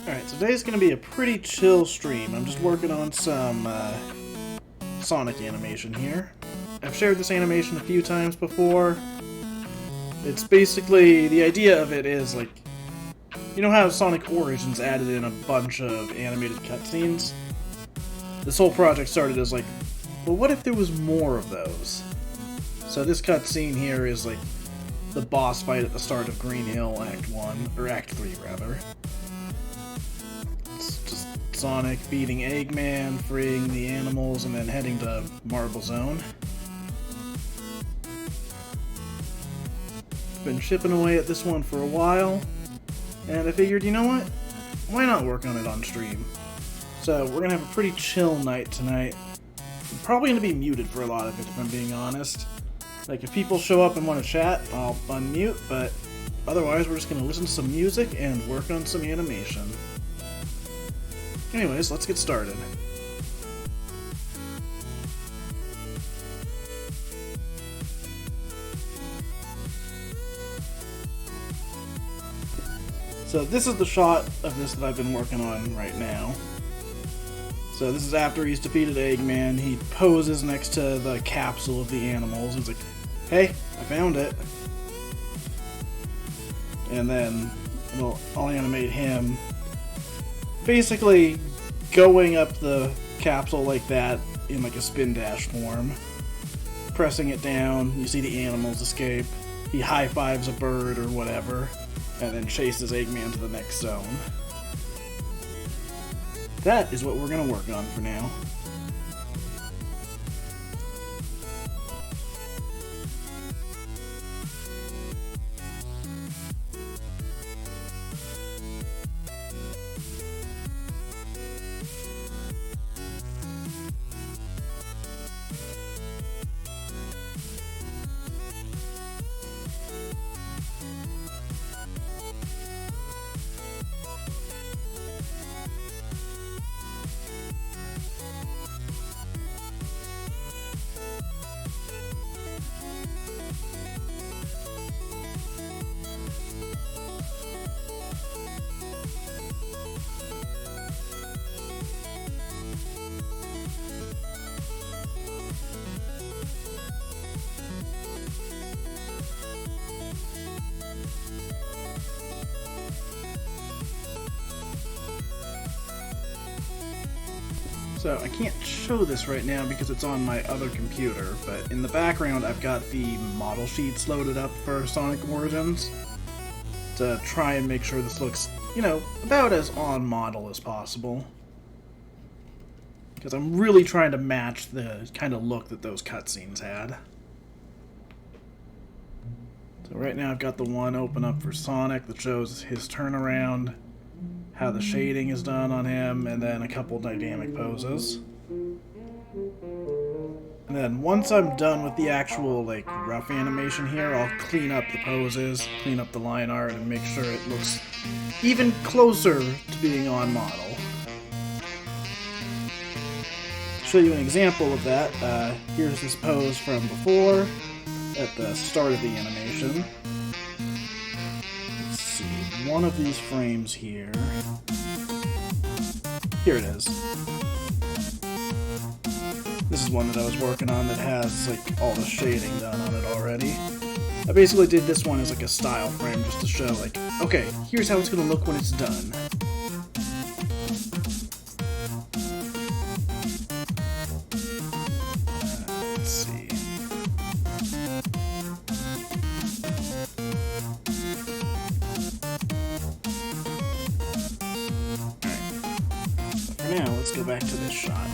Alright, so today's gonna be a pretty chill stream. I'm just working on some Sonic animation here. I've shared this animation a few times before. It's basically, the idea of it is like, you know how Sonic Origins added in a bunch of animated cutscenes? This whole project started as like, well, what if there was more of those? So this cutscene here is like the boss fight at the start of Green Hill Act 1, or Act 3 rather. It's just Sonic beating Eggman, freeing the animals, and then heading to Marble Zone. Been chipping away at this one for a while, and I figured, you know what? Why not work on it on stream? So we're gonna have a pretty chill night tonight. I'm probably gonna be muted for a lot of it, if I'm being honest. Like, if people show up and want to chat, I'll unmute, but otherwise we're just gonna listen to some music and work on some animation. Anyways, let's get started. So this is the shot of this that I've been working on right now. So this is after he's defeated Eggman. He poses next to the capsule of the animals. He's like, hey, I found it. And then I'll animate him basically going up the capsule like that in like a spin dash form. Pressing it down, you see the animals escape. He high-fives a bird or whatever, and then chases Eggman to the next zone. That is what we're going to work on for now. So I can't show this right now because it's on my other computer, but in the background I've got the model sheets loaded up for Sonic Origins to try and make sure this looks, you know, about as on model as possible. Because I'm really trying to match the kind of look that those cutscenes had. So right now I've got the one open up for Sonic that shows his turnaround, how the shading is done on him, and then a couple dynamic poses. And then once I'm done with the actual, like, rough animation here, I'll clean up the poses, clean up the line art, and make sure it looks even closer to being on model. To show you an example of that, here's this pose from before, at the start of the animation. One of these frames here. Here it is. This is one that I was working on that has like all the shading done on it already. I basically did this one as like a style frame just to show like, okay, here's how it's gonna look when it's done. Let's see. Now, let's go back to this shot.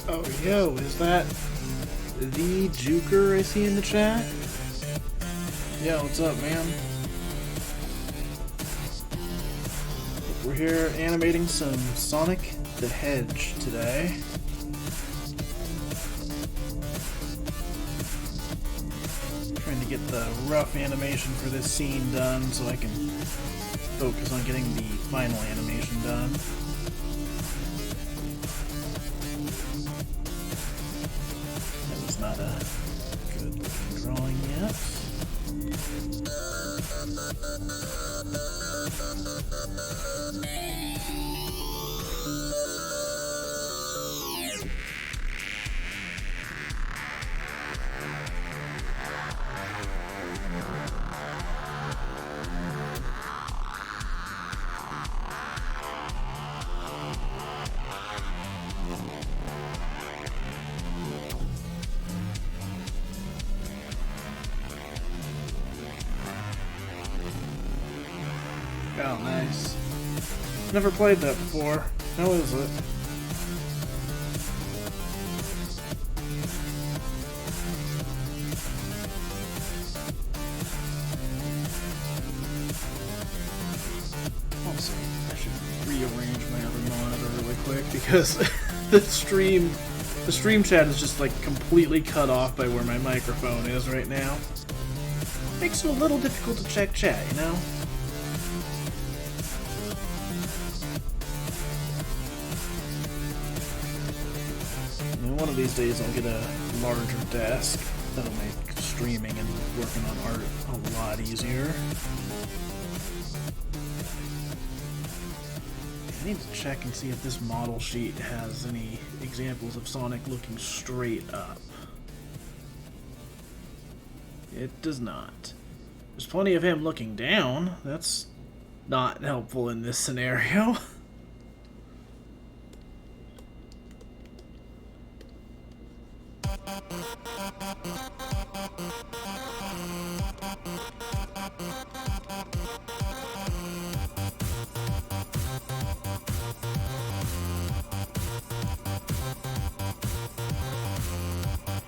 Oh, yo, is that the Juker I see in the chat? Yeah, what's up, man? We're here animating some Sonic the Hedge today. Trying to get the rough animation for this scene done so I can focus on getting the final animation done. That was not a good looking drawing yet. Oh, nice. Never played that before. How is it? Also, I should rearrange my other monitor really quick because the stream chat is just like completely cut off by where my microphone is right now. Makes it a little difficult to check chat, you know? One of these days I'll get a larger desk that'll make streaming and working on art a lot easier. I need to check and see if this model sheet has any examples of Sonic looking straight up. It does not. There's plenty of him looking down. That's not helpful in this scenario.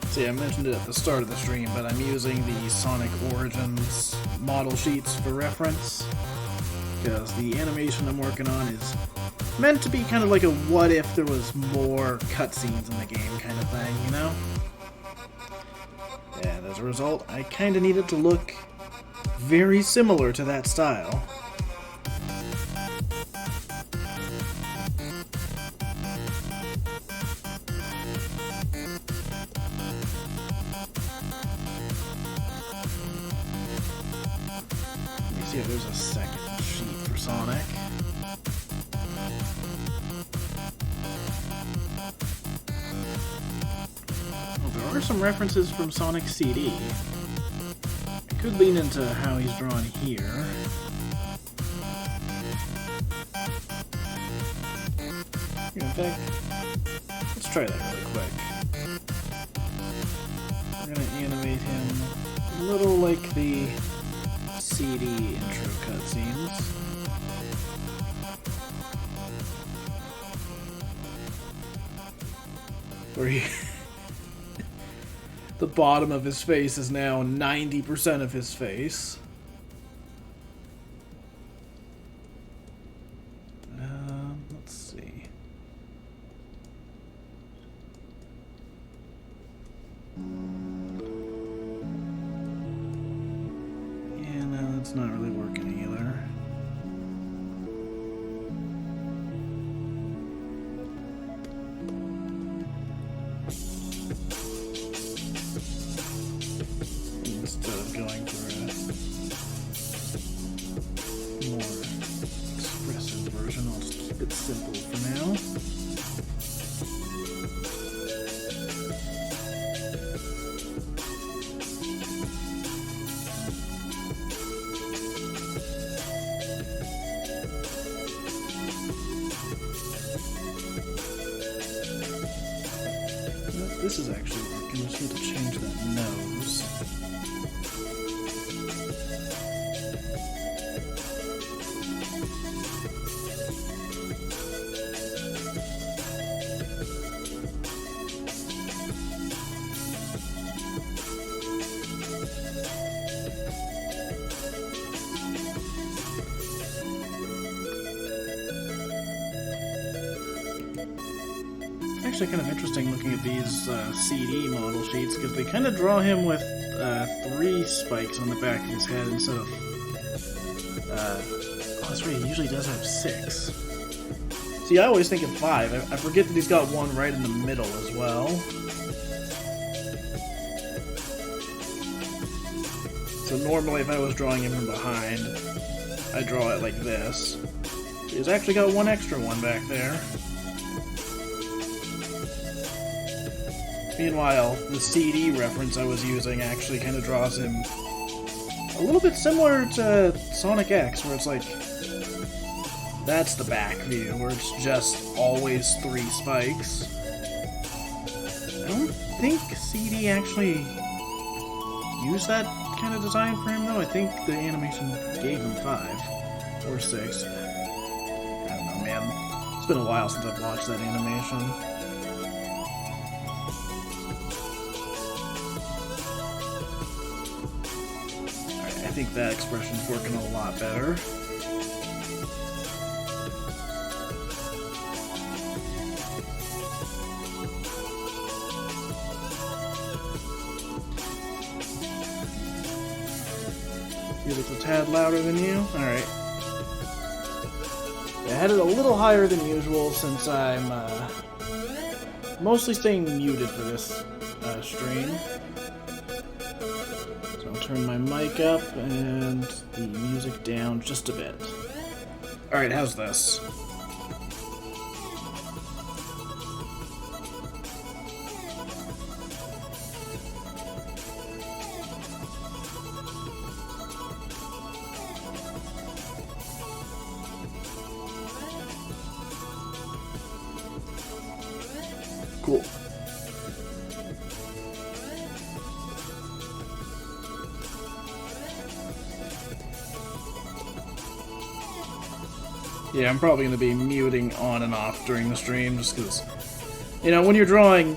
See, I mentioned it at the start of the stream, but I'm using the Sonic Origins model sheets for reference, because the animation I'm working on is meant to be kind of like a what if there was more cutscenes in the game kind of thing, you know? And as a result, I kind of need it to look very similar to that style. Let me see if there's a second sheet for Sonic. Well, there are some references from Sonic's CD. I could lean into how he's drawn here. In fact, let's try that really quick. We're gonna animate him a little like the CD intro cutscenes. Where he... the bottom of his face is now 90% of his face. Let's see. It's not really working either. Instead of going for a more expressive version, I'll just keep it simple for now. This is actually working. I just need to change that nose. Actually kind of interesting looking at these CD model sheets, because they kind of draw him with 3 spikes on the back of his head instead of... oh, that's right, he usually does have 6. See, I always think of 5. I forget that he's got one right in the middle as well. So normally if I was drawing him from behind, I'd draw it like this. He's actually got one extra one back there. Meanwhile, the CD reference I was using actually kind of draws him a little bit similar to Sonic X, where it's like, that's the back view, where it's just always 3 spikes. I don't think CD actually used that kind of design for him, though. I think the animation gave him 5 or 6. I don't know, man. It's been a while since I've watched that animation. I think that expression's working a lot better. Music's a tad louder than you? Alright. Yeah, I had it a little higher than usual since I'm mostly staying muted for this stream. I'll turn my mic up and the music down just a bit. Alright, how's this? Cool. Yeah, I'm probably going to be muting on and off during the stream, just because, you know, when you're drawing,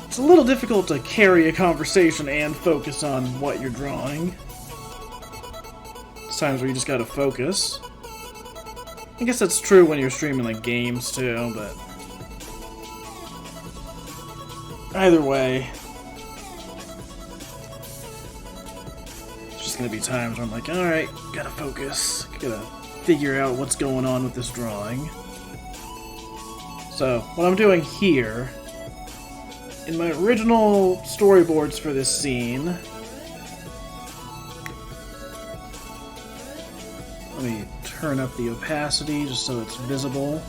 it's a little difficult to carry a conversation and focus on what you're drawing. There's times where you just gotta focus. I guess that's true when you're streaming, like, games, too, but... either way... it's just gonna be times where I'm like, alright, gotta focus, gotta figure out what's going on with this drawing. So, what I'm doing here, in my original storyboards for this scene, let me turn up the opacity just so it's visible.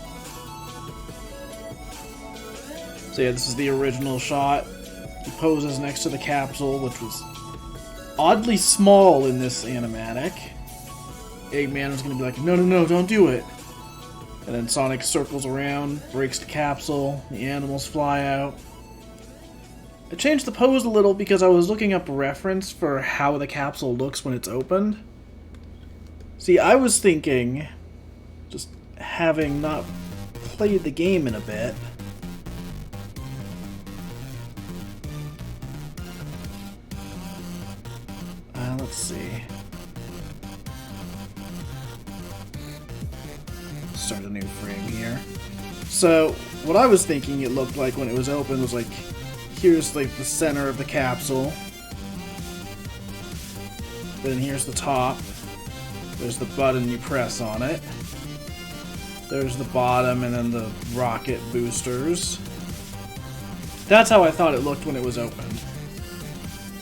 So yeah, this is the original shot. He poses next to the capsule, which was oddly small in this animatic. Eggman was going to be like, no, no, no, don't do it. And then Sonic circles around, breaks the capsule, the animals fly out. I changed the pose a little because I was looking up a reference for how the capsule looks when it's opened. See, I was thinking, just having not played the game in a bit, let's see. Start a new frame here. So, what I was thinking it looked like when it was open was like, here's like the center of the capsule. Then here's the top. There's the button you press on it. There's the bottom and then the rocket boosters. That's how I thought it looked when it was opened.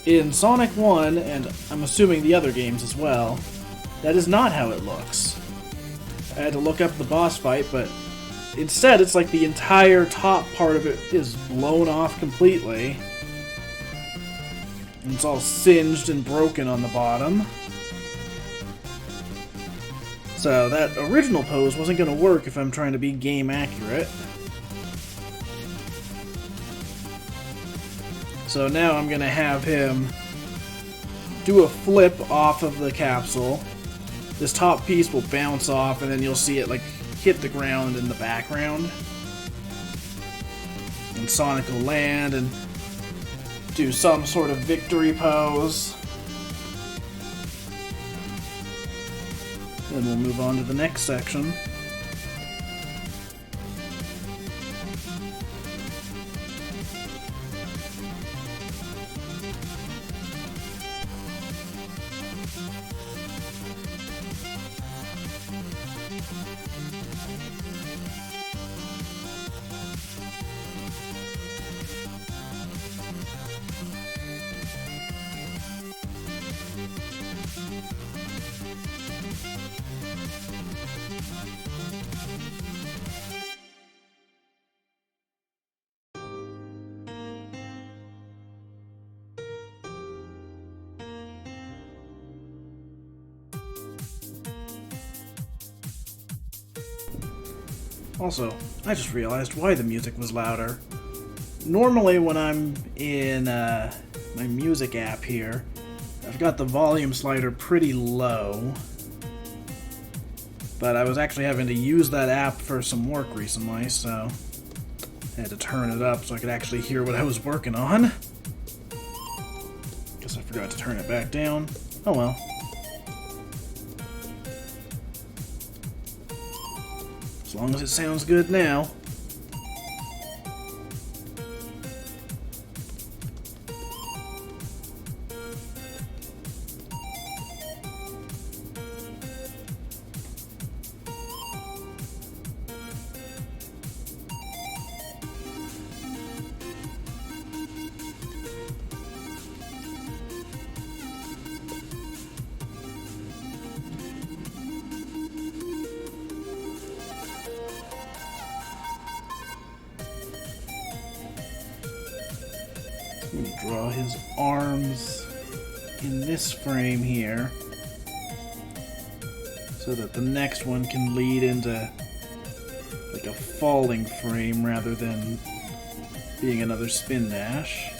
In Sonic 1, and I'm assuming the other games as well, that is not how it looks. I had to look up the boss fight, but instead it's like the entire top part of it is blown off completely. And it's all singed and broken on the bottom. So that original pose wasn't going to work if I'm trying to be game accurate. So now I'm going to have him do a flip off of the capsule. This top piece will bounce off and then you'll see it like hit the ground in the background. And Sonic will land and do some sort of victory pose. Then we'll move on to the next section. Also, I just realized why the music was louder. Normally when I'm in my music app here, I've got the volume slider pretty low. But I was actually having to use that app for some work recently, so I had to turn it up so I could actually hear what I was working on. Guess I forgot to turn it back down. Oh well. As long as it sounds good now. Draw his arms in this frame here so that the next one can lead into like a falling frame rather than being another spin dash.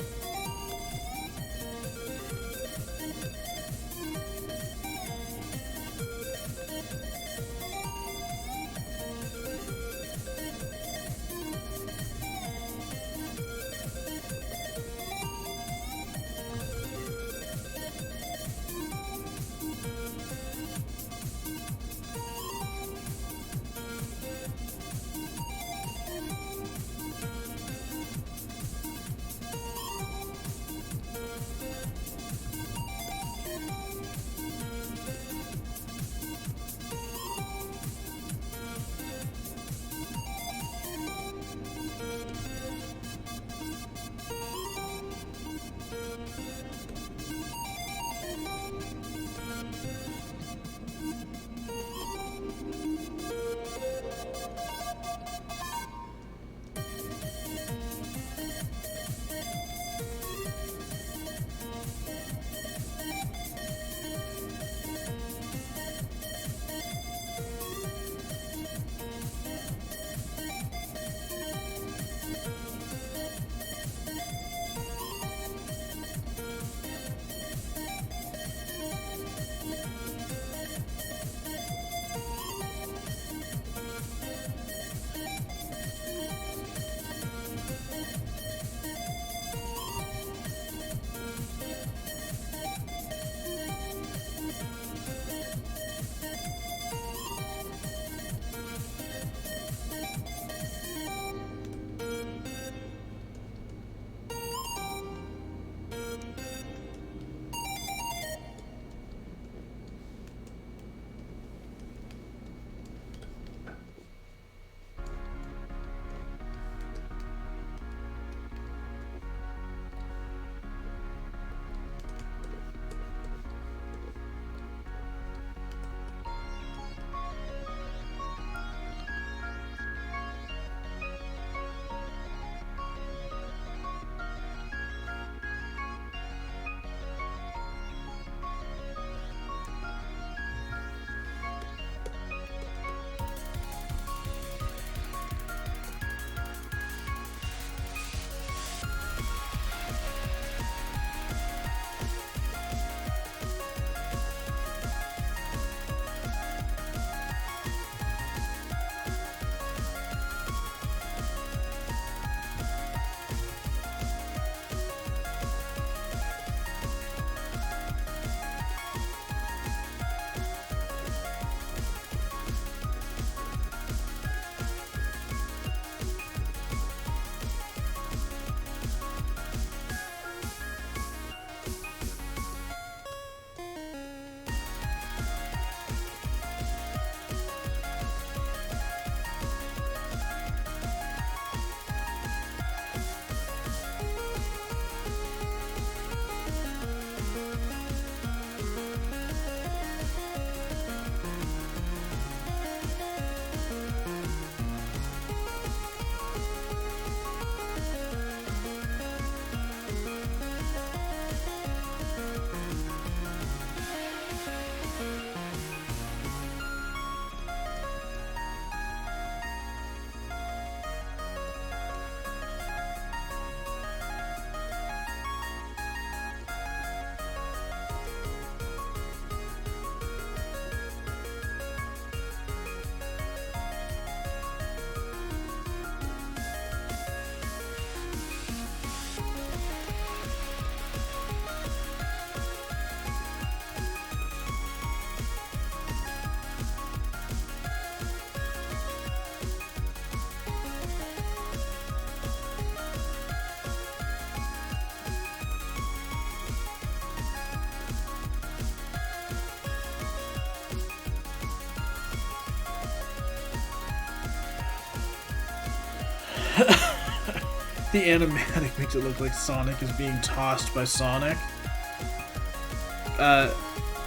The animatic makes it look like Sonic is being tossed by Sonic.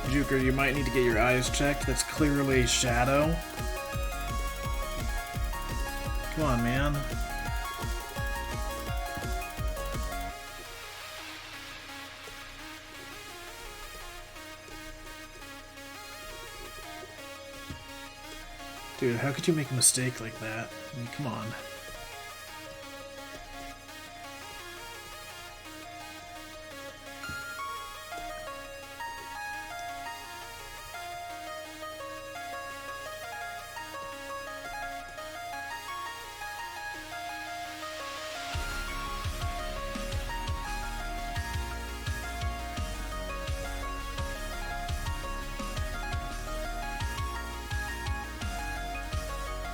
Juker, you might need to get your eyes checked. That's clearly a shadow. Come on, man. Dude, how could you make a mistake like that? I mean, come on.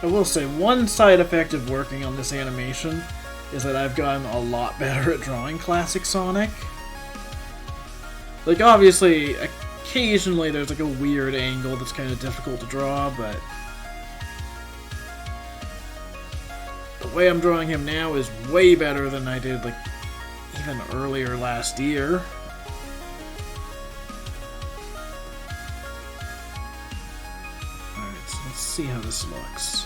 I will say, one side effect of working on this animation is that I've gotten a lot better at drawing classic Sonic. Like, obviously, occasionally there's like a weird angle that's kind of difficult to draw, but the way I'm drawing him now is way better than I did, like, even earlier last year. Alright, so let's see how this looks.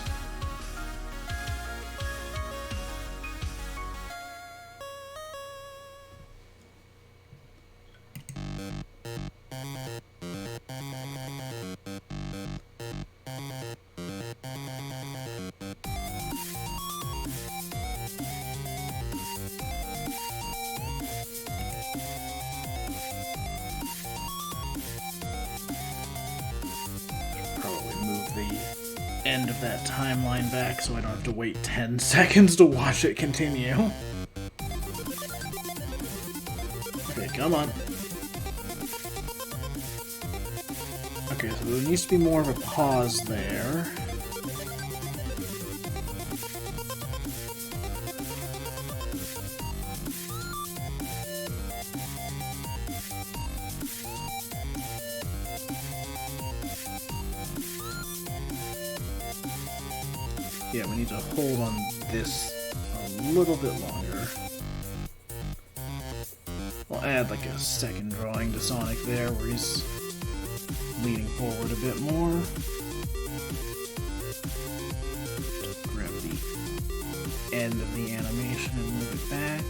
End of that timeline back so I don't have to wait 10 seconds to watch it continue. Okay, come on. Okay, so there needs to be more of a pause there. Yeah, we need to hold on this a little bit longer. We'll add like a second drawing to Sonic there where he's leaning forward a bit more. Just grab the end of the animation and move it back.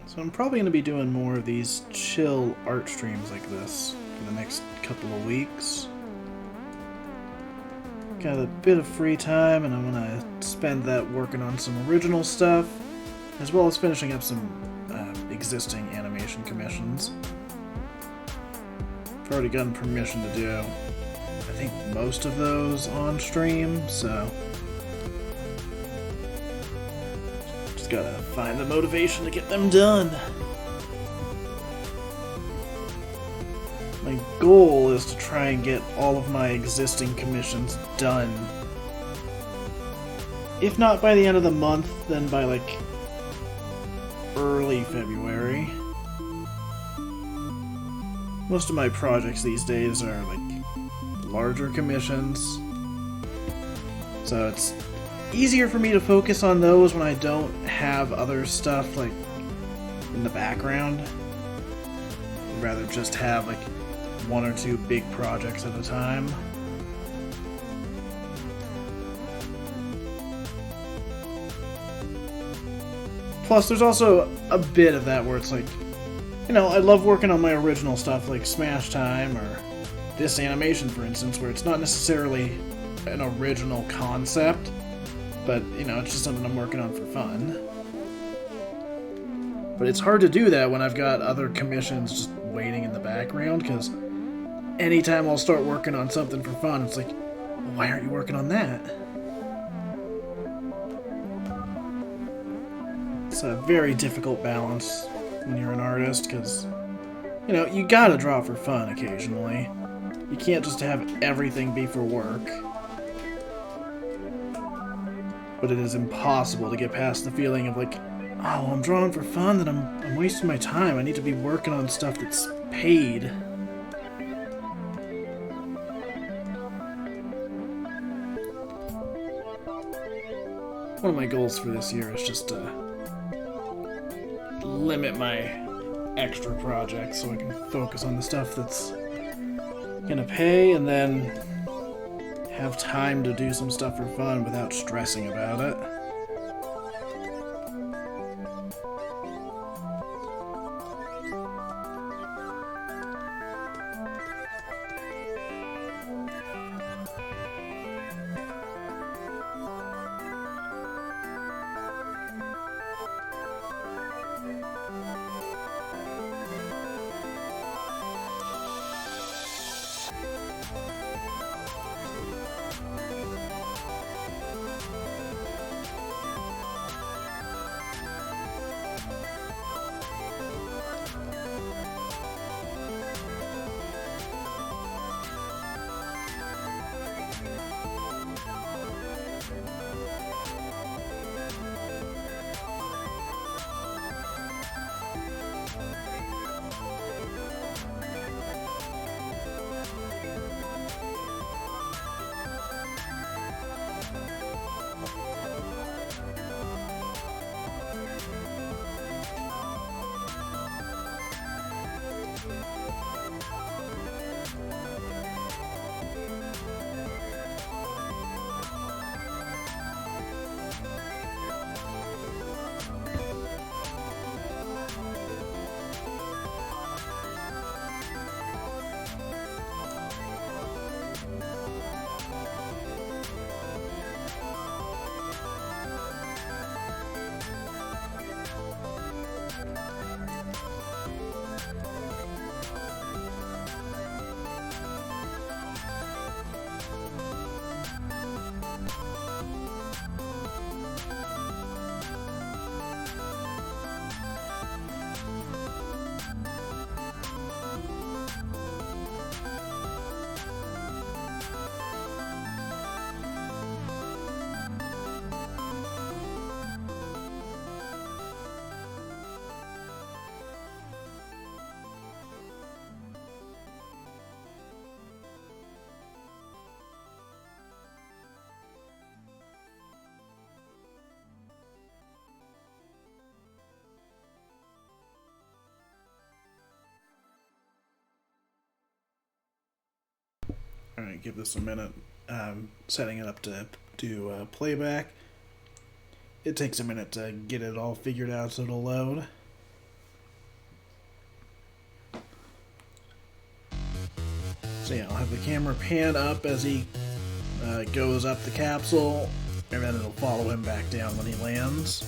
So I'm probably going to be doing more of these chill art streams like this for the next couple of weeks. Got a bit of free time and I'm going to spend that working on some original stuff, as well as finishing up some existing animation commissions. I've already gotten permission to do, I think, most of those on stream, so just gotta find the motivation to get them done. My goal is to try and get all of my existing commissions done. If not by the end of the month, then by like early February. Most of my projects these days are like larger commissions, so it's easier for me to focus on those when I don't have other stuff like in the background. I'd rather just have like one or two big projects at a time. Plus, there's also a bit of that where it's like, you know, I love working on my original stuff like Smash Time or this animation, for instance, where it's not necessarily an original concept, but, you know, it's just something I'm working on for fun. But it's hard to do that when I've got other commissions just waiting in the background, because anytime I'll start working on something for fun, it's like, why aren't you working on that? It's a very difficult balance when you're an artist, because, you know, you gotta draw for fun occasionally. You can't just have everything be for work. But it is impossible to get past the feeling of like, oh, I'm drawing for fun, then I'm wasting my time. I need to be working on stuff that's paid. One of my goals for this year is just to limit my extra projects so I can focus on the stuff that's gonna pay, and then have time to do some stuff for fun without stressing about it. Alright, give this a minute. Setting it up to do playback. It takes a minute to get it all figured out so it'll load. So yeah, I'll have the camera pan up as he goes up the capsule, and then it'll follow him back down when he lands.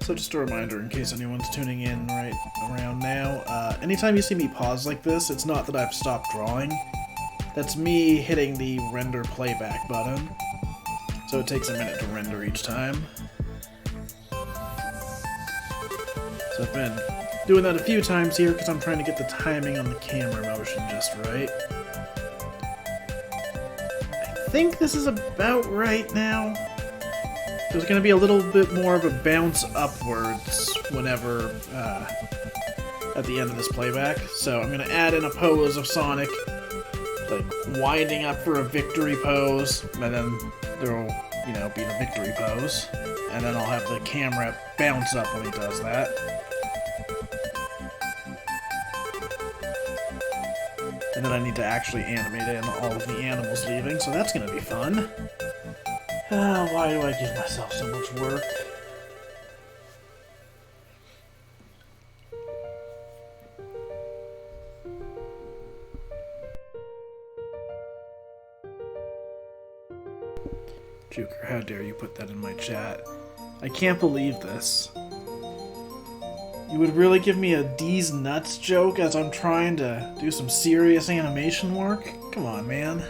So just a reminder, in case anyone's tuning in right around now, anytime you see me pause like this, it's not that I've stopped drawing. That's me hitting the render playback button. So it takes a minute to render each time. So I've been doing that a few times here because I'm trying to get the timing on the camera motion just right. I think this is about right now. There's going to be a little bit more of a bounce upwards whenever, at the end of this playback. So I'm going to add in a pose of Sonic, like, winding up for a victory pose, and then there'll, you know, be the victory pose. And then I'll have the camera bounce up when he does that. And then I need to actually animate in all of the animals leaving, so that's going to be fun. Why do I give myself so much work? Juker, how dare you put that in my chat? I can't believe this. You would really give me a D's nuts joke as I'm trying to do some serious animation work? Come on, man.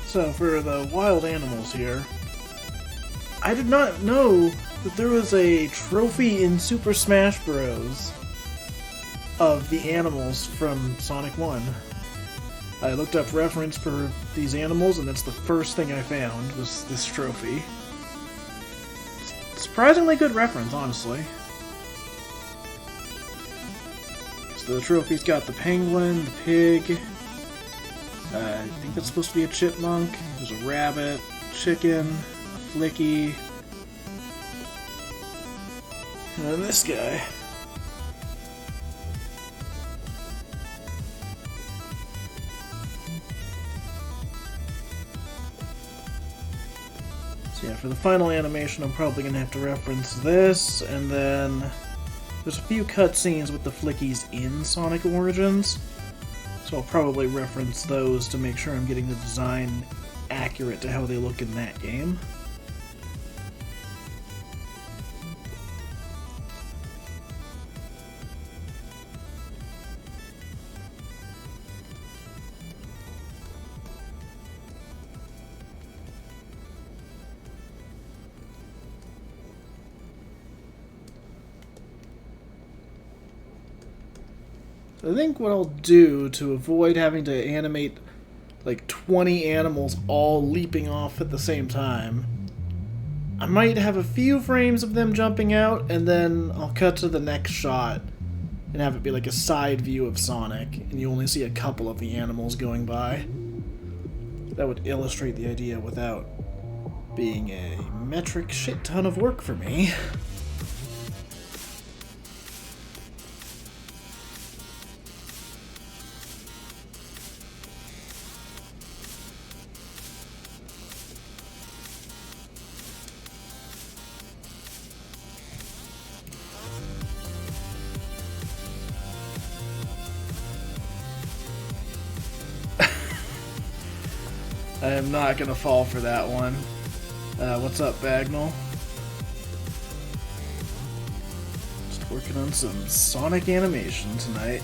So for the wild animals here, I did not know that there was a trophy in Super Smash Bros. Of the animals from Sonic 1. I looked up reference for these animals, and that's the first thing I found, was this trophy. Surprisingly good reference, honestly. So the trophy's got the penguin, the pig, I think that's supposed to be a chipmunk, there's a rabbit, chicken, a flicky, and then this guy. So yeah, for the final animation I'm probably going to have to reference this, and then there's a few cutscenes with the flickies in Sonic Origins, so I'll probably reference those to make sure I'm getting the design accurate to how they look in that game. I think what I'll do to avoid having to animate like 20 animals all leaping off at the same time, I might have a few frames of them jumping out, and then I'll cut to the next shot and have it be like a side view of Sonic, and you only see a couple of the animals going by. That would illustrate the idea without being a metric shit ton of work for me. I am not gonna fall for that one. What's up, Bagnall? Just working on some Sonic animation tonight.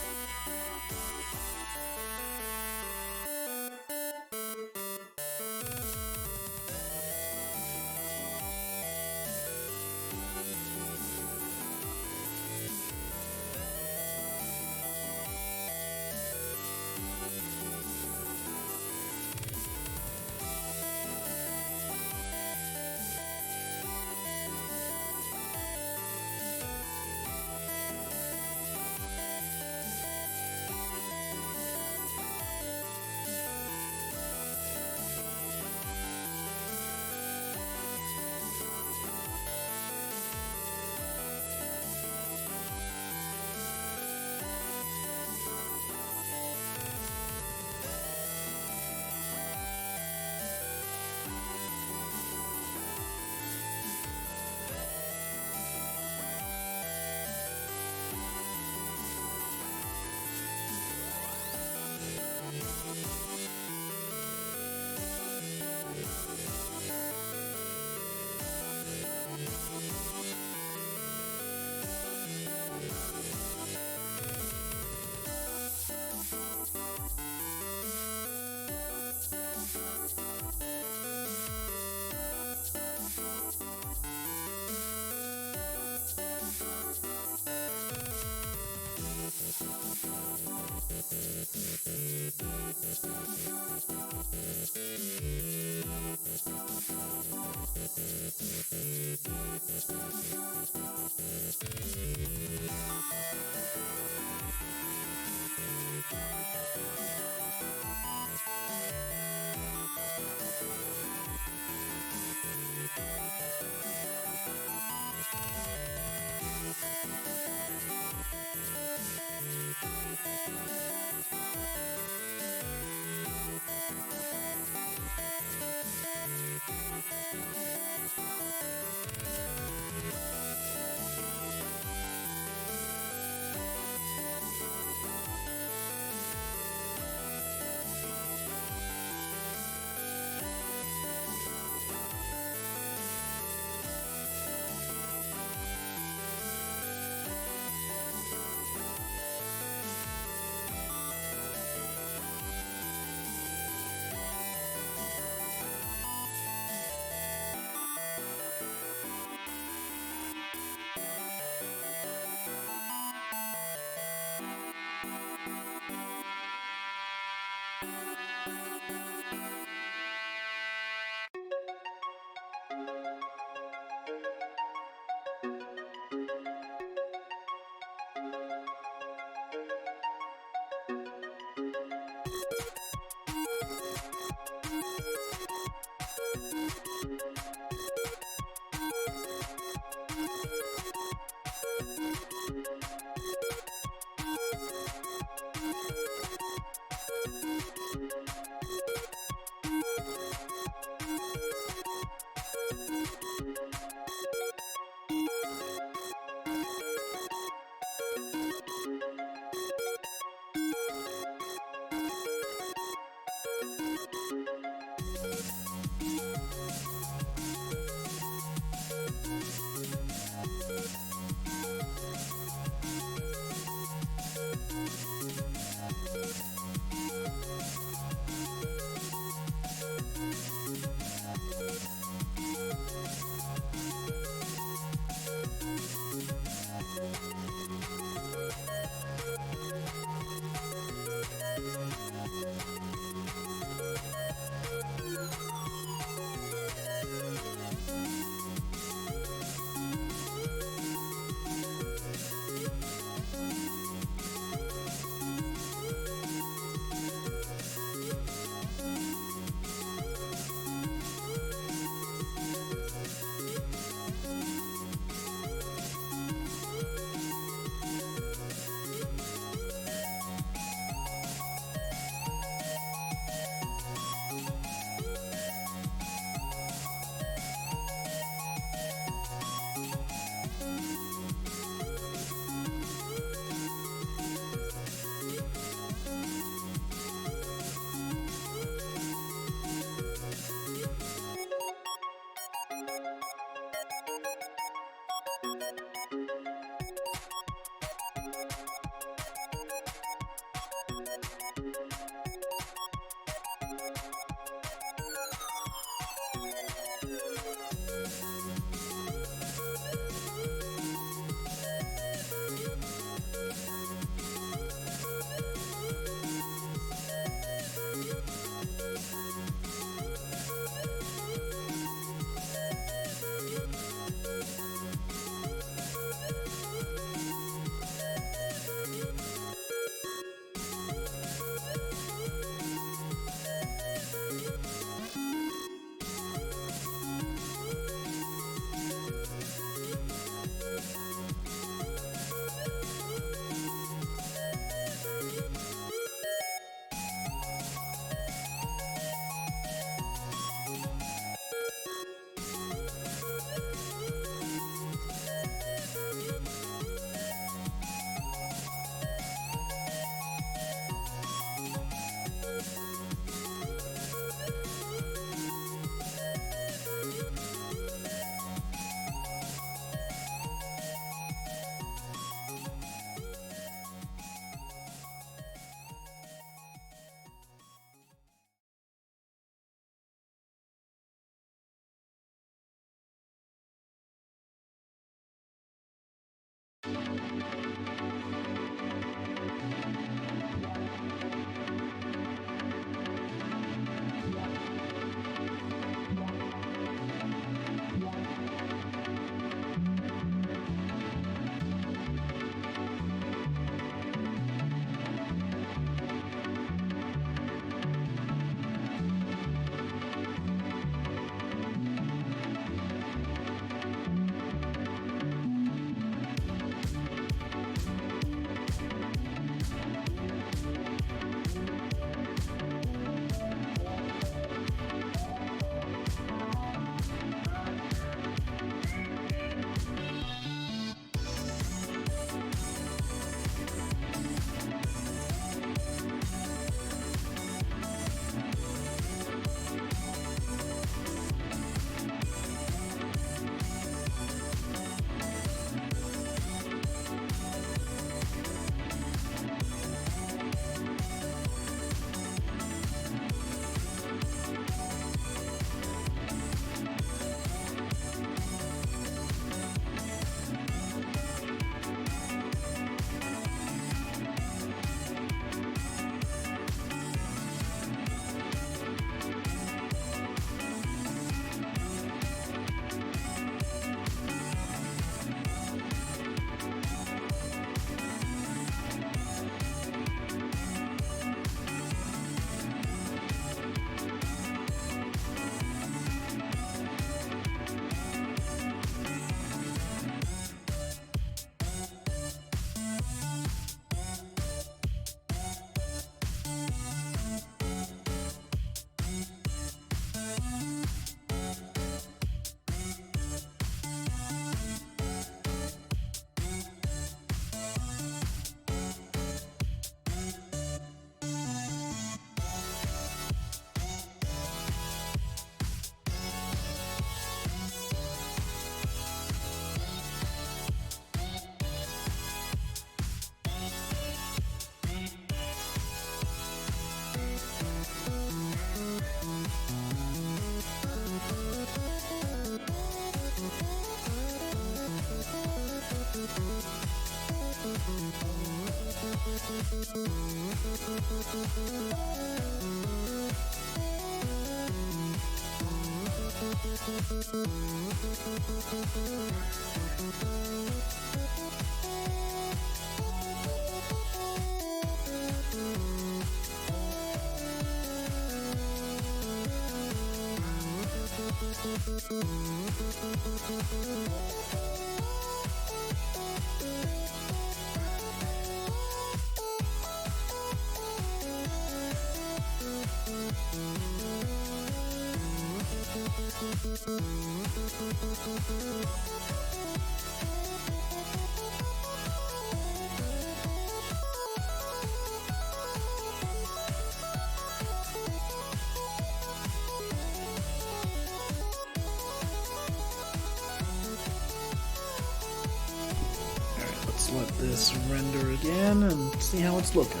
Let's let this render again and see how it's looking.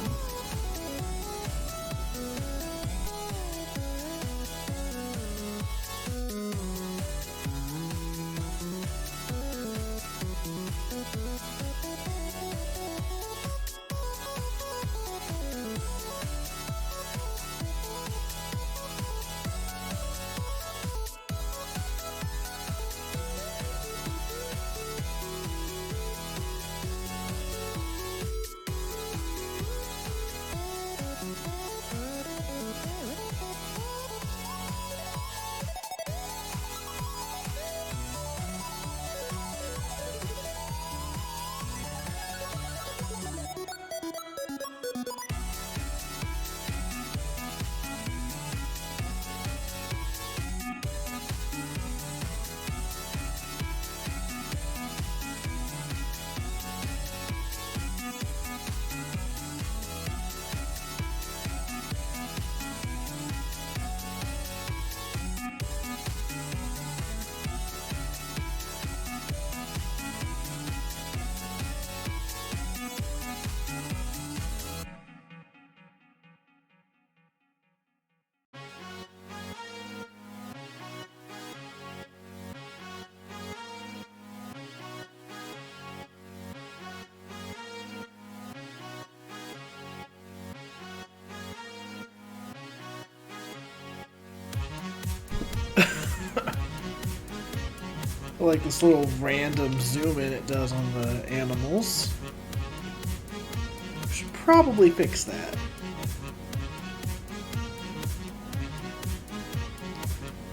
I like this little random zoom in it does on the animals. Should probably fix that.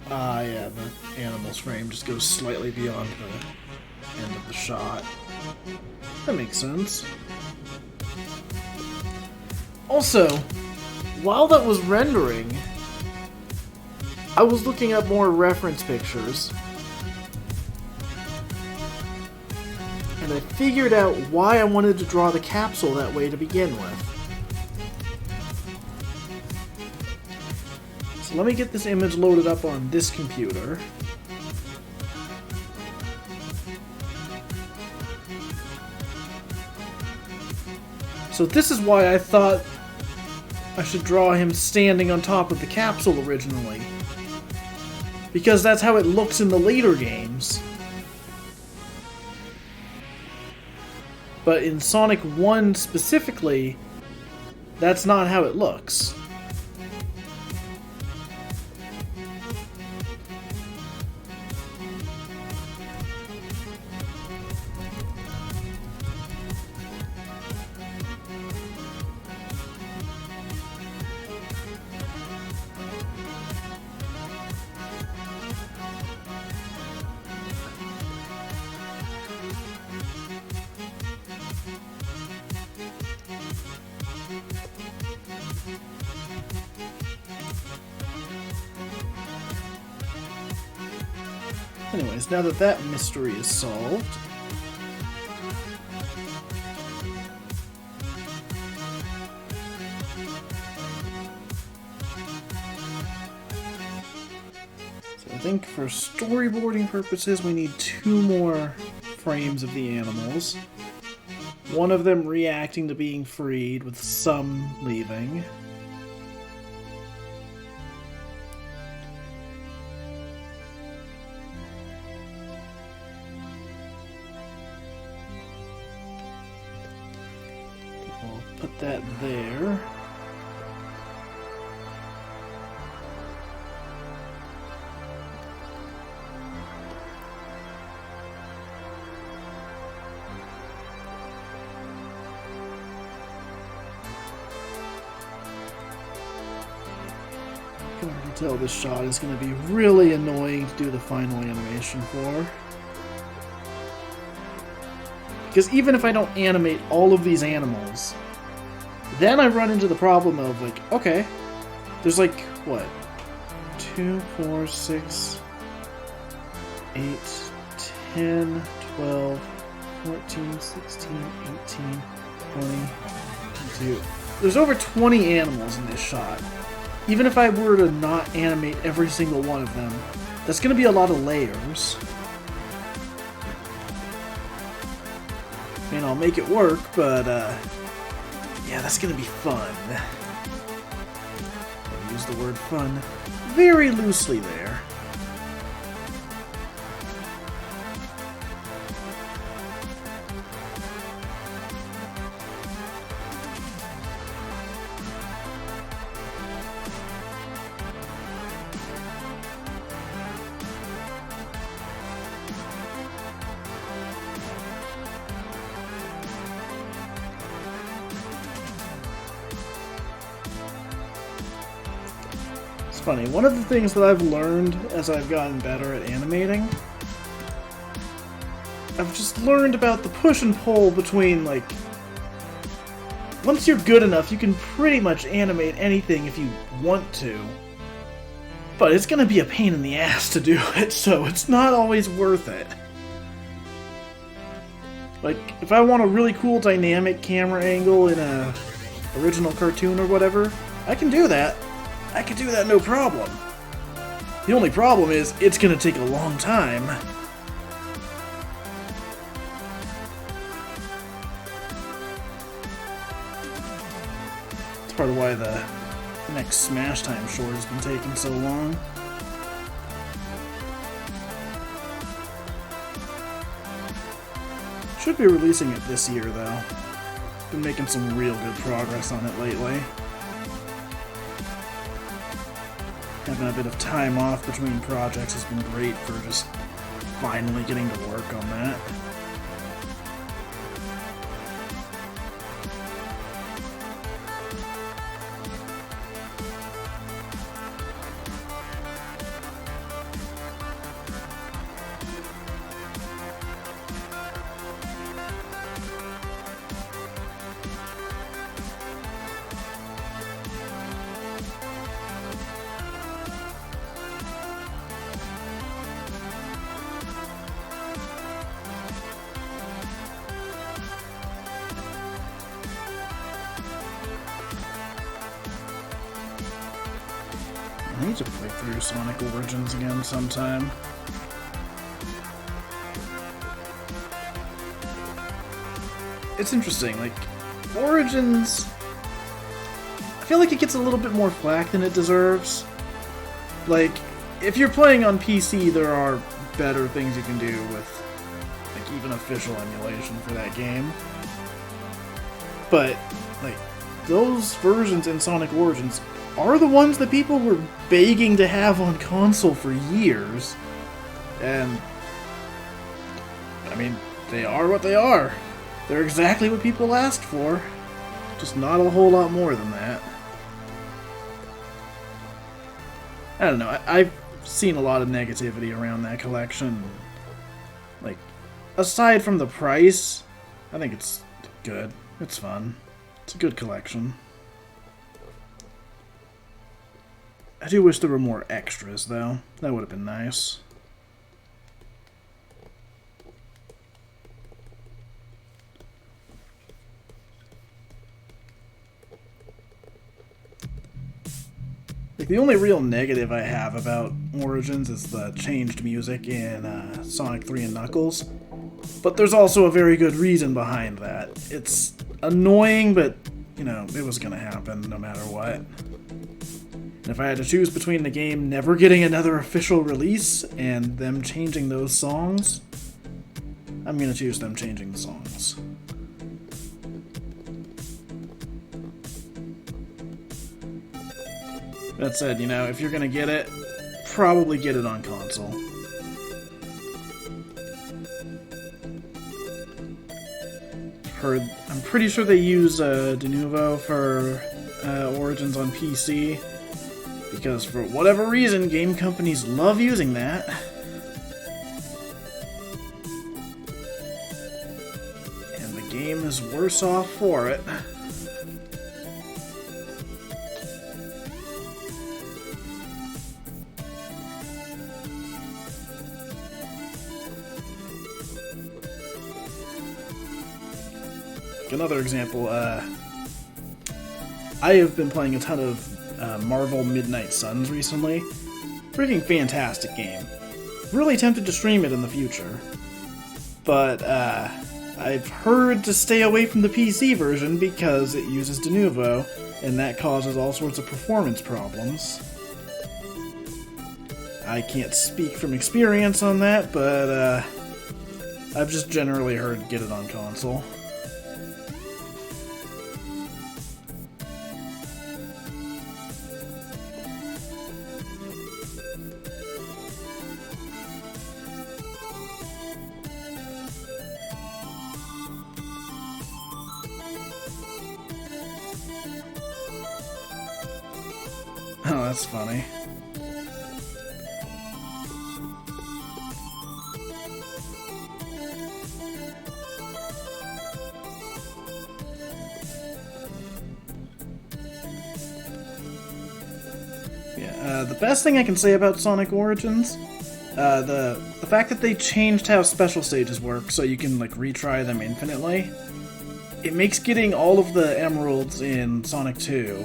Yeah, the animal's frame just goes slightly beyond the end of the shot. That makes sense. Also, while that was rendering, I was looking up more reference pictures. And I figured out why I wanted to draw the capsule that way to begin with. So let me get this image loaded up on this computer. So this is why I thought I should draw him standing on top of the capsule originally. Because that's how it looks in the later games. But in Sonic 1 specifically, that's not how it looks. Anyways, now that that mystery is solved, so I think for storyboarding purposes we need 2 more frames of the animals. One of them reacting to being freed with some leaving. Put that there. I can already tell this shot is going to be really annoying to do the final animation for. Because even if I don't animate all of these animals, then I run into the problem of, like, okay, there's like, what, 2, 4, 6, 8, 10, 12, 14, 16, 18, 20, 22. There's over 20 animals in this shot. Even if I were to not animate every single one of them, that's going to be a lot of layers. and I'll make it work, but yeah, that's gonna be fun. I use the word fun very loosely there. It's funny, one of the things that I've learned as I've gotten better at animating, I've just learned about the push and pull between, like, once you're good enough, you can pretty much animate anything if you want to, but it's gonna be a pain in the ass to do it, so it's not always worth it. Like, if I want a really cool dynamic camera angle in a original cartoon or whatever, I can do that. I can do that no problem. The only problem is, it's gonna take a long time. It's part of why the next Smash Time short has been taking so long. Should be releasing it this year, though. Been making some real good progress on it lately. Having a bit of time off between projects has been great for just finally getting to work on that. I need to play through Sonic Origins again sometime. It's interesting, like, Origins, I feel like it gets a little bit more flack than it deserves. Like, if you're playing on PC, there are better things you can do with, like, even official emulation for that game. But, like, those versions in Sonic Origins are the ones that people were begging to have on console for years. And, I mean, they are what they are. They're exactly what people asked for. Just not a whole lot more than that. I don't know, I've seen a lot of negativity around that collection. Like, aside from the price, I think it's good. It's fun. It's a good collection. I do wish there were more extras, though. That would have been nice. Like, the only real negative I have about Origins is the changed music in Sonic 3 and Knuckles. But there's also a very good reason behind that. It's annoying, but, you know, it was gonna happen no matter what. And if I had to choose between the game never getting another official release and them changing those songs, I'm gonna choose them changing the songs. That said, you know, if you're gonna get it, probably get it on console. I'm pretty sure they use De Novo for Origins on PC. Because for whatever reason, game companies love using that. And the game is worse off for it. Another example, I have been playing a ton of Marvel Midnight Suns recently. Freaking fantastic game. Really tempted to stream it in the future. But I I've heard to stay away from the PC version because it uses de novo, and that causes all sorts of performance problems. I can't speak from experience on that, but I've just generally heard get it on console. Oh, that's funny. Yeah, the best thing I can say about Sonic Origins, the fact that they changed how special stages work so you can like retry them infinitely, it makes getting all of the emeralds in Sonic 2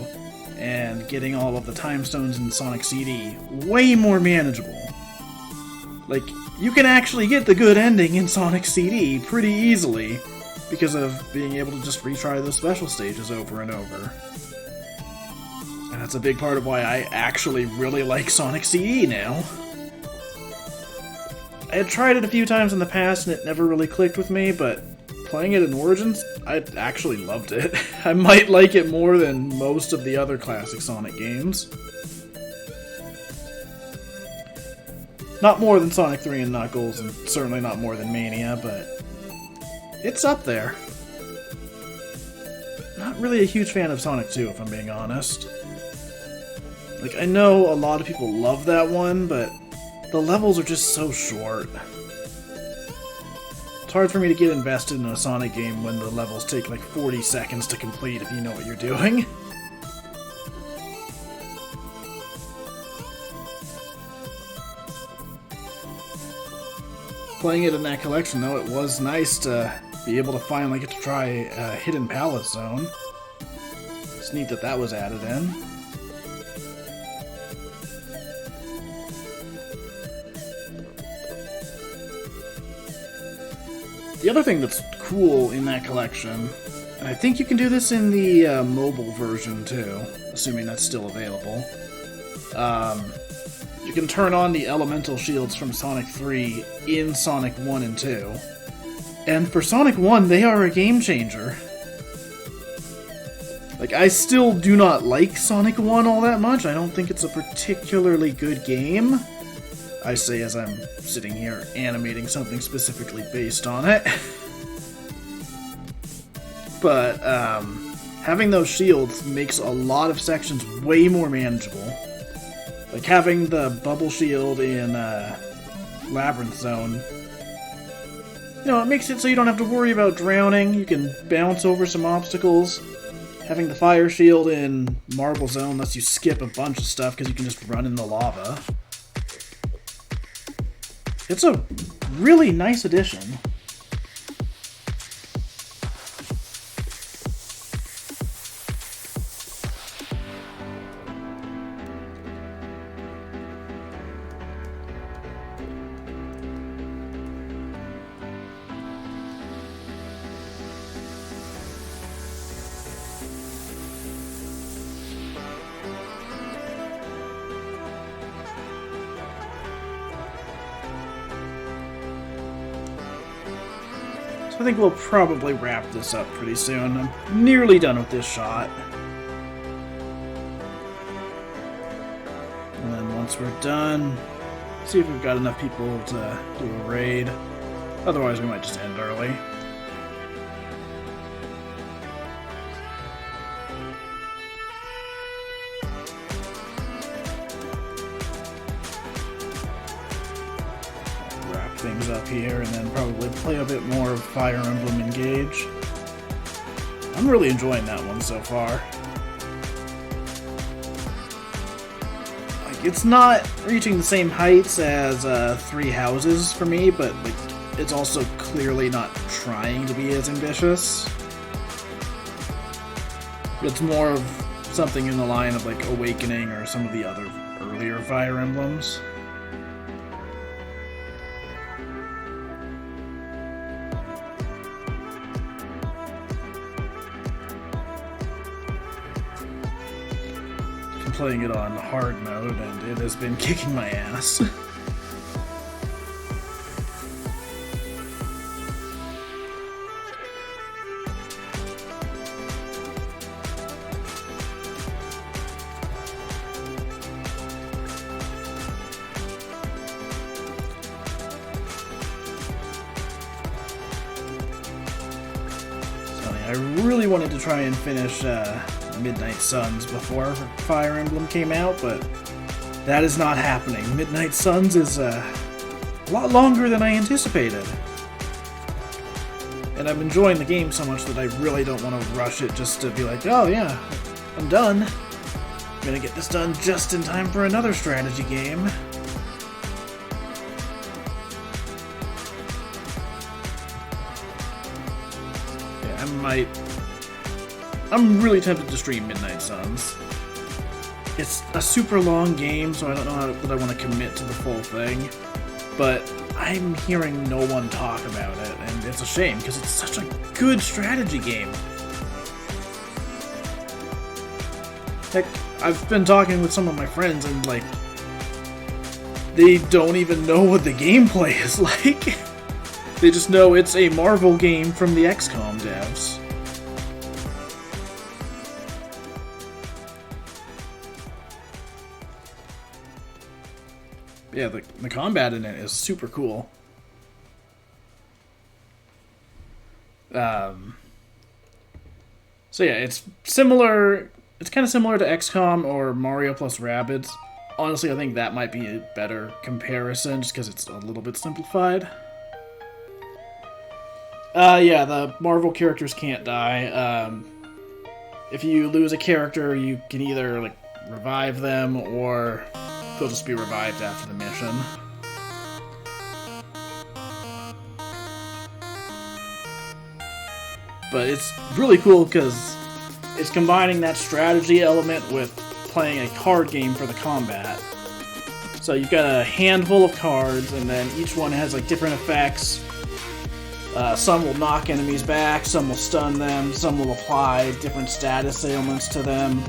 and getting all of the time stones in Sonic CD way more manageable. Like, you can actually get the good ending in Sonic CD pretty easily because of being able to just retry those special stages over and over. And that's a big part of why I actually really like Sonic CD now. I had tried it a few times in the past and it never really clicked with me, but playing it in Origins, I actually loved it. I might like it more than most of the other classic Sonic games. Not more than Sonic 3 and Knuckles, and certainly not more than Mania, but it's up there. Not really a huge fan of Sonic 2, if I'm being honest. Like, I know a lot of people love that one, but the levels are just so short. It's hard for me to get invested in a Sonic game when the levels take like 40 seconds to complete if you know what you're doing. Playing it in that collection, though, it was nice to be able to finally get to try a Hidden Palace Zone. It's neat that that was added in. The other thing that's cool in that collection, and I think you can do this in the mobile version too, assuming that's still available, you can turn on the elemental shields from Sonic 3 in Sonic 1 and 2. And for Sonic 1, they are a game changer. Like, I still do not like Sonic 1 all that much. I don't think it's a particularly good game. I say as I'm sitting here animating something specifically based on it. But having those shields makes a lot of sections way more manageable. Like having the bubble shield in Labyrinth Zone, you know, it makes it so you don't have to worry about drowning. You can bounce over some obstacles. Having the fire shield in Marble Zone lets you skip a bunch of stuff because you can just run in the lava. It's a really nice addition. So I think we'll probably wrap this up pretty soon. I'm nearly done with this shot. And then once we're done, see if we've got enough people to do a raid. Otherwise we might just end early. Things up here and then probably play a bit more of Fire Emblem Engage. I'm really enjoying that one so far. Like, it's not reaching the same heights as Three Houses for me, but like, it's also clearly not trying to be as ambitious. It's more of something in the line of like Awakening or some of the other earlier Fire Emblems. playing it on hard mode, and it has been kicking my ass. I really wanted to try and finish Midnight Suns before Fire Emblem came out, but that is not happening. Midnight Suns is a lot longer than I anticipated. And I'm enjoying the game so much that I really don't want to rush it just to be like, oh yeah, I'm done. I'm gonna get this done just in time for another strategy game. I'm really tempted to stream Midnight Suns. It's a super long game, so I don't know that I want to commit to the full thing, but I'm hearing no one talk about it, and it's a shame, because it's such a good strategy game. Heck, I've been talking with some of my friends, and, like, they don't even know what the gameplay is like. They just know it's a Marvel game from the XCOM devs. Yeah, the combat in it is super cool. So yeah, it's similar. It's kind of similar to XCOM or Mario plus Rabbids. Honestly, I think that might be a better comparison, just because it's a little bit simplified. Yeah, the Marvel characters can't die. If you lose a character, you can either, like, revive them, or they'll just be revived after the mission. But it's really cool because it's combining that strategy element with playing a card game for the combat. So you've got a handful of cards, and then each one has, like, different effects. Some will knock enemies back, some will stun them, some will apply different status ailments to them.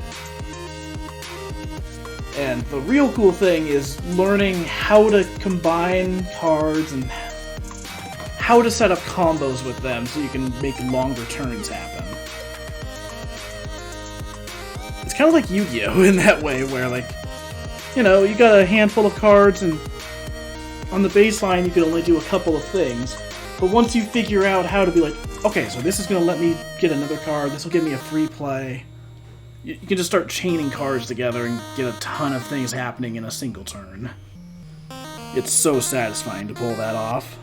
And the real cool thing is learning how to combine cards and how to set up combos with them so you can make longer turns happen. It's kind of like Yu-Gi-Oh! In that way, where, like, you know, you got a handful of cards, and on the baseline you can only do a couple of things. But once you figure out how to be like, okay, so this is going to let me get another card, this will give me a free play, you can just start chaining cards together and get a ton of things happening in a single turn. It's so satisfying to pull that off.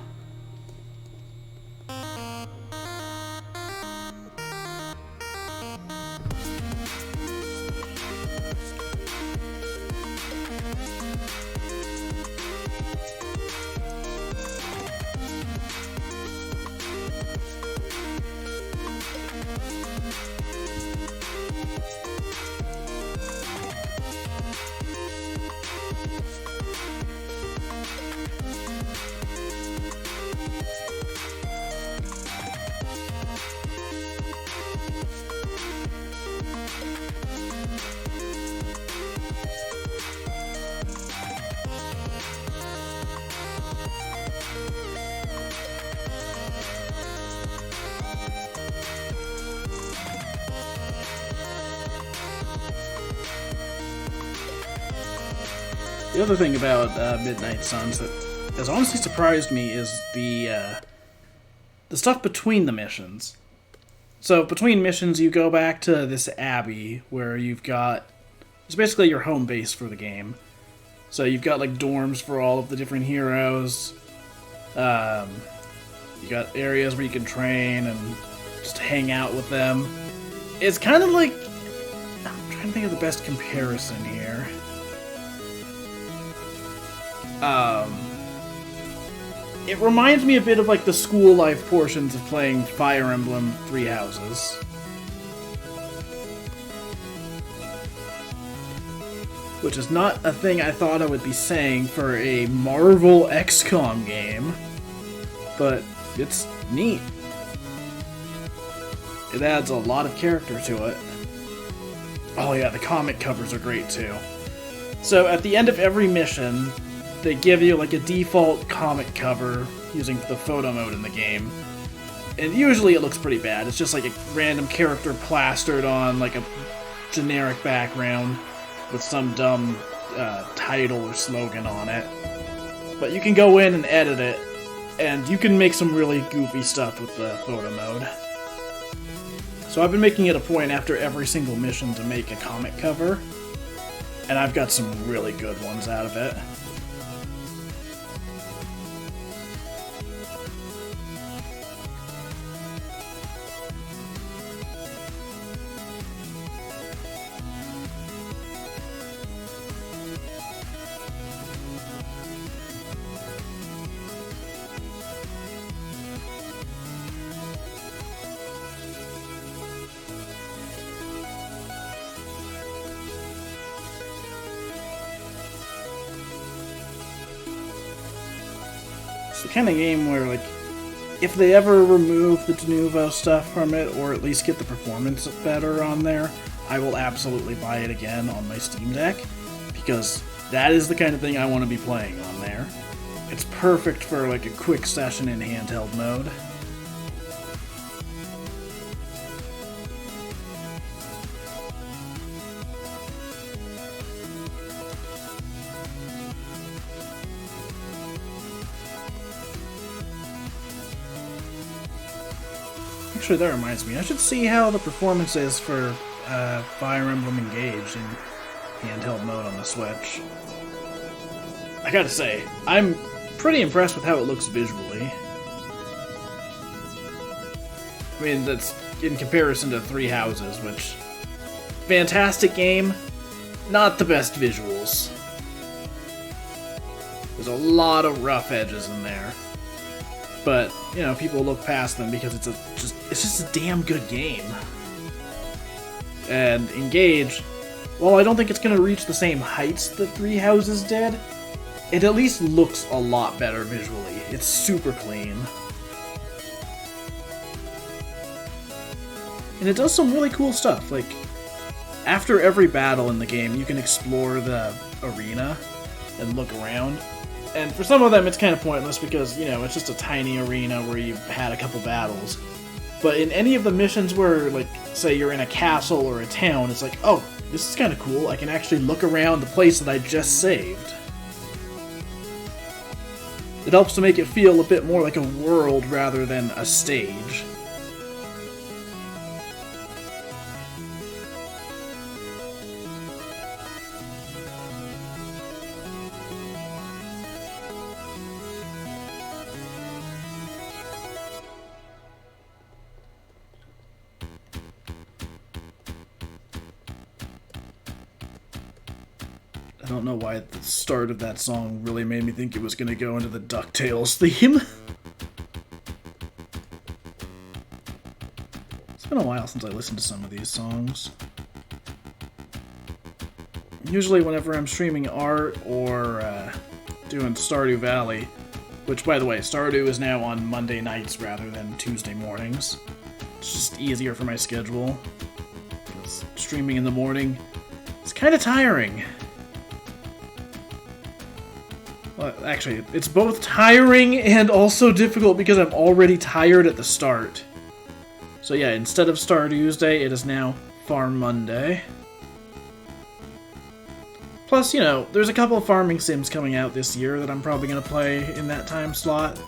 The other thing about Midnight Suns that has honestly surprised me is the stuff between the missions. So between missions, you go back to this abbey where you've got... It's basically your home base for the game. So you've got, like, dorms for all of the different heroes. You got areas where you can train and just hang out with them. It's kind of like... I'm trying to think of the best comparison here. It reminds me a bit of, like, the school life portions of playing Fire Emblem Three Houses. Which is not a thing I thought I would be saying for a Marvel XCOM game, but it's neat. It adds a lot of character to it. Oh yeah, the comic covers are great too. So at the end of every mission, they give you like a default comic cover using the photo mode in the game. And usually it looks pretty bad. It's just like a random character plastered on like a generic background with some dumb title or slogan on it. But you can go in and edit it, and you can make some really goofy stuff with the photo mode. So I've been making it a point after every single mission to make a comic cover, and I've got some really good ones out of it. It's the kind of game where, like, if they ever remove the de novo stuff from it, or at least get the performance better on there, I will absolutely buy it again on my Steam Deck, because that is the kind of thing I want to be playing on there. It's perfect for, like, a quick session in handheld mode. Actually, that reminds me, I should see how the performance is for Fire Emblem Engage in handheld mode on the Switch. I gotta say, I'm pretty impressed with how it looks visually. I mean, that's in comparison to Three Houses, which... fantastic game, not the best visuals. There's a lot of rough edges in there. But, you know, people look past them because it's just a damn good game. And Engage, while I don't think it's going to reach the same heights that Three Houses did, it at least looks a lot better visually. It's super clean. And it does some really cool stuff, like, after every battle in the game, you can explore the arena and look around. And for some of them, it's kind of pointless because, you know, it's just a tiny arena where you've had a couple battles. But in any of the missions where, like, say you're in a castle or a town, it's like, oh, this is kind of cool. I can actually look around the place that I just saved. It helps to make it feel a bit more like a world rather than a stage. I don't know why the start of that song really made me think it was going to go into the DuckTales theme. It's been a while since I listened to some of these songs. Usually whenever I'm streaming art or doing Stardew Valley, which, by the way, Stardew is now on Monday nights rather than Tuesday mornings. It's just easier for my schedule. Because streaming in the morning is kind of tiring. Well, actually, it's both tiring and also difficult because I'm already tired at the start. So yeah, instead of Star Tuesday, it is now Farm Monday. Plus, you know, there's a couple of farming sims coming out this year that I'm probably going to play in that time slot.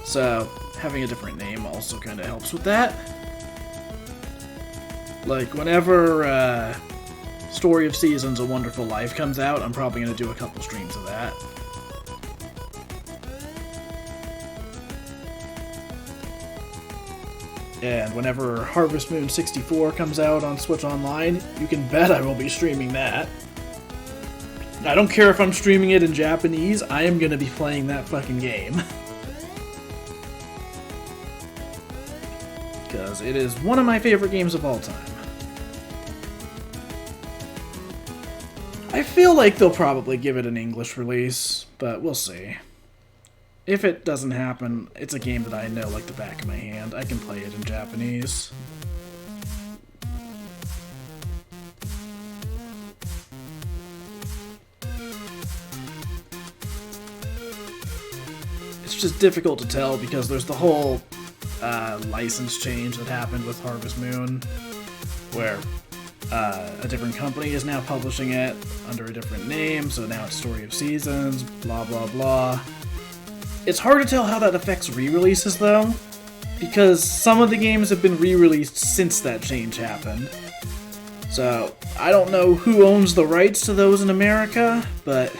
So, having a different name also kind of helps with that. Like, whenever Story of Seasons: A Wonderful Life comes out, I'm probably going to do a couple streams of that. And whenever Harvest Moon 64 comes out on Switch Online, you can bet I will be streaming that. I don't care if I'm streaming it in Japanese, I am going to be playing that fucking game. Because it is one of my favorite games of all time. I feel like they'll probably give it an English release, but we'll see. If it doesn't happen, it's a game that I know like the back of my hand. I can play it in Japanese. which is difficult to tell because there's the whole license change that happened with Harvest Moon, where a different company is now publishing it under a different name, so now it's Story of Seasons, blah blah blah. It's hard to tell how that affects re-releases though, because some of the games have been re-released since that change happened. So, I don't know who owns the rights to those in America, but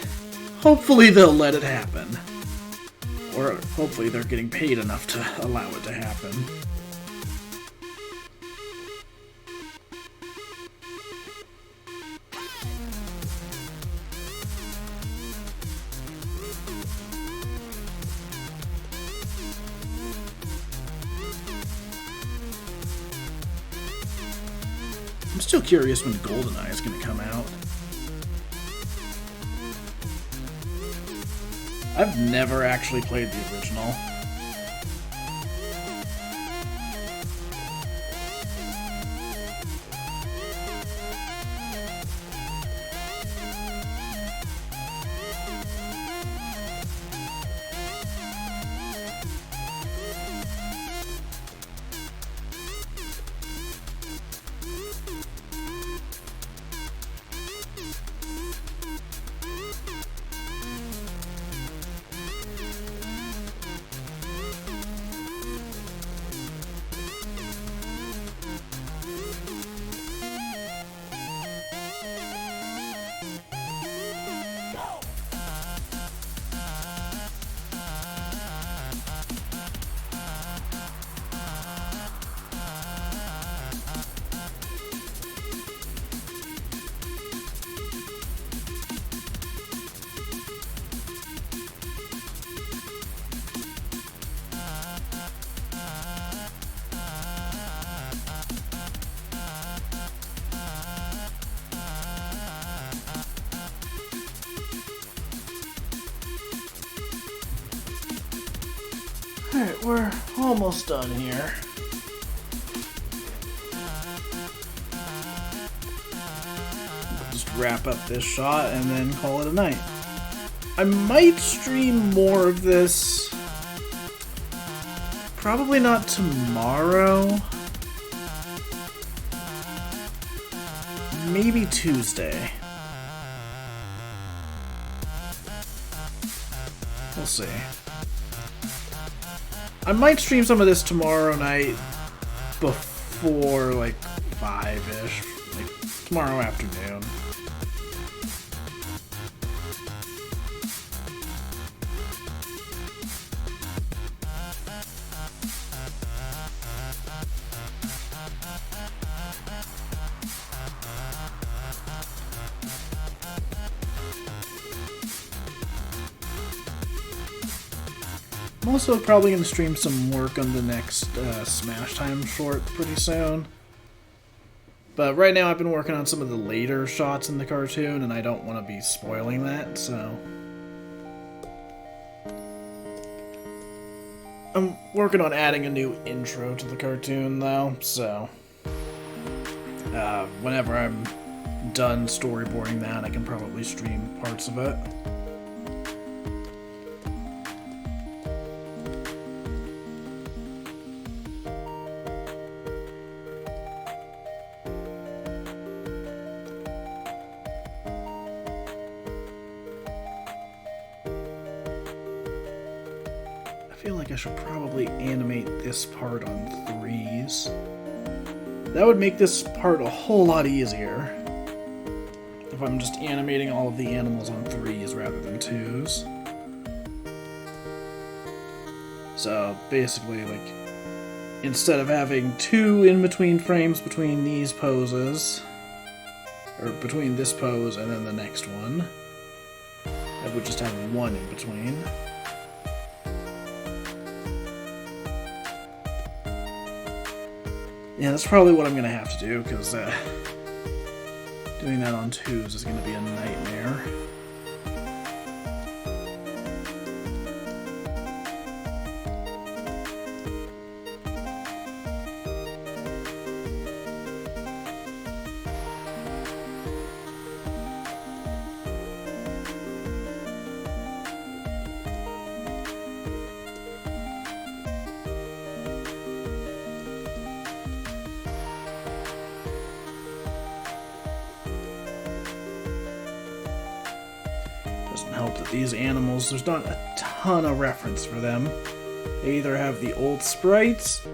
hopefully they'll let it happen. Or hopefully they're getting paid enough to allow it to happen. I'm still curious when GoldenEye is going to come out. I've never actually played the original. Alright, we're almost done here. We'll just wrap up this shot and then call it a night. I might stream more of this. Probably not tomorrow. Maybe Tuesday. We'll see. I might stream some of this tomorrow night before, like, 5-ish. Like, tomorrow afternoon. I'm also probably going to stream some work on the next Smash Time short pretty soon. But right now I've been working on some of the later shots in the cartoon, and I don't want to be spoiling that, so... I'm working on adding a new intro to the cartoon, though, so... whenever I'm done storyboarding that, I can probably stream parts of it. I feel like I should probably animate this part on 3s. That would make this part a whole lot easier if I'm just animating all of the animals on 3s rather than 2s. So basically, like, instead of having 2 in-between frames between these poses, or between this pose and then the next one, I would just have 1 in between. Yeah, that's probably what I'm going to have to do, because doing that on 2s is going to be a nightmare. Doesn't help that these animals, there's not a ton of reference for them. They either have the old sprites,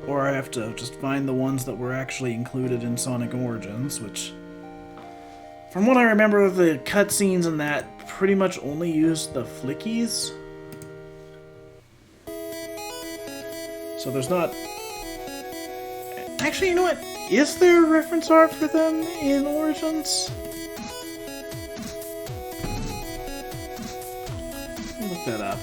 or I have to just find the ones that were actually included in Sonic Origins, which, from what I remember of the cutscenes and that, pretty much only used the flickies. So there's not... Actually, you know what? Is there reference art for them in Origins? I'll look that up.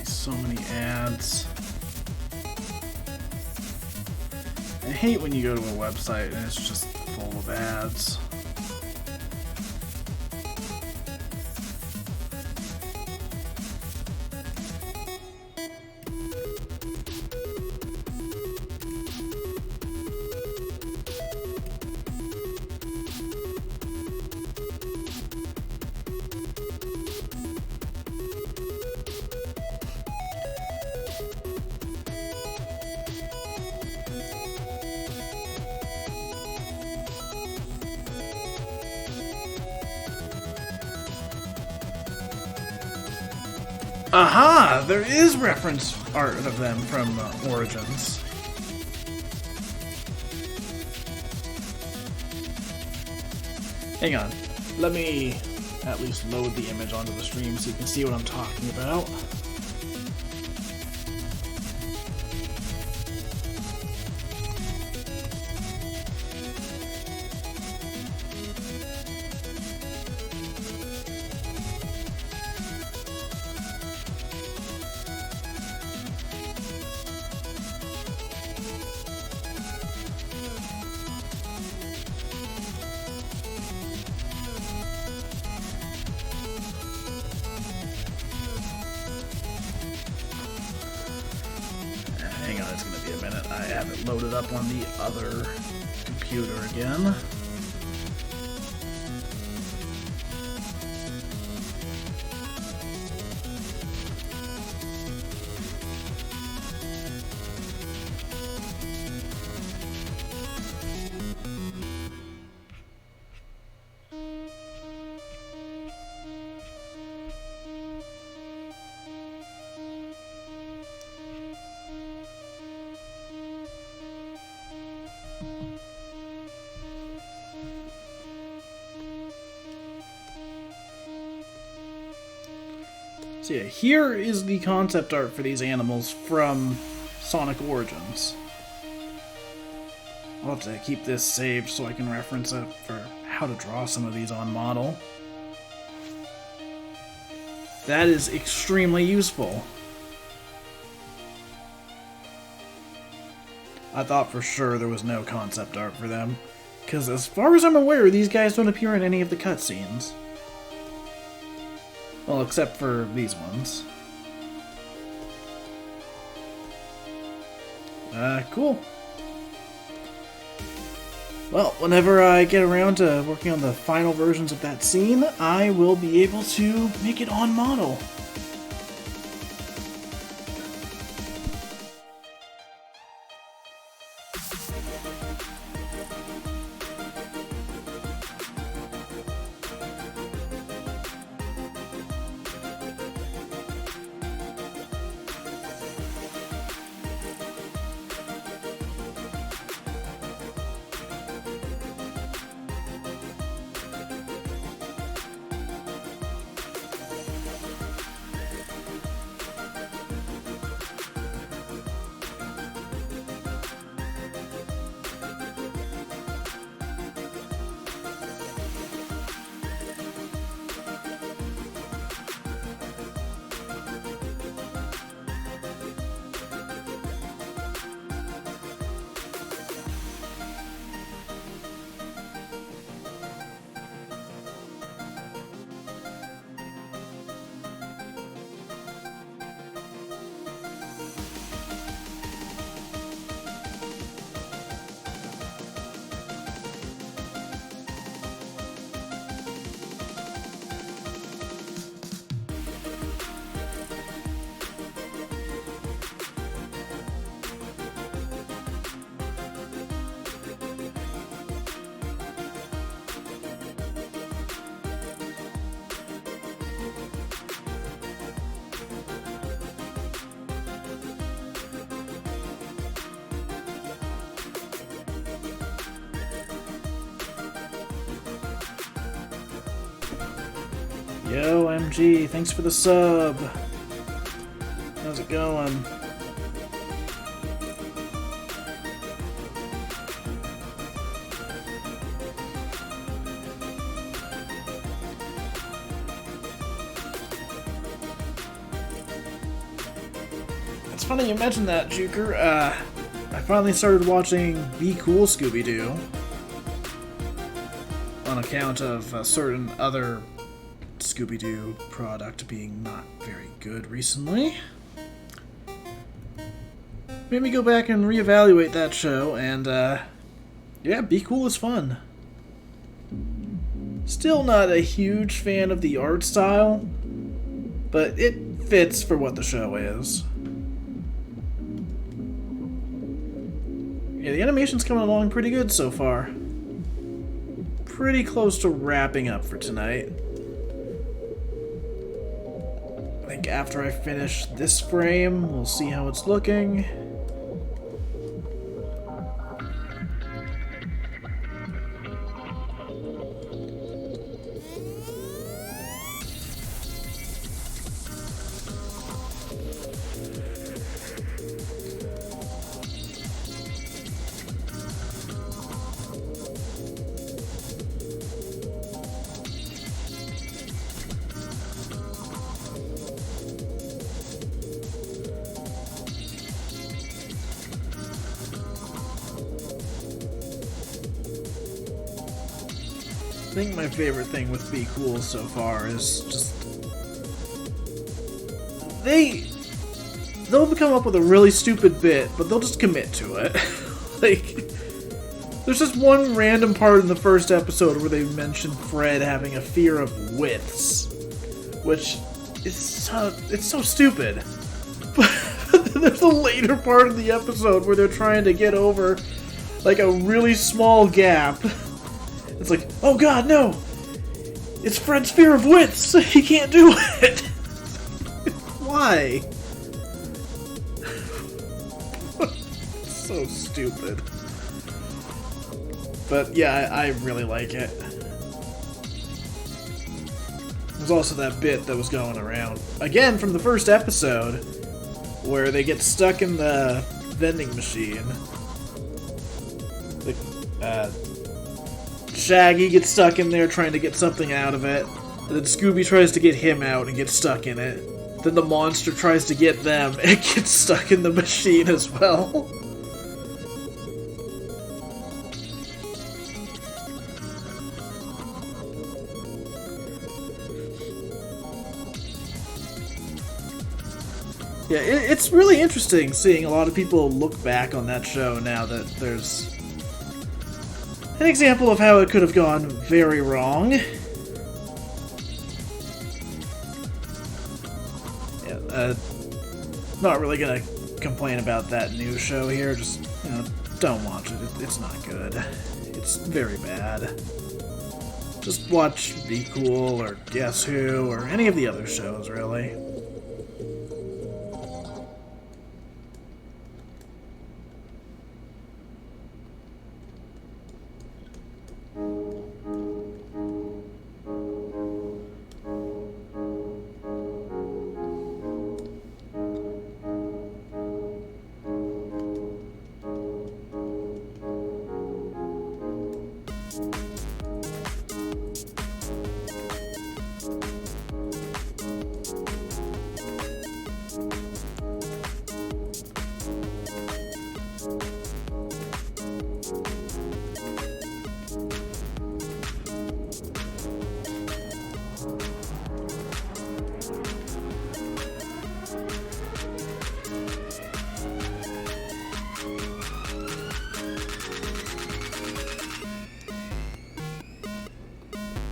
So many ads. I hate when you go to a website and it's just full of ads. Aha! There is reference art of them from Origins. Hang on. Let me at least load the image onto the stream so you can see what I'm talking about. Hang on, it's going to be a minute. I have it loaded up on the other computer again. So yeah, here is the concept art for these animals from Sonic Origins. I'll have to keep this saved so I can reference it for how to draw some of these on model. That is extremely useful. I thought for sure there was no concept art for them, because as far as I'm aware, these guys don't appear in any of the cutscenes. Well, except for these ones. Cool. Well, whenever I get around to working on the final versions of that scene, I will be able to make it on model. Yo, MG, thanks for the sub. How's it going? It's funny you mentioned that, Juker. I finally started watching Be Cool, Scooby-Doo on account of a certain other Scooby-Doo product being not very good recently. Made me go back and reevaluate that show, and yeah, Be Cool is fun. Still not a huge fan of the art style, but it fits for what the show is. Yeah, the animation's coming along pretty good so far. Pretty close to wrapping up for tonight. I think after I finish this frame, we'll see how it's looking. I think my favorite thing with Be Cool so far is just they'll come up with a really stupid bit, but they'll just commit to it. Like, there's just one random part in the first episode where they mention Fred having a fear of widths, which is so stupid. But there's a later part of the episode where they're trying to get over like a really small gap. It's like, oh god, no! It's Fred's fear of widths! He can't do it! Why? So stupid. But yeah, I really like it. There's also that bit that was going around, again from the first episode, where they get stuck in the vending machine. Shaggy gets stuck in there trying to get something out of it, and then Scooby tries to get him out and gets stuck in it. Then the monster tries to get them and gets stuck in the machine as well. Yeah, it's really interesting seeing a lot of people look back on that show now that there's an example of how it could have gone very wrong. Yeah, not really gonna complain about that new show here. Just, you know, don't watch it. It's not good. It's very bad. Just watch Be Cool or Guess Who or any of the other shows, really.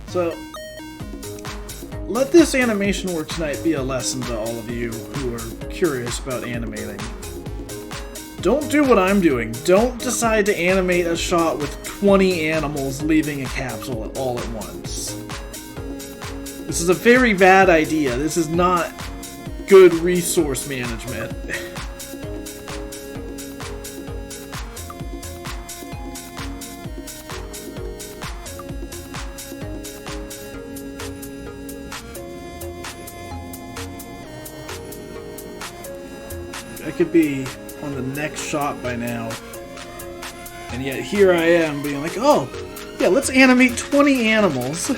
So, let this animation work tonight be a lesson to all of you who are curious about animating. Don't do what I'm doing. Don't decide to animate a shot with 20 animals leaving a capsule all at once. This is a very bad idea. This is not good resource management. I could be on the next shot by now. And yet here I am being like, oh, yeah, let's animate 20 animals.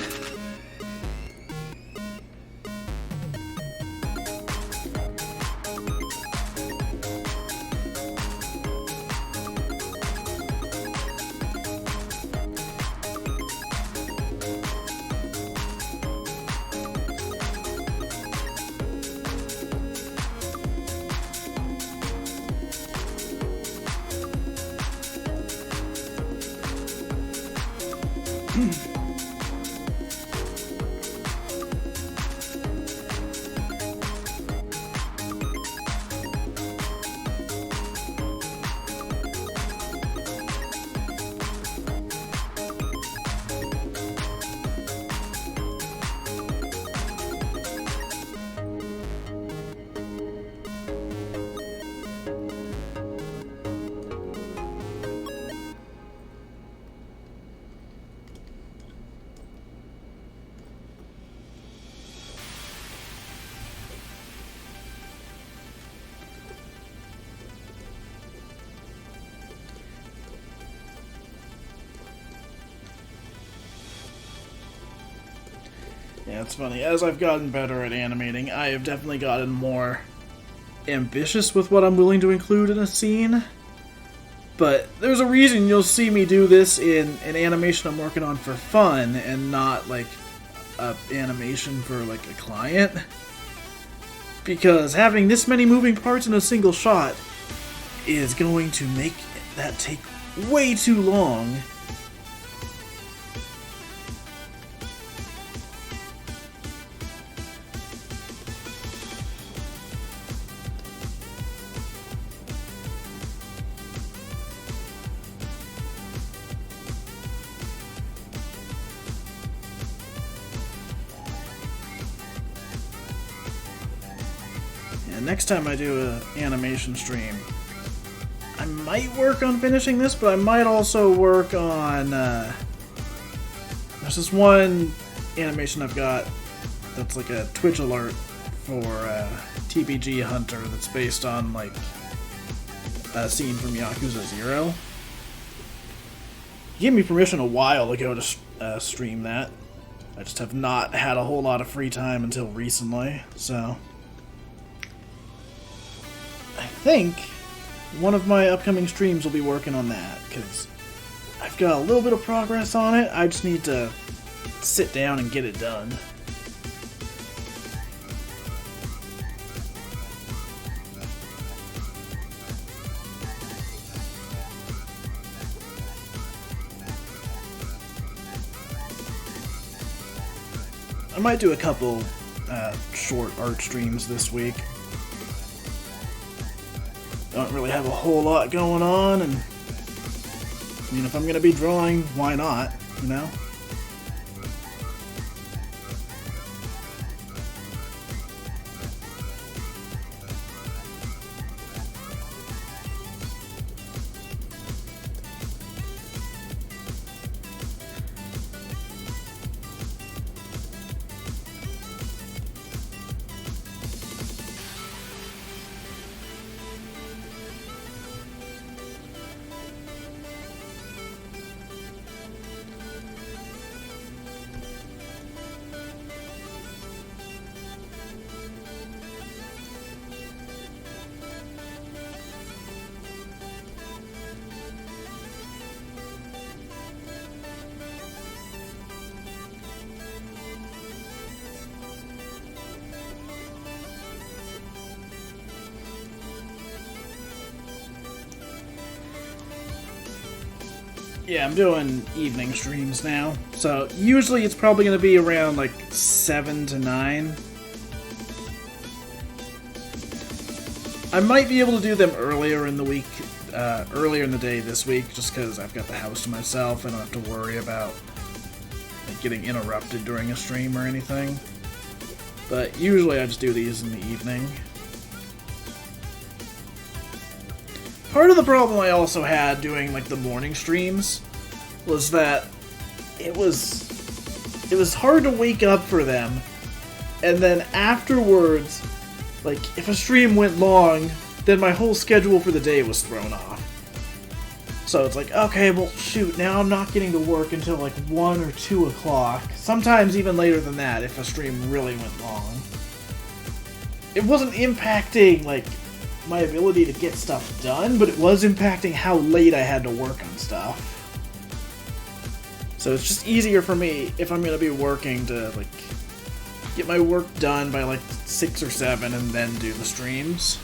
Yeah, it's funny. As I've gotten better at animating, I have definitely gotten more ambitious with what I'm willing to include in a scene. But there's a reason you'll see me do this in an animation I'm working on for fun and not like an animation for like a client. Because having this many moving parts in a single shot is going to make that take way too long. Next time I do an animation stream, I might work on finishing this, but I might also work on, there's this one animation I've got that's like a Twitch alert for TBG Hunter that's based on, like, a scene from Yakuza 0. He gave me permission a while ago to stream that. I just have not had a whole lot of free time until recently, so... I think one of my upcoming streams will be working on that, because I've got a little bit of progress on it. I just need to sit down and get it done. I might do a couple short art streams this week. Don't really have a whole lot going on, and I mean, if I'm gonna be drawing, why not, you know? Yeah, I'm doing evening streams now, so usually it's probably going to be around like 7 to 9. I might be able to do them earlier in the week, earlier in the day this week, just because I've got the house to myself. I don't have to worry about like, getting interrupted during a stream or anything. But usually I just do these in the evening. Part of the problem I also had doing like the morning streams was that it was hard to wake up for them, and then afterwards, like if a stream went long, then my whole schedule for the day was thrown off. So it's like, okay, well, shoot, now I'm not getting to work until like 1 or 2 o'clock. Sometimes even later than that if a stream really went long. It wasn't impacting, like, my ability to get stuff done, but it was impacting how late I had to work on stuff. So it's just easier for me if I'm going to be working to, like, get my work done by like 6 or 7 and then do the streams.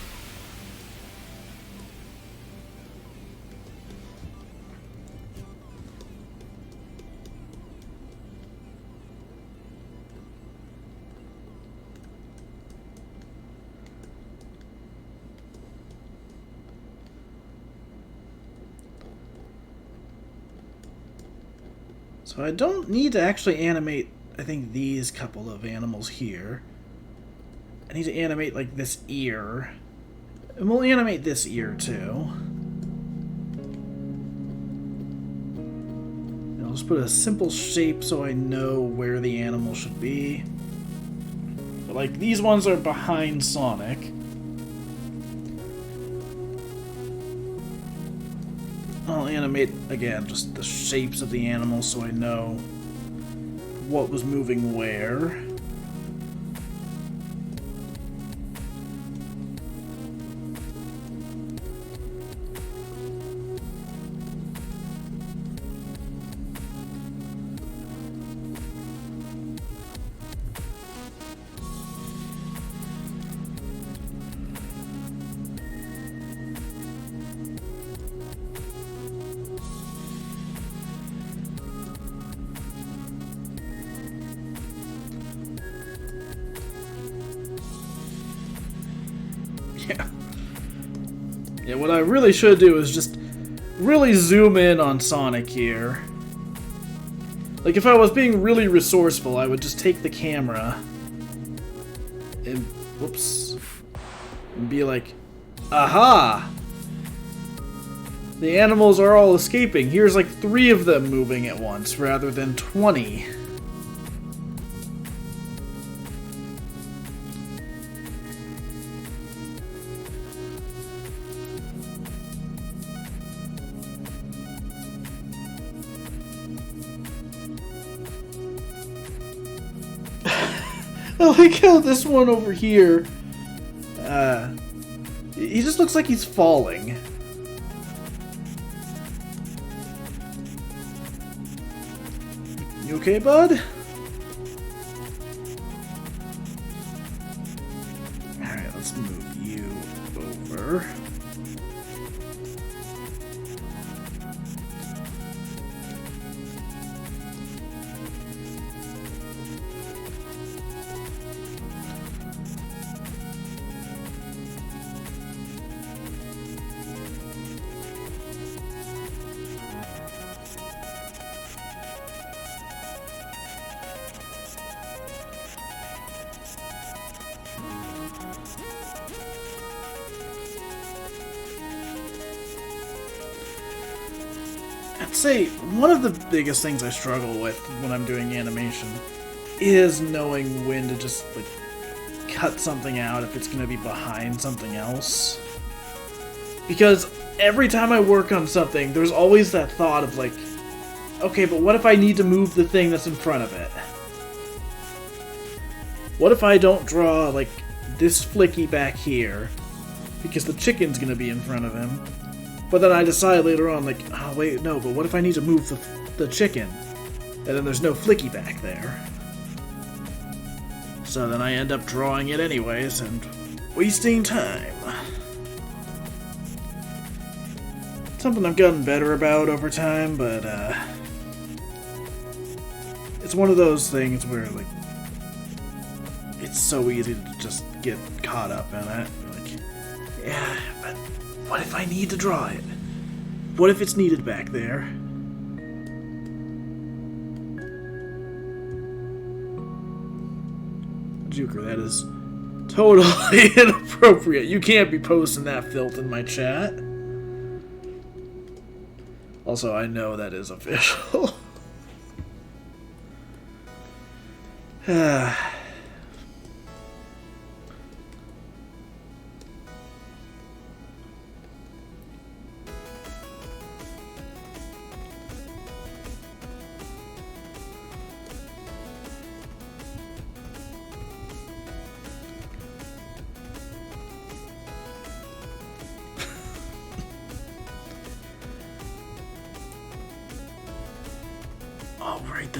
So I don't need to actually animate, I think, these couple of animals here. I need to animate, like, this ear. And we'll animate this ear, too. And I'll just put a simple shape so I know where the animal should be. But, like, these ones are behind Sonic. I'll animate, again, just the shapes of the animals so I know what was moving where. Yeah, what I really should do is just really zoom in on Sonic here. Like, if I was being really resourceful, I would just take the camera and, whoops, and be like, aha! The animals are all escaping. Here's like 3 of them moving at once rather than 20. I like how this one over here, he just looks like he's falling. You okay, bud? Alright, let's move you over. I'd say one of the biggest things I struggle with when I'm doing animation is knowing when to just, like, cut something out if it's going to be behind something else. Because every time I work on something, there's always that thought of, like, okay, but what if I need to move the thing that's in front of it? What if I don't draw, like, this flicky back here, because the chicken's going to be in front of him? But then I decide later on, like, oh wait, no, but what if I need to move the chicken? And then there's no flicky back there. So then I end up drawing it anyways, and wasting time. Something I've gotten better about over time, but, it's one of those things where, like, it's so easy to just get caught up in it. Like, yeah, but what if I need to draw it? What if it's needed back there? Juker, that is totally inappropriate. You can't be posting that filth in my chat. Also, I know that is official.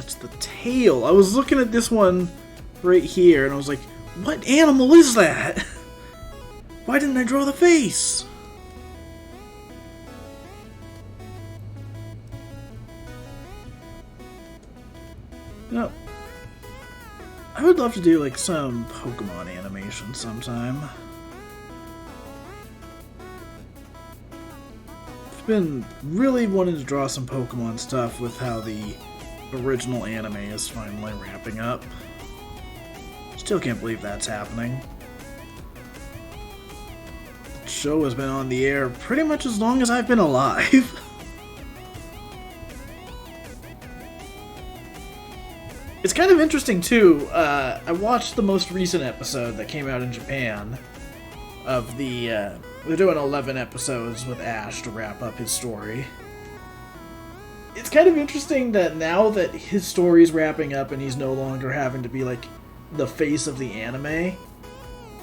it's the tail. I was looking at this one right here, and I was like, what animal is that? Why didn't I draw the face? You know, I would love to do like some Pokemon animation sometime. I've been really wanting to draw some Pokemon stuff with how the original anime is finally wrapping up. Still can't believe that's happening. The show has been on the air pretty much as long as I've been alive. It's kind of interesting too. I watched the most recent episode that came out in Japan of the they're doing 11 episodes with Ash to wrap up his story. It's kind of interesting that now that his story's wrapping up and he's no longer having to be like the face of the anime,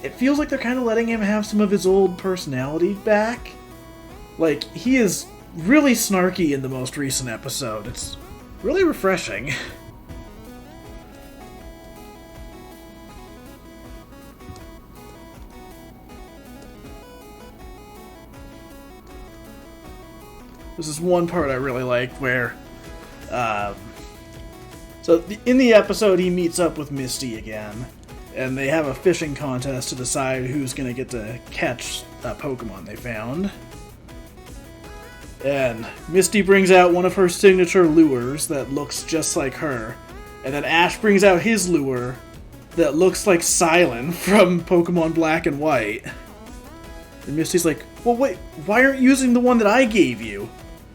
it feels like they're kind of letting him have some of his old personality back. Like, he is really snarky in the most recent episode. It's really refreshing. This is one part I really like where, in the episode he meets up with Misty again, and they have a fishing contest to decide who's going to get to catch that Pokemon they found. And Misty brings out one of her signature lures that looks just like her, and then Ash brings out his lure that looks like Silent from Pokemon Black and White. And Misty's like, well wait, why aren't you using the one that I gave you?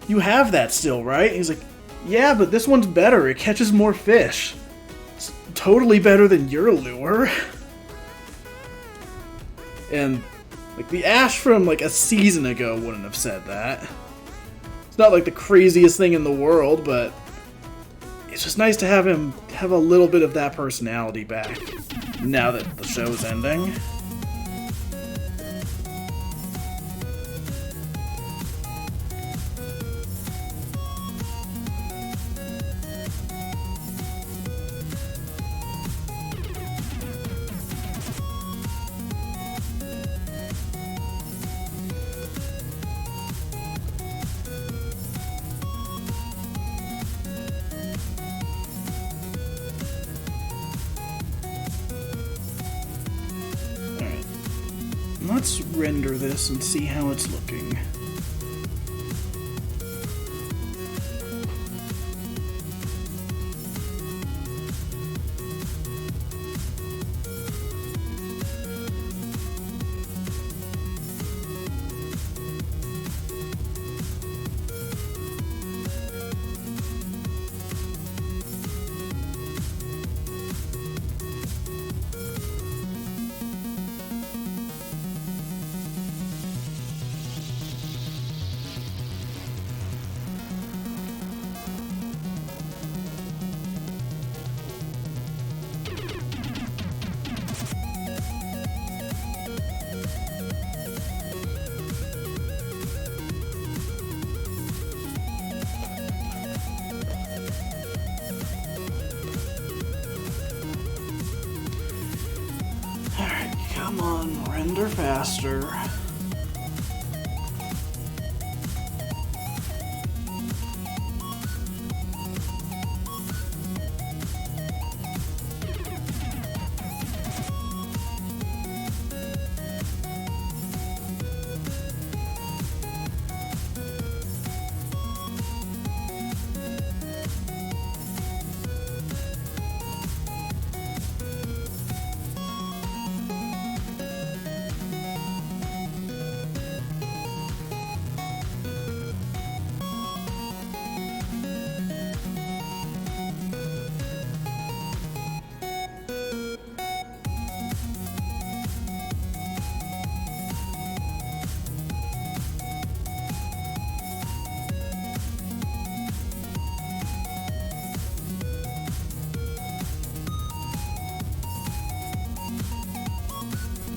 You have that still, right? And he's like, yeah, but this one's better. It catches more fish. It's totally better than your lure. And, like, the Ash from, like, a season ago wouldn't have said that. It's not, like, the craziest thing in the world, but it's just nice to have him have a little bit of that personality back now that the show's ending. Let's render this and see how it's looking. Come on, render faster.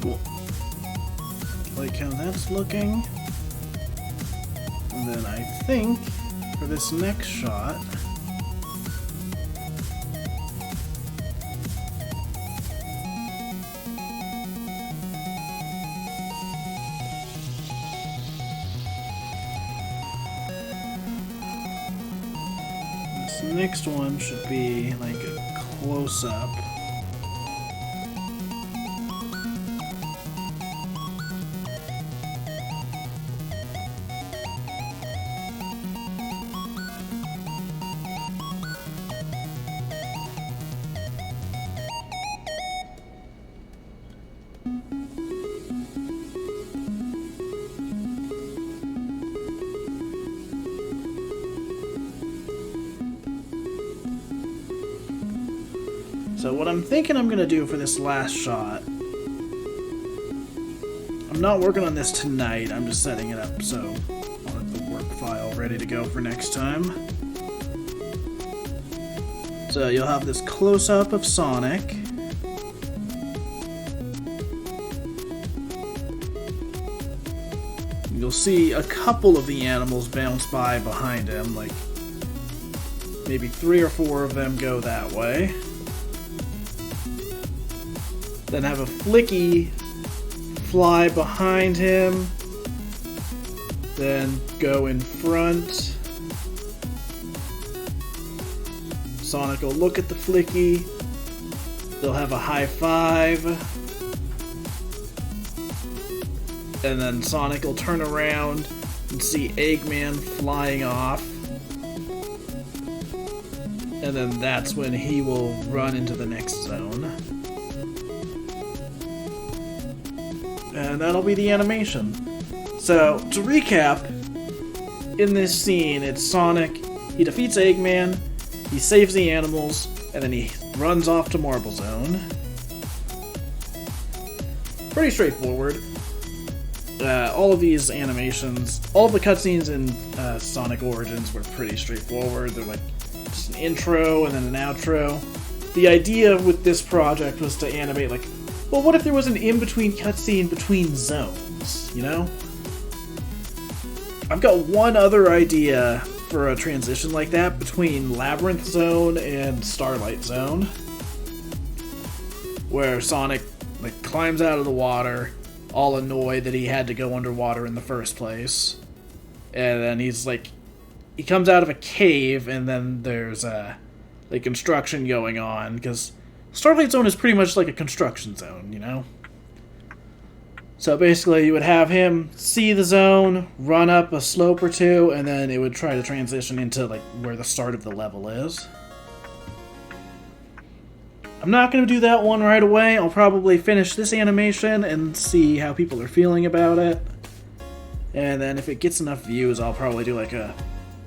Cool. Like how that's looking. And then I think for this next shot, next one should be like a close-up. So what I'm thinking I'm going to do for this last shot, I'm not working on this tonight, I'm just setting it up so I'll have the work file ready to go for next time. So you'll have this close-up of Sonic. You'll see a couple of the animals bounce by behind him, like maybe 3 or 4 of them go that way. Then have a Flicky fly behind him, then go in front. Sonic will look at the Flicky, they'll have a high five, and then Sonic will turn around and see Eggman flying off, and then that's when he will run into the next zone. And that'll be the animation. So, to recap, in this scene, it's Sonic, he defeats Eggman, he saves the animals, and then he runs off to Marble Zone. Pretty straightforward. All of these animations, all of the cutscenes in Sonic Origins were pretty straightforward. They're like just an intro and then an outro. The idea with this project was to animate like, well, what if there was an in-between cutscene between zones, you know? I've got one other idea for a transition like that between Labyrinth Zone and Starlight Zone, where Sonic like climbs out of the water, all annoyed that he had to go underwater in the first place, and then he's like, he comes out of a cave, and then there's like construction going on, because Starlight Zone is pretty much like a construction zone, you know? So basically you would have him see the zone, run up a slope or two, and then it would try to transition into like where the start of the level is. I'm not going to do that one right away. I'll probably finish this animation and see how people are feeling about it. And then if it gets enough views, I'll probably do like a,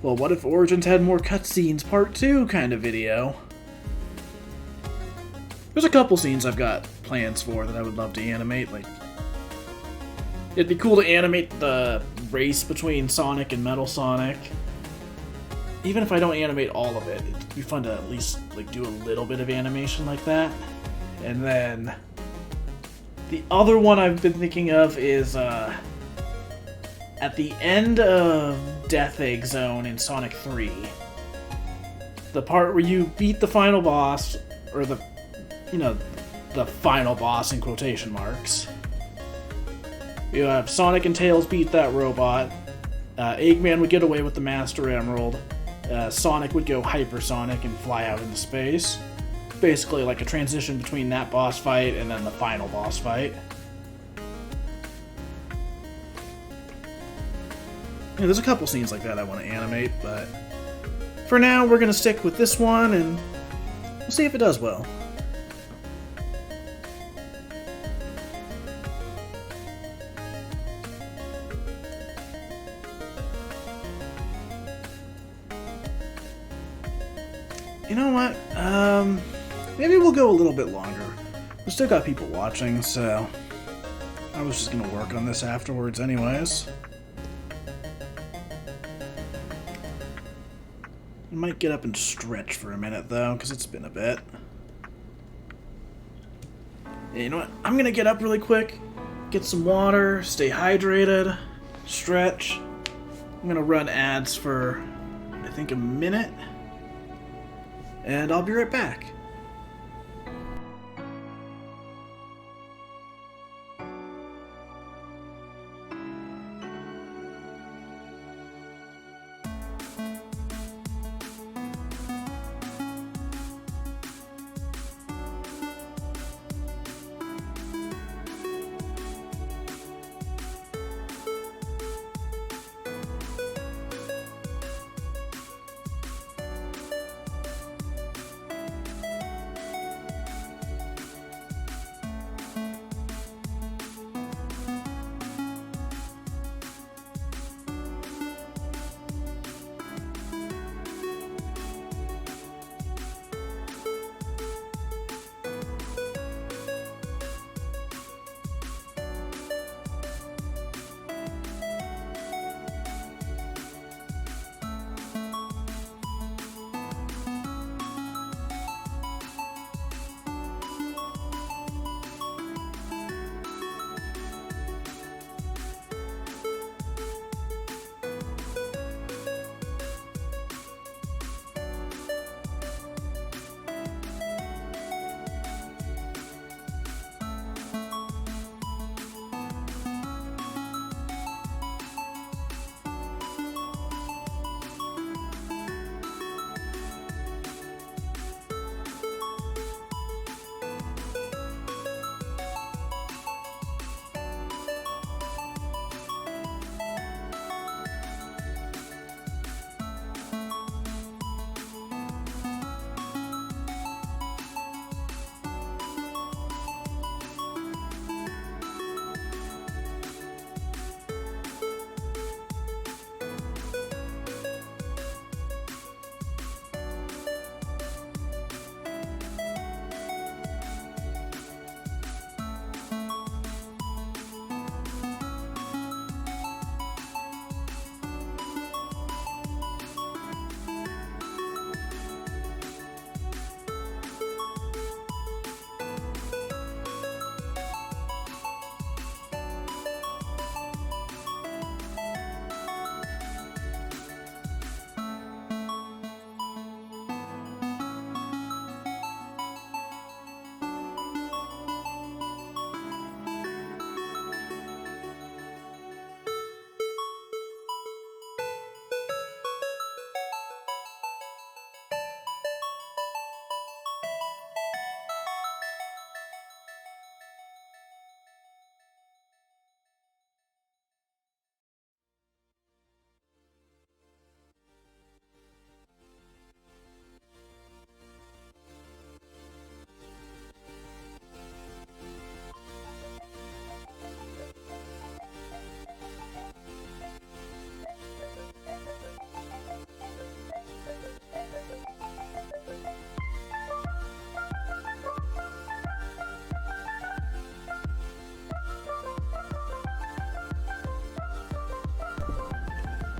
well, what if Origins had more cutscenes part 2 kind of video. There's a couple scenes I've got plans for that I would love to animate. Like, it'd be cool to animate the race between Sonic and Metal Sonic. Even if I don't animate all of it, it'd be fun to at least like do a little bit of animation like that. And then the other one I've been thinking of is at the end of Death Egg Zone in Sonic 3. The part where you beat the final boss, or the, you know, the final boss in quotation marks. You have Sonic and Tails beat that robot. Eggman would get away with the Master Emerald. Sonic would go hypersonic and fly out into space. Basically like a transition between that boss fight and then the final boss fight. Yeah, there's a couple scenes like that I want to animate, but for now we're going to stick with this one and we'll see if it does well. You know what? Maybe we'll go a little bit longer. We still got people watching, so I was just gonna work on this afterwards anyways. I might get up and stretch for a minute though, because it's been a bit. Yeah, you know what? I'm gonna get up really quick, get some water, stay hydrated, stretch. I'm gonna run ads for, I think, a minute. And I'll be right back.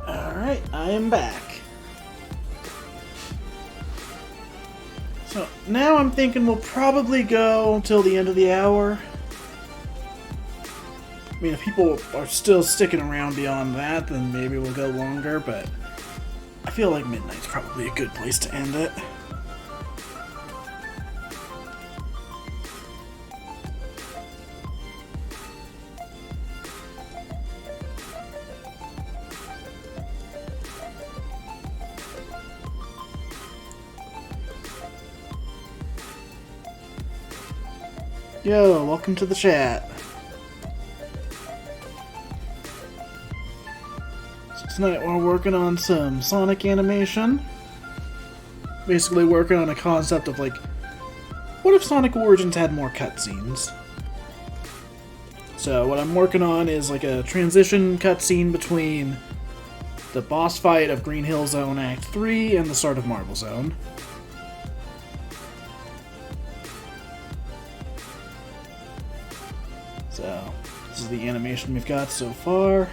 Alright, I am back. So now I'm thinking we'll probably go until the end of the hour. I mean, if people are still sticking around beyond that, then maybe we'll go longer, but I feel like midnight's probably a good place to end it. Yo, welcome to the chat. So tonight we're working on some Sonic animation. Basically working on a concept of like, what if Sonic Origins had more cutscenes? So what I'm working on is like a transition cutscene between the boss fight of Green Hill Zone Act 3 and the start of Marble Zone. So, this is the animation we've got so far.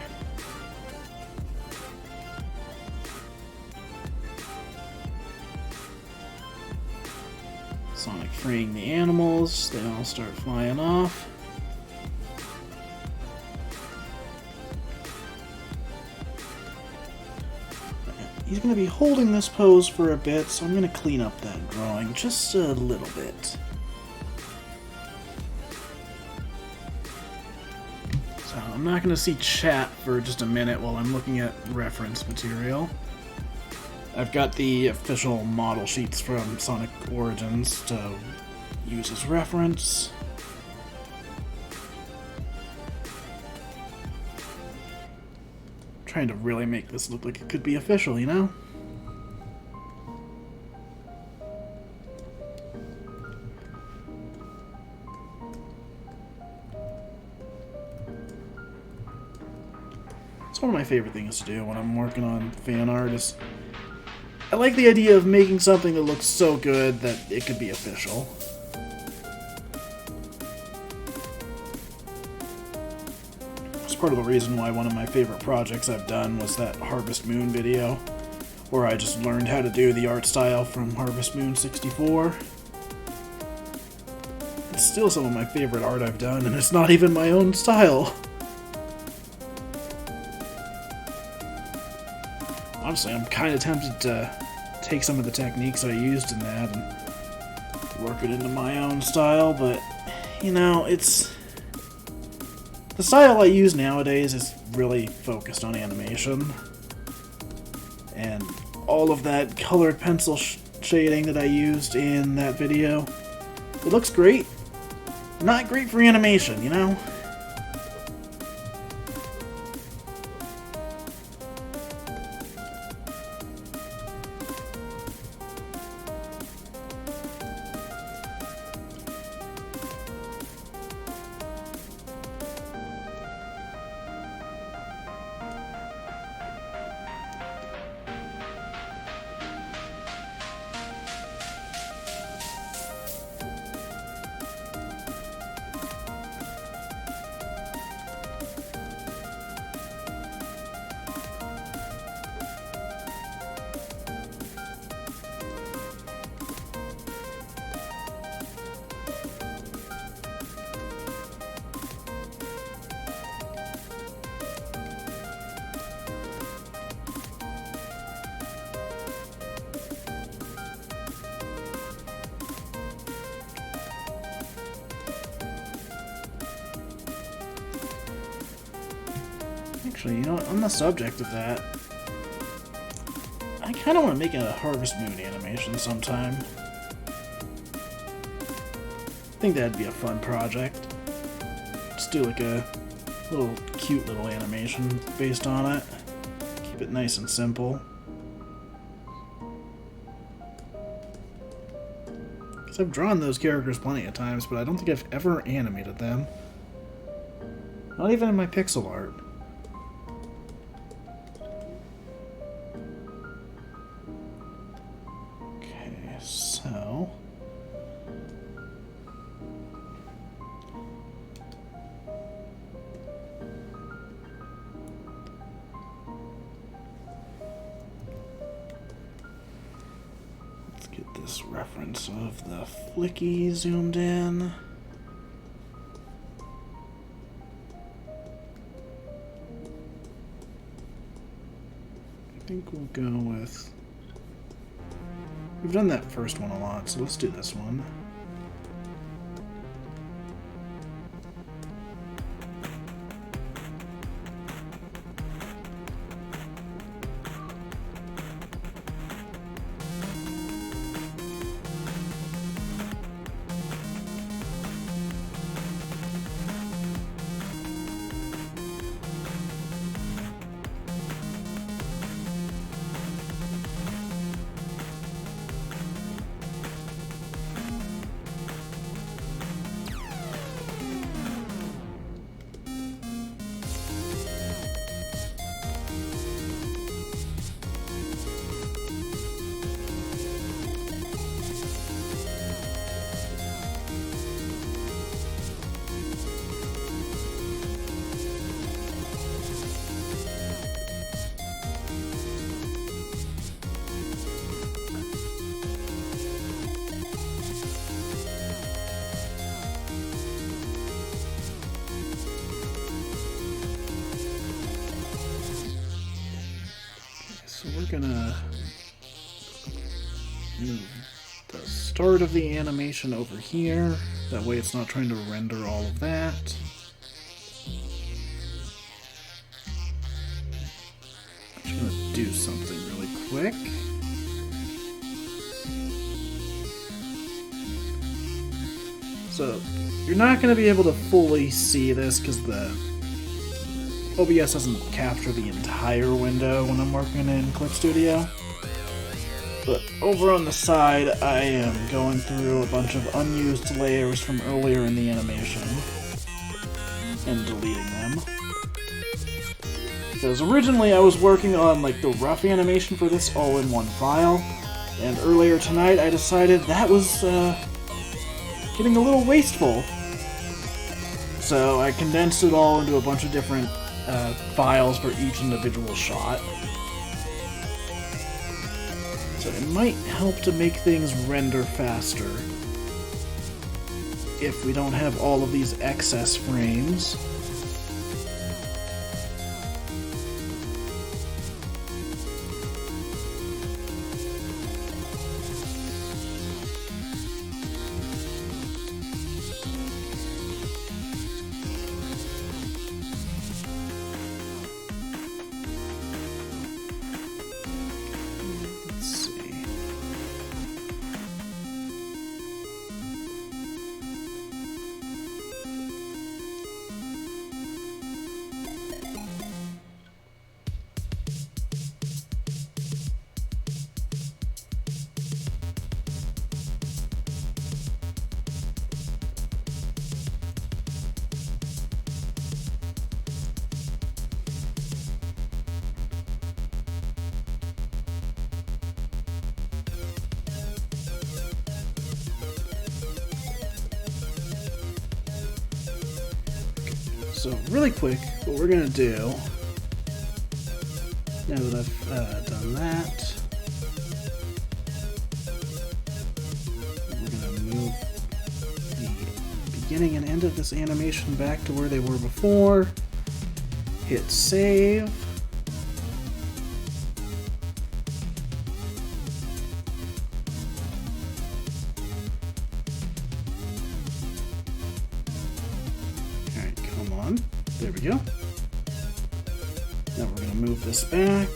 Sonic freeing the animals, they all start flying off. He's going to be holding this pose for a bit, so I'm going to clean up that drawing just a little bit. So I'm not going to see chat for just a minute while I'm looking at reference material. I've got the official model sheets from Sonic Origins to use as reference. Trying to really make this look like it could be official, you know? It's one of my favorite things to do when I'm working on fan art is I like the idea of making something that looks so good that it could be official. It's part of the reason why one of my favorite projects I've done was that Harvest Moon video, where I just learned how to do the art style from Harvest Moon 64. It's still some of my favorite art I've done, and it's not even my own style. Honestly, I'm kind of tempted to take some of the techniques I used in that and work it into my own style, but, you know, it's... The style I use nowadays is really focused on animation, and all of that colored pencil shading that I used in that video, it looks great. Not great for animation, you know? Actually, you know what? On the subject of that, I kind of want to make a Harvest Moon animation sometime. I think that'd be a fun project. Just do like a little cute little animation based on it. Keep it nice and simple. Because I've drawn those characters plenty of times, but I don't think I've ever animated them. Not even in my pixel art. So, this reference of the flicky zoomed in. I think we'll go with... We've done that first one a lot, so let's do this one. So we're gonna move the start of the animation over here. That way it's not trying to render all of that. I'm just gonna do something really quick. So you're not gonna be able to fully see this because the OBS doesn't capture the entire window when I'm working in Clip Studio. But over on the side, I am going through a bunch of unused layers from earlier in the animation and deleting them. Because originally I was working on like the rough animation for this all in one file, and earlier tonight I decided that was getting a little wasteful. So I condensed it all into a bunch of different files for each individual shot. So it might help to make things render faster if we don't have all of these excess frames. So really quick, what we're going to do, now that I've done that, we're going to move the beginning and end of this animation back to where they were before, hit save, there we go. Now we're going to move this back.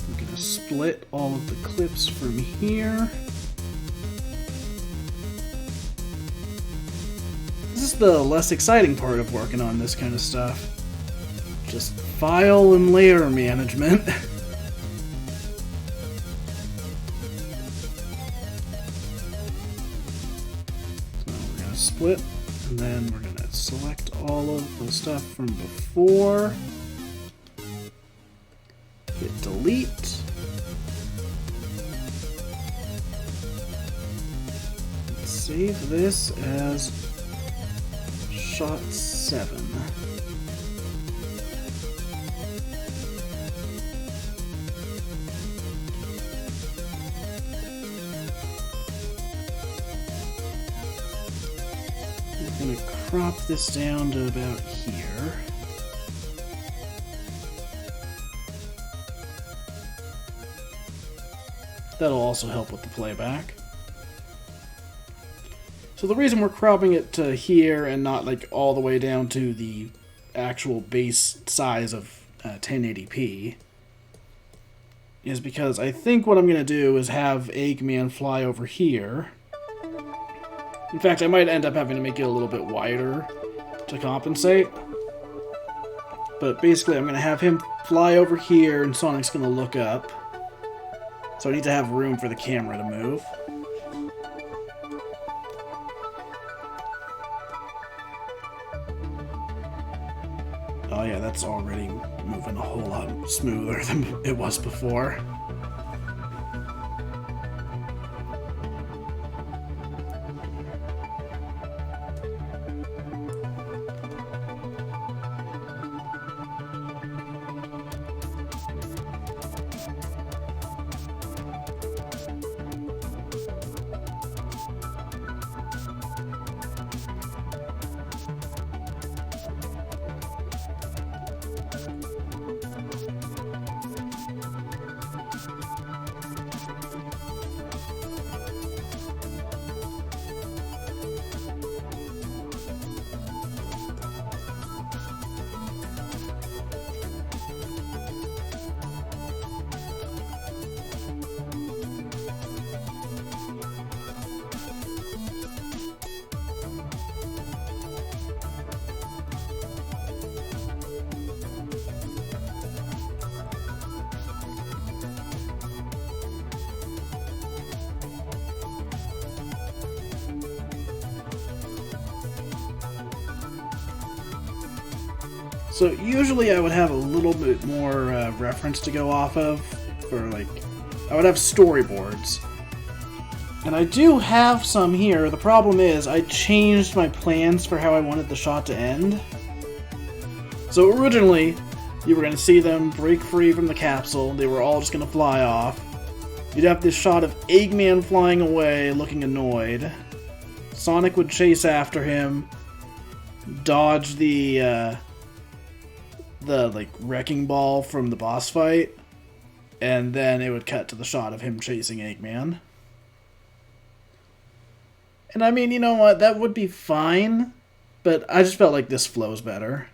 We're going to split all of the clips from here. This is the less exciting part of working on this kind of stuff. Just file and layer management. So we're going to split, and then we're going to select all of the stuff from before. Hit delete. save this as shot 7. I'm going to crop this down to about here. That'll also help with the playback. So the reason we're cropping it to here and not like all the way down to the actual base size of 1080p is because I think what I'm going to do is have Eggman fly over here. In fact, I might end up having to make it a little bit wider to compensate. But basically I'm going to have him fly over here and Sonic's going to look up. So I need to have room for the camera to move. Oh yeah, that's already moving a whole lot smoother than it was before. So usually I would have a little bit more reference to go off of for like, I would have storyboards. And I do have some here. The problem is I changed my plans for how I wanted the shot to end. So originally you were going to see them break free from the capsule. They were all just going to fly off. You'd have this shot of Eggman flying away looking annoyed. Sonic would chase after him, dodge the like wrecking ball from the boss fight, and then it would cut to the shot of him chasing Eggman. And I mean, you know what, that would be fine, but I just felt like this flows better.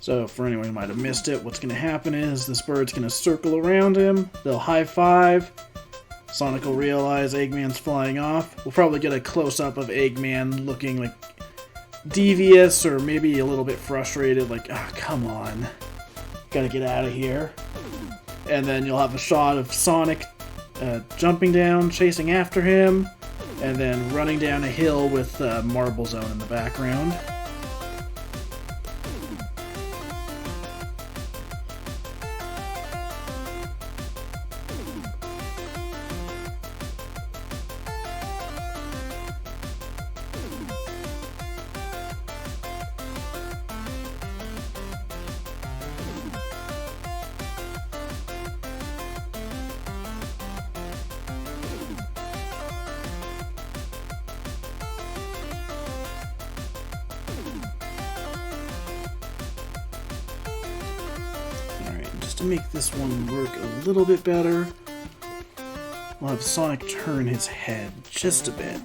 So for anyone who might have missed it, what's going to happen is this bird's going to circle around him, they'll high five, Sonic will realize Eggman's flying off. We'll probably get a close-up of Eggman looking like devious or maybe a little bit frustrated, like, ah, oh, come on, gotta get out of here. And then you'll have a shot of Sonic jumping down, chasing after him, and then running down a hill with Marble Zone in the background. To make this one work a little bit better, we'll have Sonic turn his head just a bit.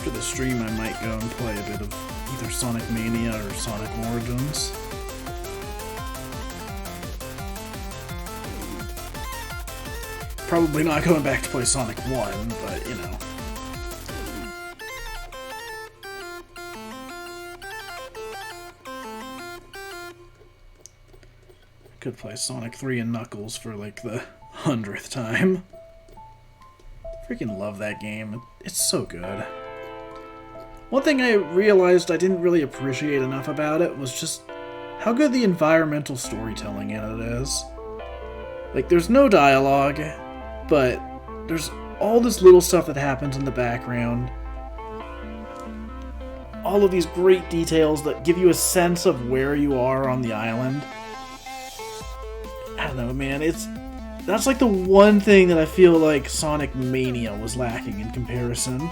After the stream, I might go and play a bit of either Sonic Mania or Sonic Origins. Probably not going back to play Sonic 1, but, you know. Could play Sonic 3 and Knuckles for, like, the 100th time. Freaking love that game. It's so good. One thing I realized I didn't really appreciate enough about it was just how good the environmental storytelling in it is. Like, there's no dialogue, but there's all this little stuff that happens in the background. All of these great details that give you a sense of where you are on the island. I don't know, man, that's like the one thing that I feel like Sonic Mania was lacking in comparison.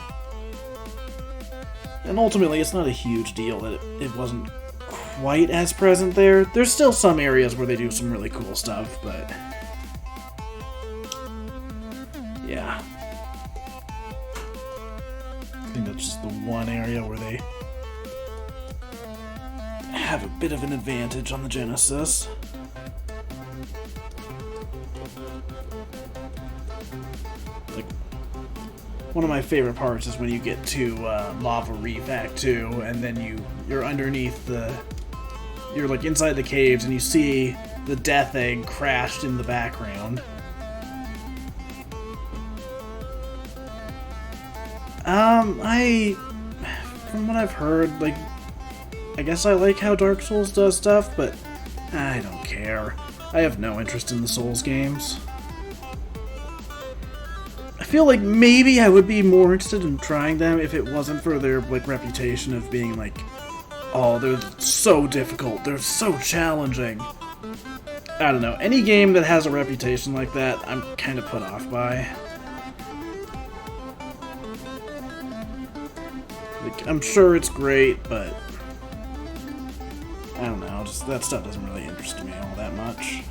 And ultimately, it's not a huge deal that it wasn't quite as present there. There's still some areas where they do some really cool stuff, but yeah. I think that's just the one area where they have a bit of an advantage on the Genesis. Like, one of my favorite parts is when you get to Lava Reef Act 2, and then you're underneath you're like inside the caves, and you see the Death Egg crashed in the background. From what I've heard, like, I guess I like how Dark Souls does stuff, but I don't care. I have no interest in the Souls games. I feel like maybe I would be more interested in trying them if it wasn't for their, like, reputation of being like, oh, they're so difficult, they're so challenging. I don't know, any game that has a reputation like that, I'm kind of put off by. Like, I'm sure it's great, but I don't know, just that stuff doesn't really interest me all that much.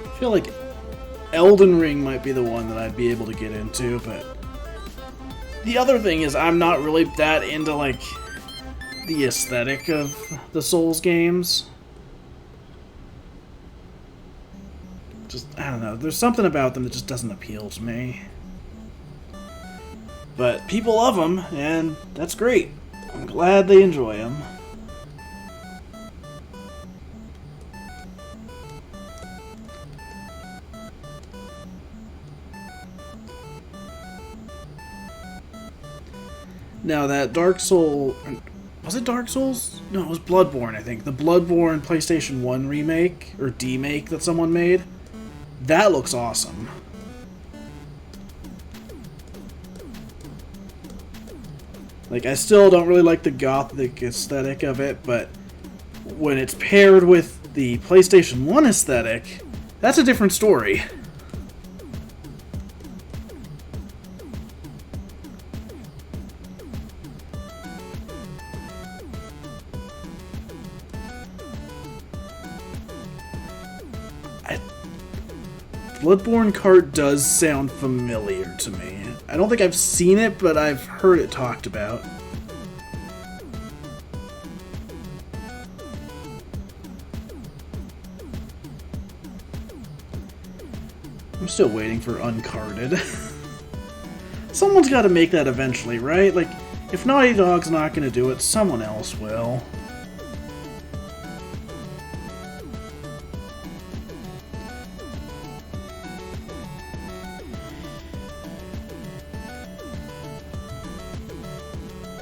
I feel like Elden Ring might be the one that I'd be able to get into, but the other thing is I'm not really that into, like, the aesthetic of the Souls games. Just, I don't know, there's something about them that just doesn't appeal to me. But people love them, and that's great. I'm glad they enjoy them. Now that Dark Soul... Was it Dark Souls? No, it was Bloodborne, I think. The Bloodborne PlayStation 1 remake, or demake that someone made. That looks awesome. Like, I still don't really like the gothic aesthetic of it, but when it's paired with the PlayStation 1 aesthetic, that's a different story. Bloodborne Kart does sound familiar to me. I don't think I've seen it, but I've heard it talked about. I'm still waiting for Uncarded. Someone's got to make that eventually, right? Like, if Naughty Dog's not going to do it, someone else will.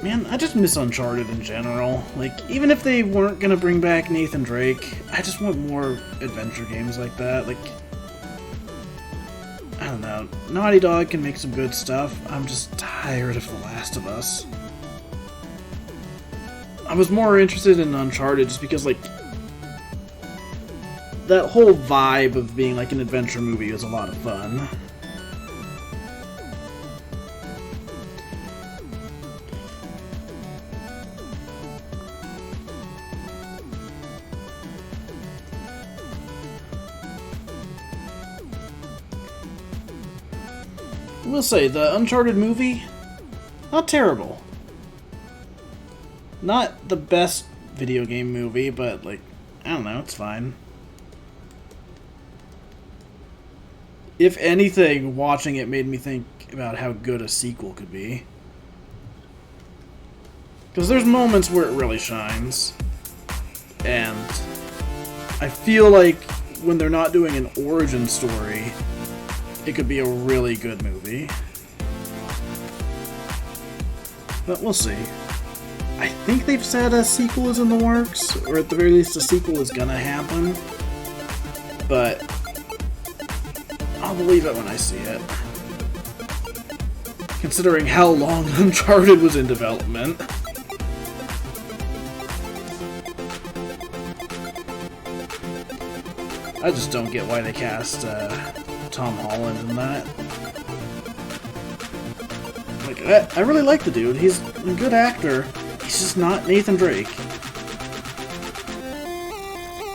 Man, I just miss Uncharted in general. Like, even if they weren't gonna bring back Nathan Drake, I just want more adventure games like that. Like, I don't know. Naughty Dog can make some good stuff. I'm just tired of The Last of Us. I was more interested in Uncharted just because, like, that whole vibe of being like an adventure movie was a lot of fun. I will say, the Uncharted movie, not terrible. Not the best video game movie, but, like, I don't know, it's fine. If anything, watching it made me think about how good a sequel could be. Because there's moments where it really shines. And I feel like when they're not doing an origin story, it could be a really good movie. But we'll see. I think they've said a sequel is in the works, or at the very least a sequel is gonna happen. But I'll believe it when I see it. Considering how long Uncharted was in development. I just don't get why they cast Tom Holland in that. Like, I really like the dude. He's a good actor. He's just not Nathan Drake.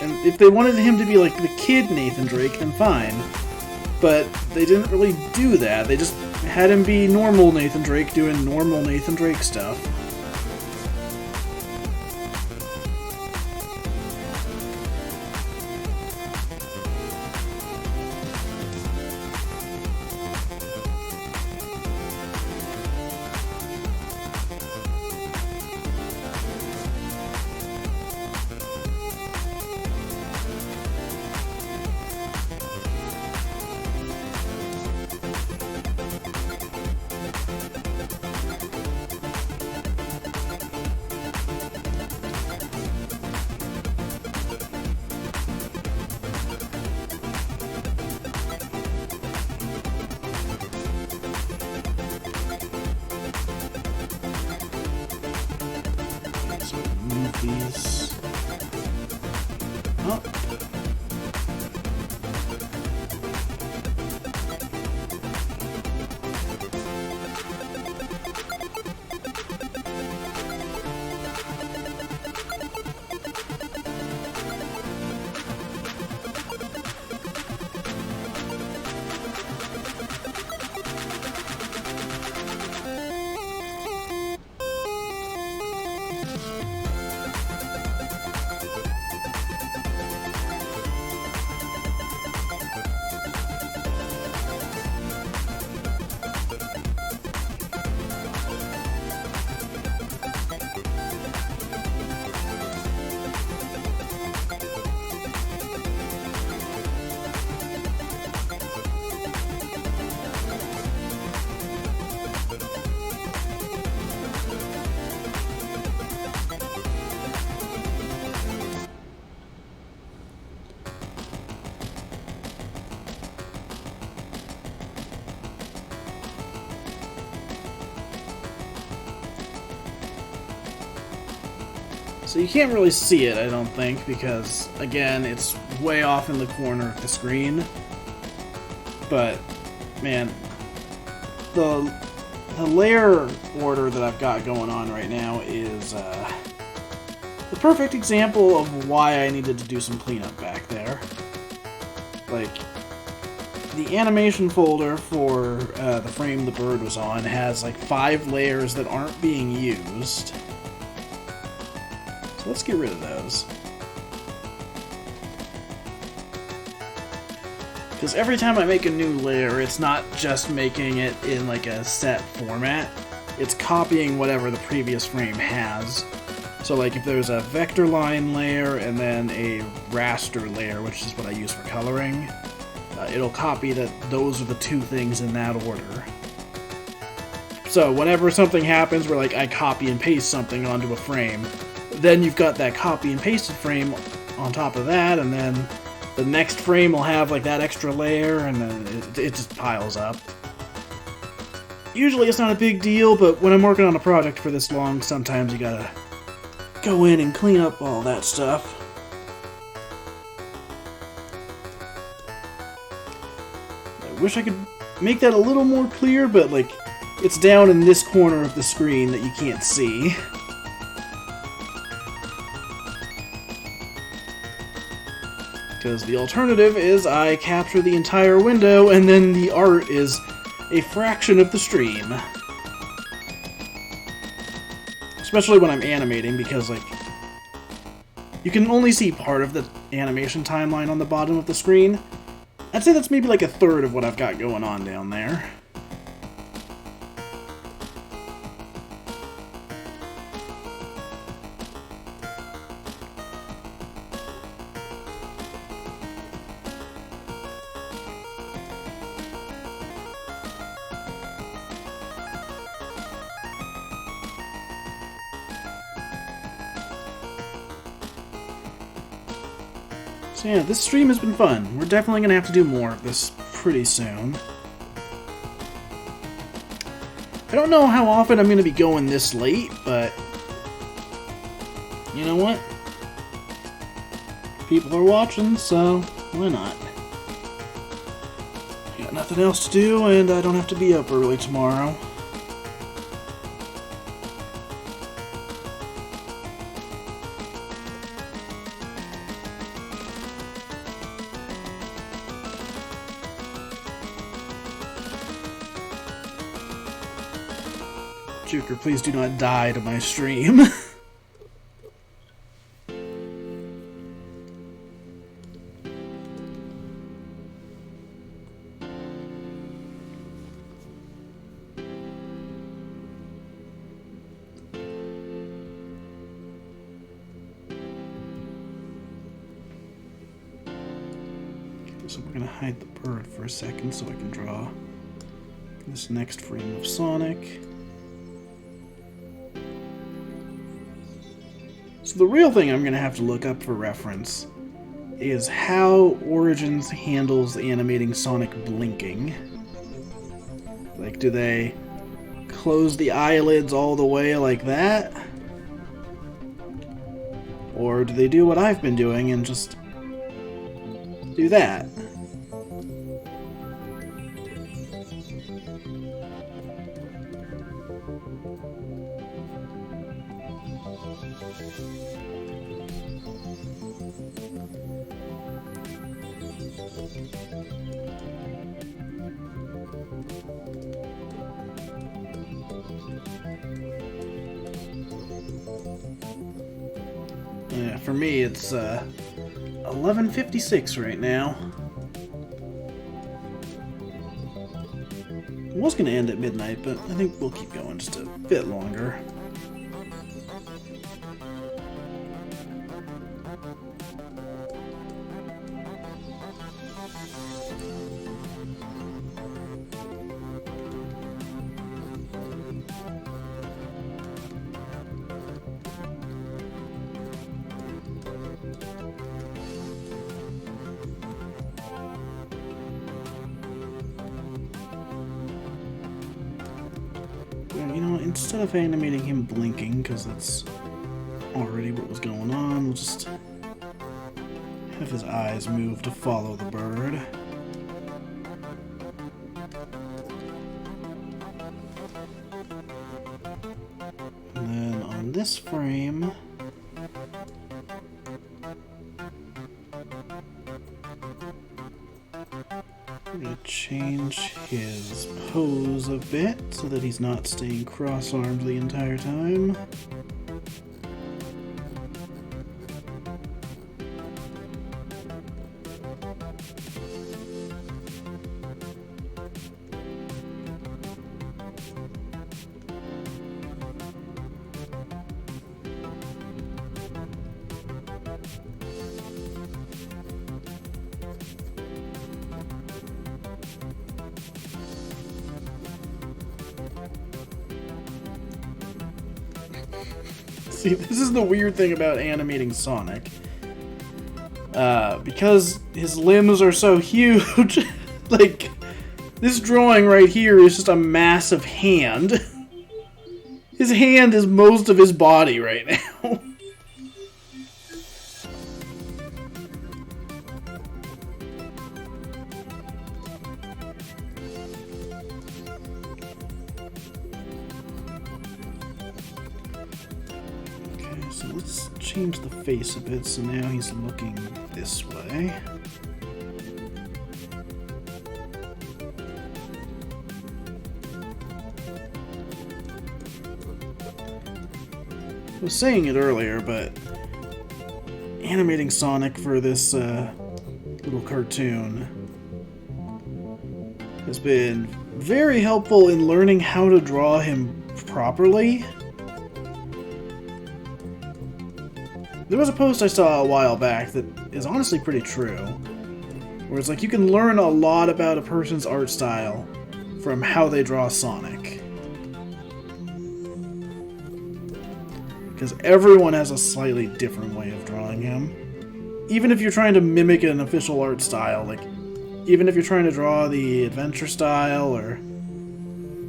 And if they wanted him to be like the kid Nathan Drake, then fine. But they didn't really do that. They just had him be normal Nathan Drake doing normal Nathan Drake stuff. These up. So you can't really see it, I don't think, because, again, it's way off in the corner of the screen. But, man, the layer order that I've got going on right now is the perfect example of why I needed to do some cleanup back there. Like, the animation folder for the frame the bird was on has like 5 layers that aren't being used. So let's get rid of those. Because every time I make a new layer, it's not just making it in like a set format, it's copying whatever the previous frame has. So like if there's a vector line layer and then a raster layer, which is what I use for coloring, it'll copy that those are the 2 things in that order. So whenever something happens where like I copy and paste something onto a frame, then you've got that copy and pasted frame on top of that, and then the next frame will have like that extra layer, and then it just piles up. Usually it's not a big deal, but when I'm working on a project for this long, sometimes you gotta go in and clean up all that stuff. I wish I could make that a little more clear, but like it's down in this corner of the screen that you can't see. Because the alternative is I capture the entire window and then the art is a fraction of the stream. Especially when I'm animating, because, like, you can only see part of the animation timeline on the bottom of the screen. I'd say that's maybe like a third of what I've got going on down there. So yeah, this stream has been fun. We're definitely going to have to do more of this pretty soon. I don't know how often I'm going to be going this late, but you know what? People are watching, so why not? I got nothing else to do, and I don't have to be up early tomorrow. Juker, please do not die to my stream. So we're going to hide the bird for a second so I can draw this next frame of Sonic. So the real thing I'm going to have to look up for reference is how Origins handles animating Sonic blinking. Like, do they close the eyelids all the way like that? Or do they do what I've been doing and just do that? Yeah, for me it's 11:56 right now. I was going to end at midnight, but I think we'll keep going just a bit longer. You know, instead of animating him blinking, because that's already what was going on, we'll just have his eyes move to follow the bird. And then on this frame, I'm going to change his pose a bit so that he's not staying cross-armed the entire time. See, this is the weird thing about animating Sonic. Because his limbs are so huge, like, this drawing right here is just a massive hand. His hand is most of his body right now. So let's change the face a bit, so now he's looking this way. was saying it earlier, but animating Sonic for this little cartoon has been very helpful in learning how to draw him properly. There was a post I saw a while back that is honestly pretty true, where it's like you can learn a lot about a person's art style from how they draw Sonic. Because everyone has a slightly different way of drawing him. Even if you're trying to mimic an official art style, like, even if you're trying to draw the adventure style, or,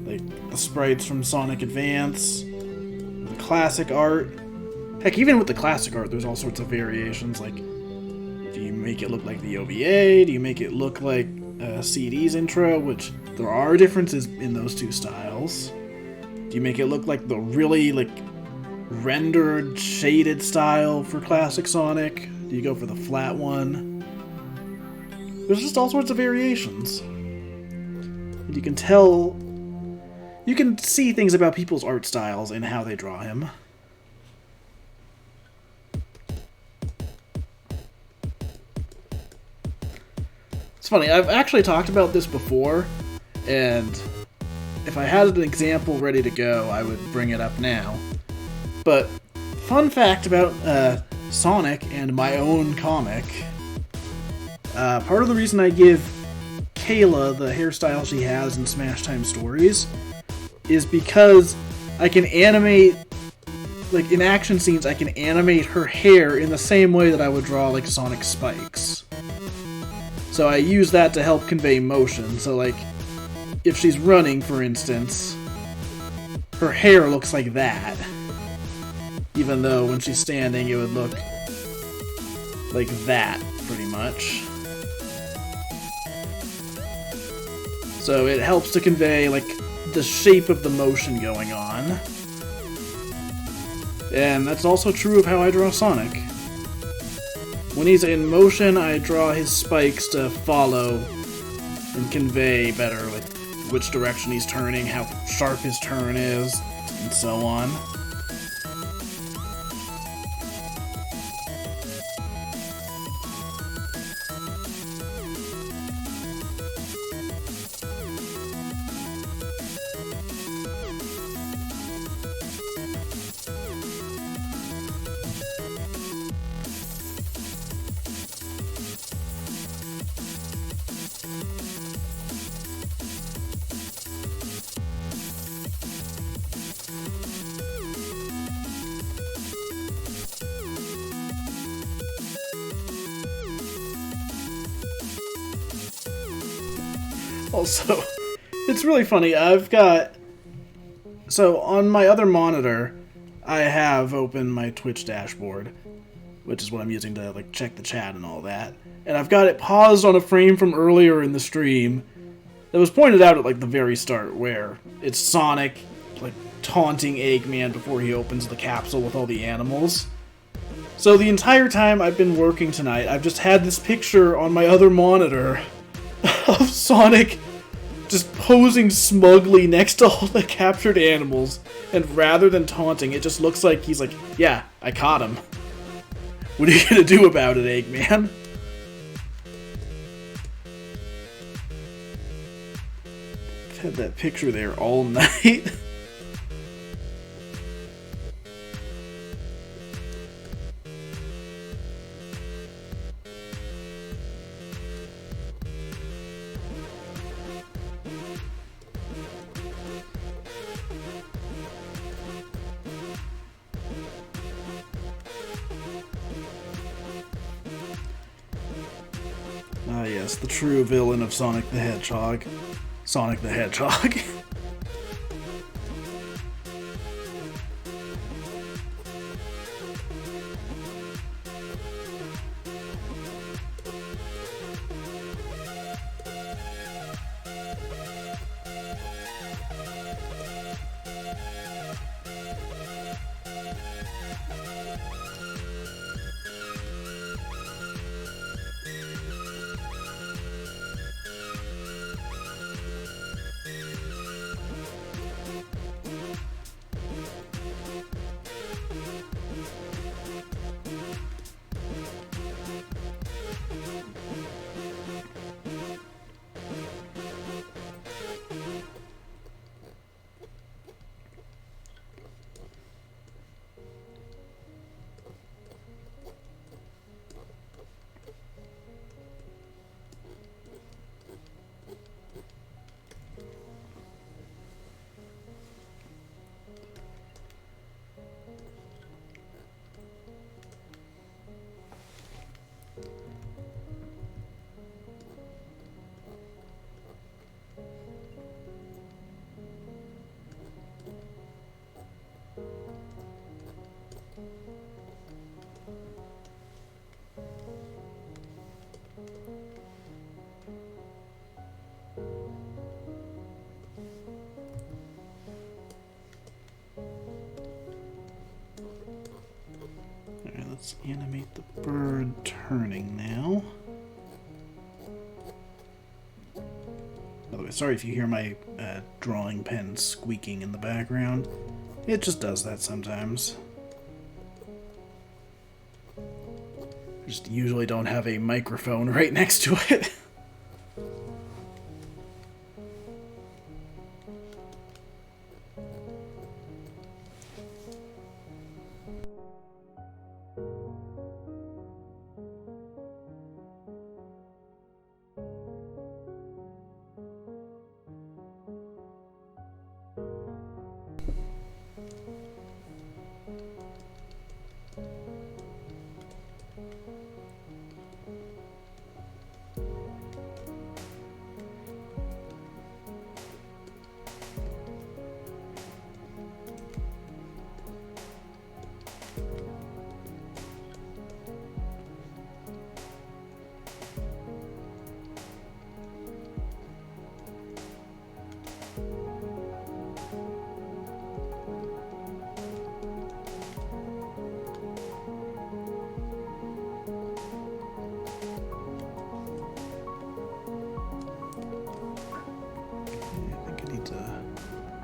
like, the sprites from Sonic Advance, the classic art. Heck, even with the classic art, there's all sorts of variations, like, do you make it look like the OVA? Do you make it look like CD's intro? Which, there are differences in those two styles. Do you make it look like the really, like, rendered, shaded style for classic Sonic? Do you go for the flat one? There's just all sorts of variations. And you can tell... You can see things about people's art styles and how they draw him. It's funny, I've actually talked about this before, and if I had an example ready to go, I would bring it up now. But, fun fact about Sonic and my own comic. Part of the reason I give Kayla the hairstyle she has in Smash Time Stories is because I can animate, like in action scenes, I can animate her hair in the same way that I would draw like Sonic spikes. So I use that to help convey motion. So like, if she's running, for instance, her hair looks like that. Even though when she's standing, it would look like that, pretty much. So it helps to convey, like, the shape of the motion going on. And that's also true of how I draw Sonic. When he's in motion, I draw his spikes to follow and convey better, like, which direction he's turning, how sharp his turn is, and so on. Also, it's really funny, so on my other monitor, I have open my Twitch dashboard, which is what I'm using to, like, check the chat and all that, and I've got it paused on a frame from earlier in the stream that was pointed out at, like, the very start, where it's Sonic, like, taunting Eggman before he opens the capsule with all the animals. So the entire time I've been working tonight, I've just had this picture on my other monitor of Sonic just posing smugly next to all the captured animals, and rather than taunting, it just looks like he's like, yeah, I caught him. What are you gonna do about it, Eggman? I've had that picture there all night. Ah yes, the true villain of Sonic the Hedgehog. Sonic the Hedgehog. Let's animate the bird turning now. By the way, sorry if you hear my drawing pen squeaking in the background. It just does that sometimes. I just usually don't have a microphone right next to it.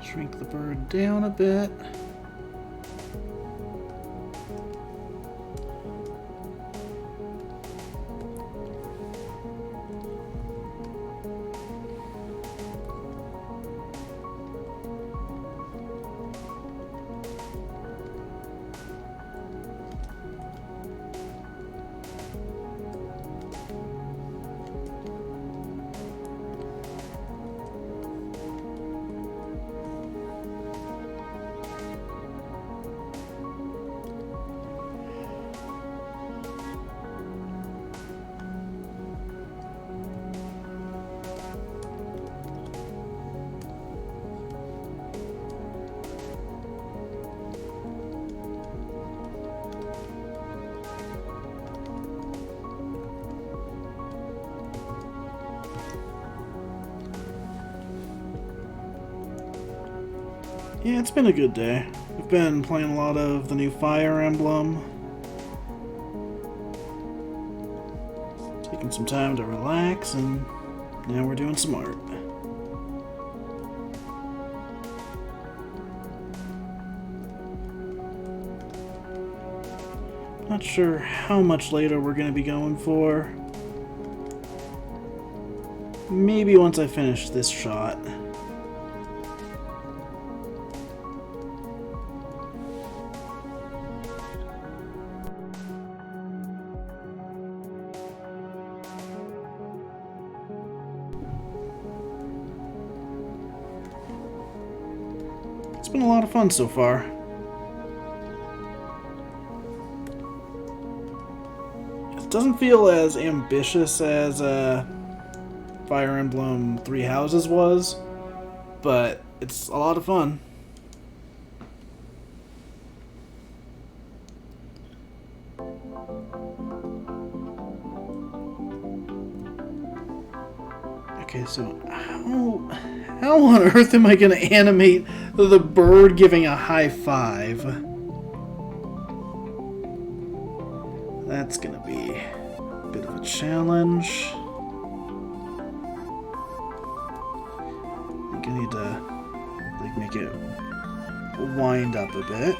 Shrink the bird down a bit. Yeah, it's been a good day. I've been playing a lot of the new Fire Emblem. Taking some time to relax, and now we're doing some art. Not sure how much later we're going to be going for. Maybe once I finish this shot. It's been a lot of fun so far. It doesn't feel as ambitious as Fire Emblem Three Houses was, but it's a lot of fun. Okay, so how on earth am I going to animate the bird giving a high five? That's going to be a bit of a challenge. I think I need to make it wind up a bit.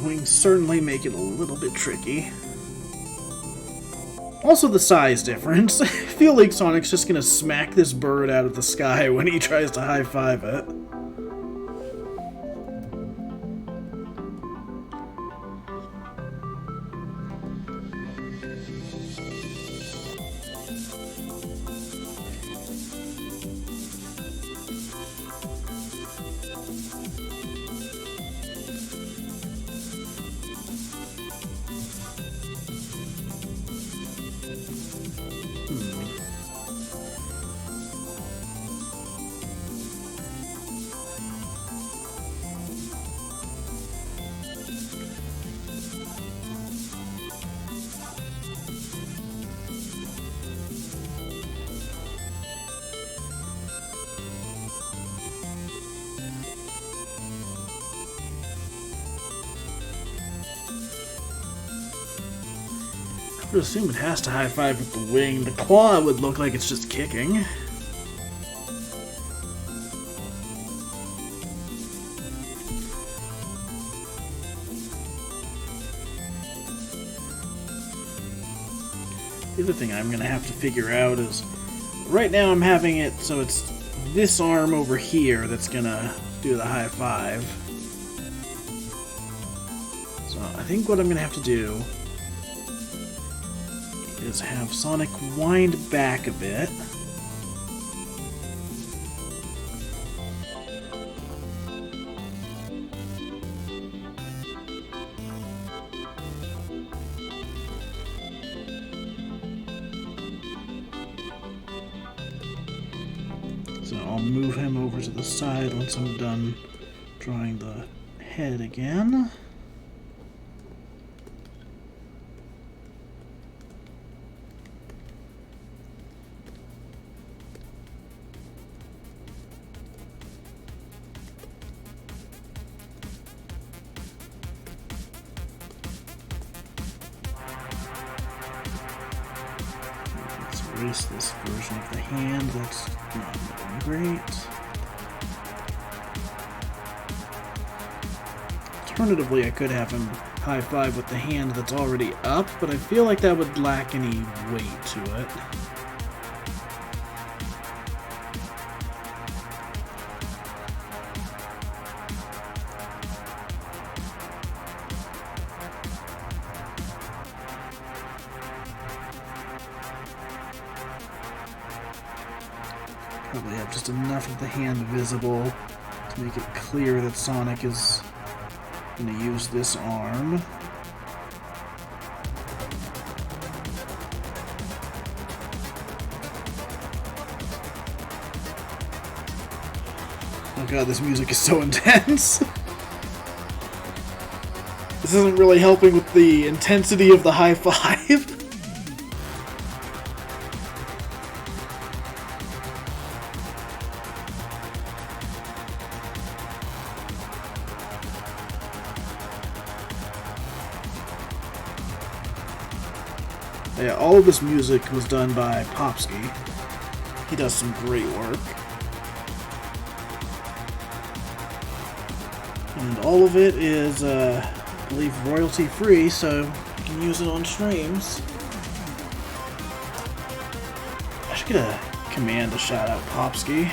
wings certainly make it a little bit tricky. Also the size difference. I feel like Sonic's just gonna smack this bird out of the sky when he tries to high-five it. I would assume it has to high-five with the wing. The claw would look like it's just kicking. The other thing I'm going to have to figure out is, right now I'm having it so it's this arm over here that's going to do the high-five. So I think what I'm going to have to do is have Sonic wind back a bit. So I'll move him over to the side once I'm done drawing the head again. Erase this version of the hand, that's not looking great. Alternatively, I could have him high-five with the hand that's already up, but I feel like that would lack any weight to it. Probably have just enough of the hand visible to make it clear that Sonic is going to use this arm. Oh god, this music is so intense! This isn't really helping with the intensity of the high five. Yeah, all of this music was done by Bluesky. He does some great work. And all of it is, I believe, royalty-free, so you can use it on streams. I should get a command to shout out Bluesky.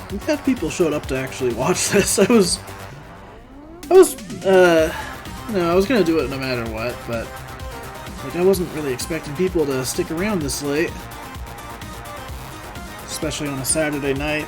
I'm glad people showed up to actually watch this. I was gonna do it no matter what, but like I wasn't really expecting people to stick around this late, especially on a Saturday night.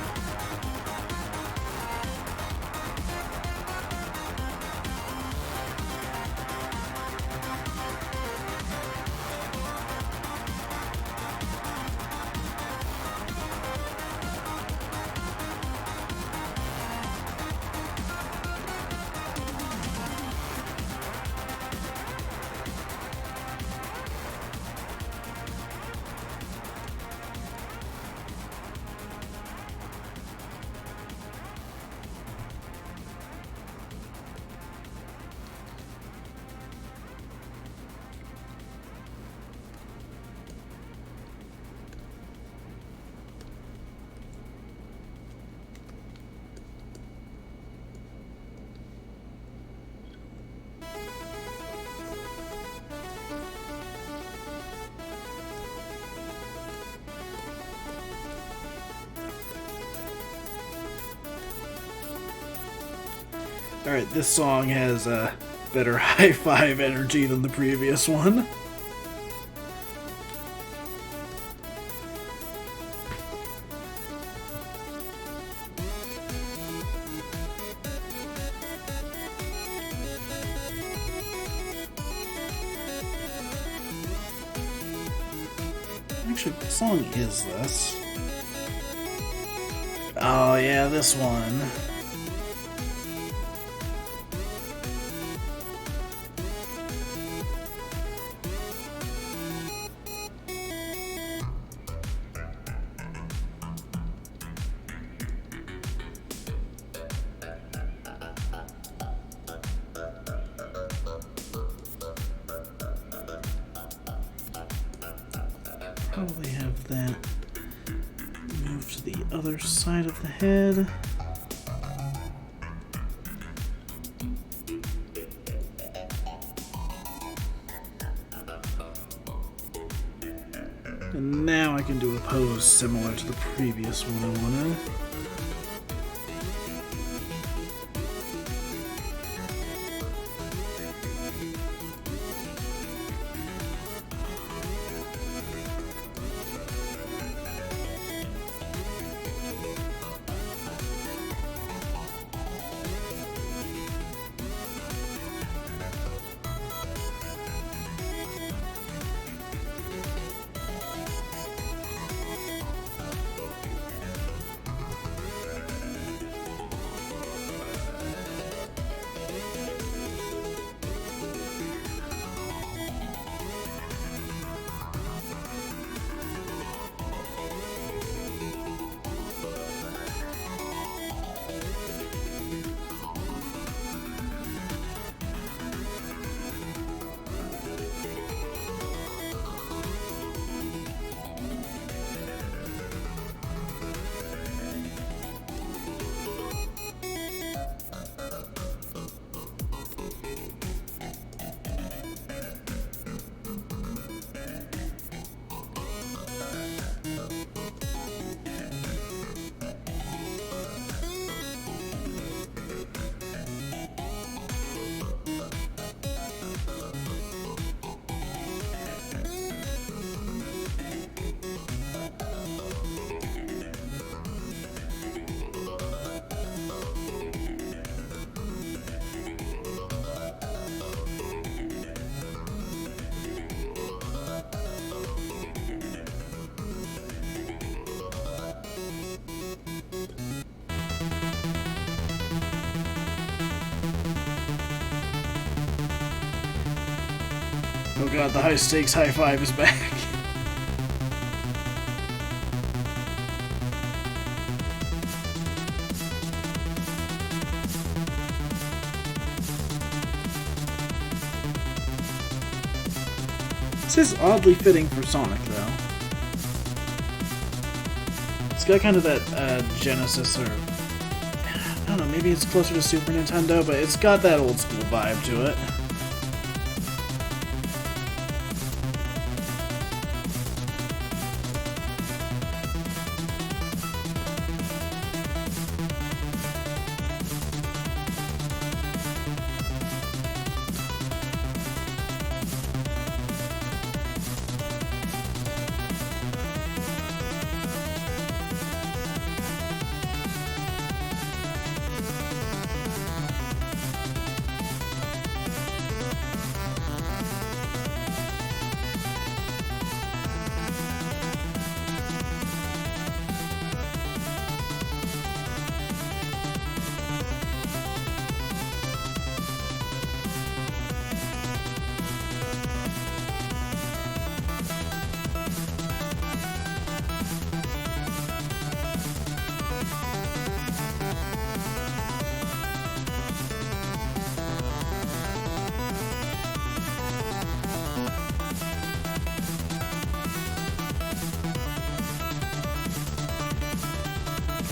Alright, this song has a better high five energy than the previous one. Actually, what song is this? Oh yeah, this one. Probably have that move to the other side of the head. And now I can do a pose similar to the previous one I wanted. Oh god, the high stakes high five is back. This is oddly fitting for Sonic, though. It's got kind of that Genesis, or I don't know, maybe it's closer to Super Nintendo, but it's got that old school vibe to it.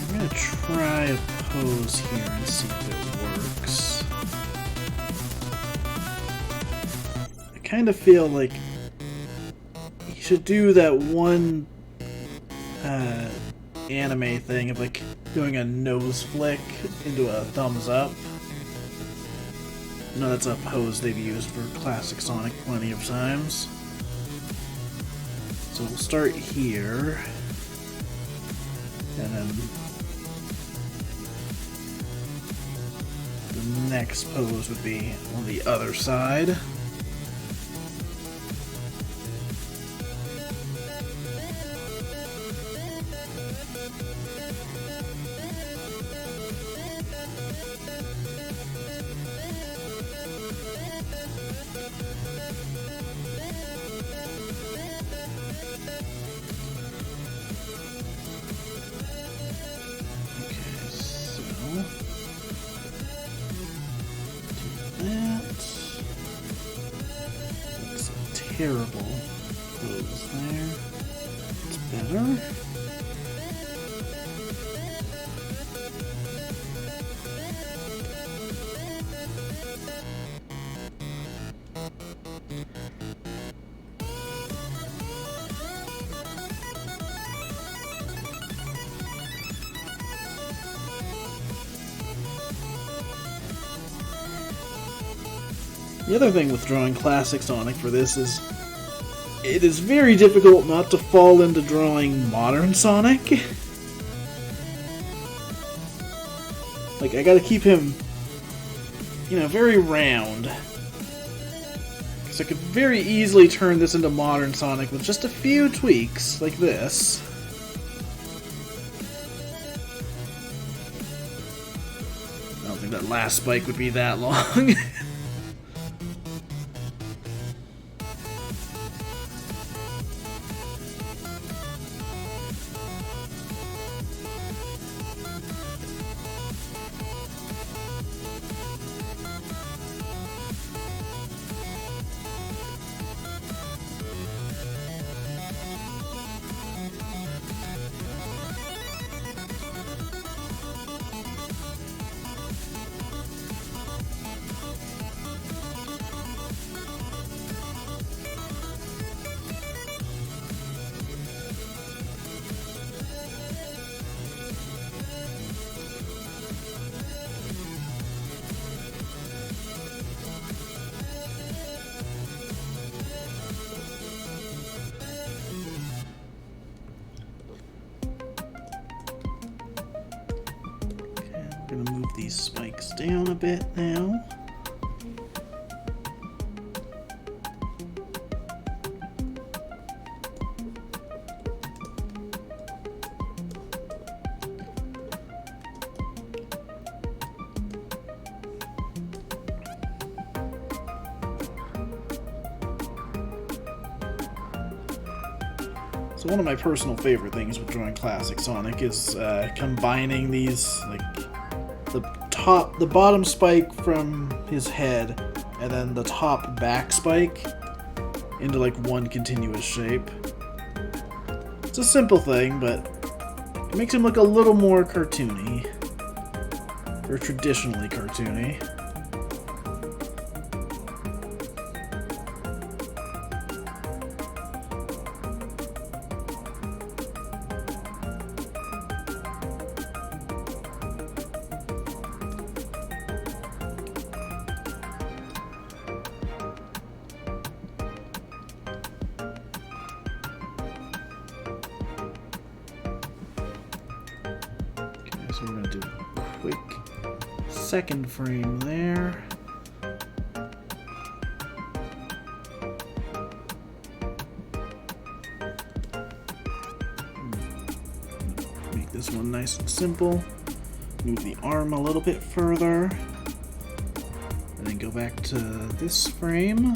I'm gonna try a pose here and see if it works. I kind of feel like you should do that one anime thing of like doing a nose flick into a thumbs up. No, that's a pose they've used for classic Sonic plenty of times. So we'll start here, and then the next pose would be on the other side. Terrible pose there. It's better. The other thing with drawing classic Sonic for this is it is very difficult not to fall into drawing modern Sonic. Like, I gotta keep him, you know, very round. Because I could very easily turn this into modern Sonic with just a few tweaks, like this. I don't think that last spike would be that long. I'm gonna move these spikes down a bit now. So one of my personal favorite things with drawing classic Sonic is combining these, like, the bottom spike from his head and then the top back spike into like one continuous shape. It's a simple thing, but it makes him look a little more cartoony, or traditionally cartoony. So we're going to do a quick second frame there. Make this one nice and simple. Move the arm a little bit further. And then go back to this frame.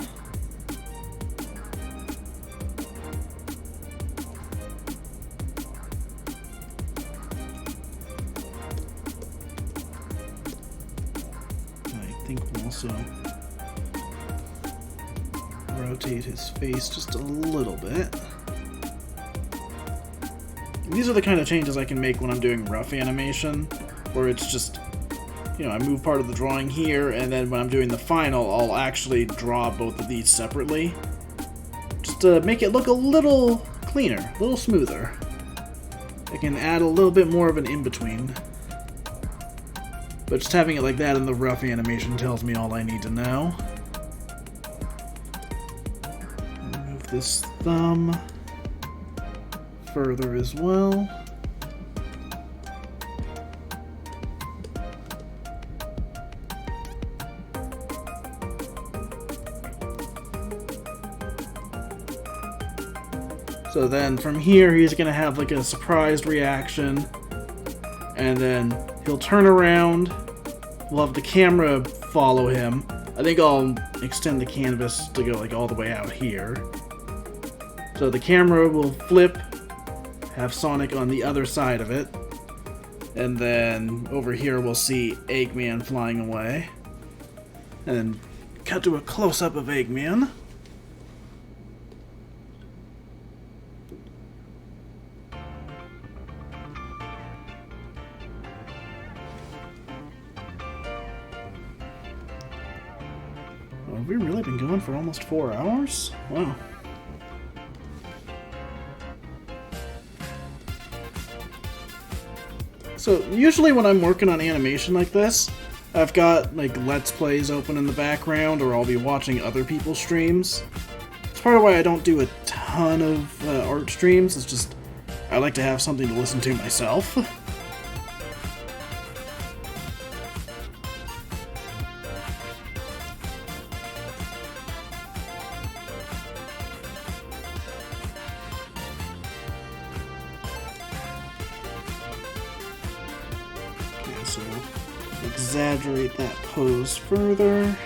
I think we'll also rotate his face just a little bit. And these are the kind of changes I can make when I'm doing rough animation, where it's just, you know, I move part of the drawing here, and then when I'm doing the final, I'll actually draw both of these separately, just to make it look a little cleaner, a little smoother. I can add a little bit more of an in-between. But just having it like that in the rough animation tells me all I need to know. Move this thumb further as well. So then from here, he's going to have like a surprised reaction. And then he'll turn around. We'll have the camera follow him. I think I'll extend the canvas to go like all the way out here. So the camera will flip, have Sonic on the other side of it. And then over here we'll see Eggman flying away. And then cut to a close-up of Eggman. Have we really been going for almost 4 hours? Wow. So, usually when I'm working on animation like this, I've got, like, Let's Plays open in the background, or I'll be watching other people's streams. It's part of why I don't do a ton of art streams, it's just, I like to have something to listen to myself. So exaggerate that pose further.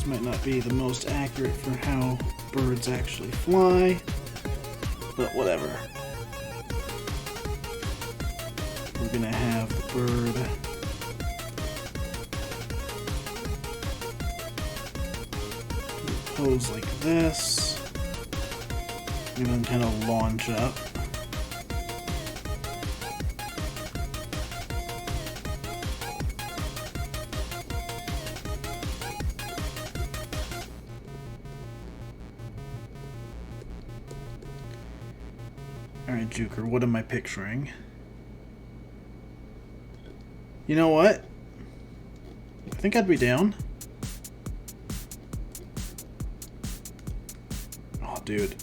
Might not be the most accurate for how birds actually fly, but whatever. We're gonna have the bird pose like this, and then kind of launch up. Alright, Juker, what am I picturing? You know what? I think I'd be down. Oh, dude.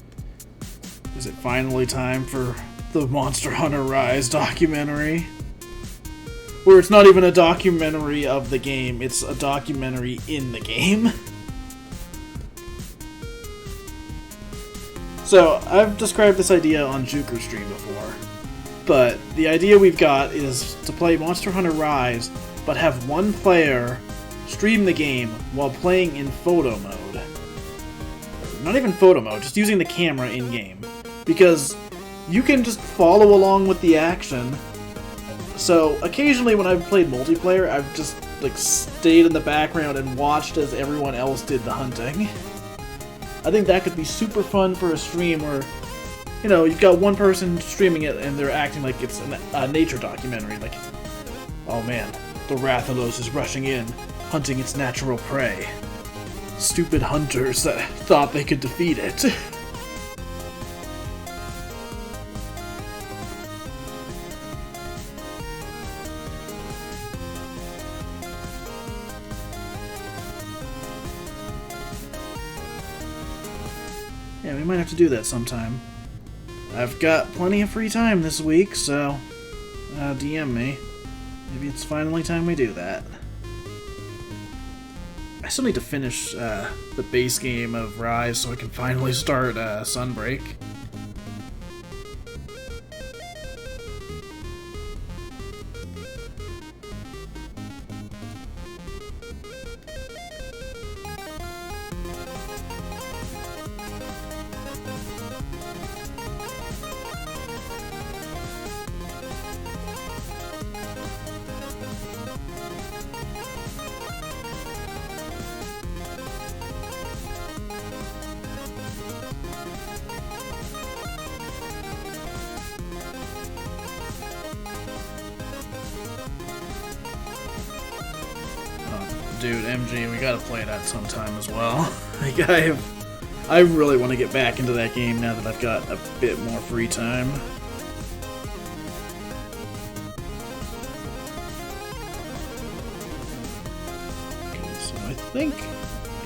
Is it finally time for the Monster Hunter Rise documentary? Where it's not even a documentary of the game, it's a documentary in the game. So, I've described this idea on Juker Stream before, but the idea we've got is to play Monster Hunter Rise, but have one player stream the game while playing in photo mode. Not even photo mode, just using the camera in-game. Because you can just follow along with the action. So, occasionally when I've played multiplayer, I've just, like, stayed in the background and watched as everyone else did the hunting. I think that could be super fun for a stream where, you know, you've got one person streaming it and they're acting like it's a nature documentary. Like, oh man, the Rathalos is rushing in, hunting its natural prey. Stupid hunters that thought they could defeat it. Yeah, we might have to do that sometime. I've got plenty of free time this week, so DM me. Maybe it's finally time we do that. I still need to finish the base game of Rise so I can finally start Sunbreak. Dude, MG, we gotta play that sometime as well. Like, I really want to get back into that game now that I've got a bit more free time. Okay, so I think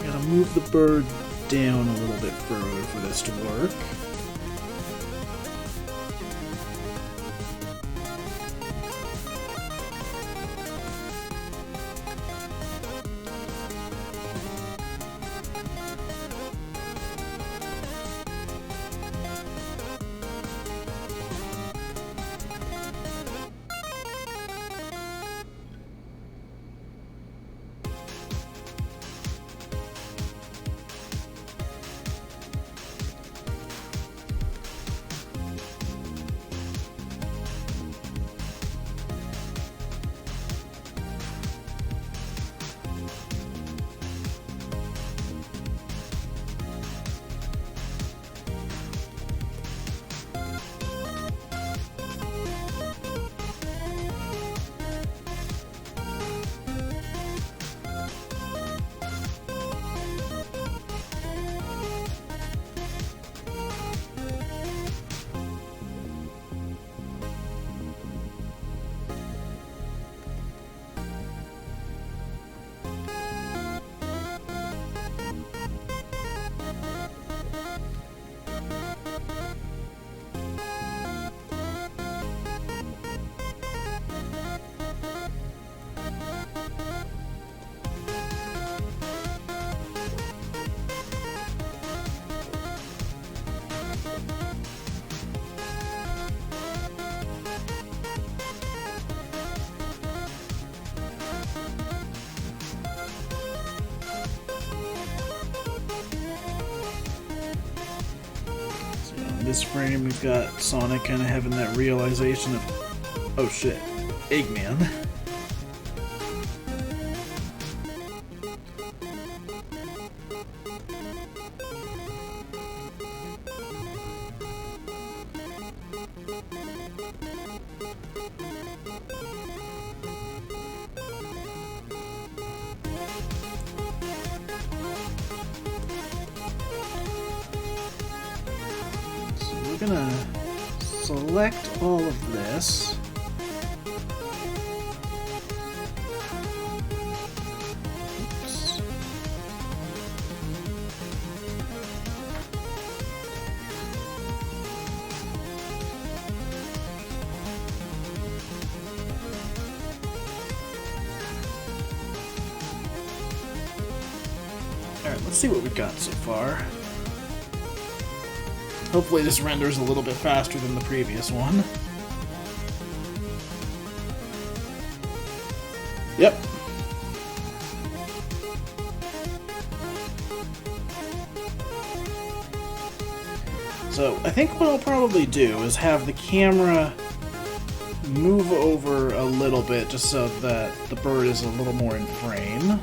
I gotta move the bird down a little bit further for this to work. In this frame, we've got Sonic kind of having that realization of, oh shit, Eggman. We're gonna select all of this. Oops. let's see what we got so far. Hopefully this renders a little bit faster than the previous one. Yep. So I think what I'll probably do is have the camera move over a little bit just so that the bird is a little more in frame.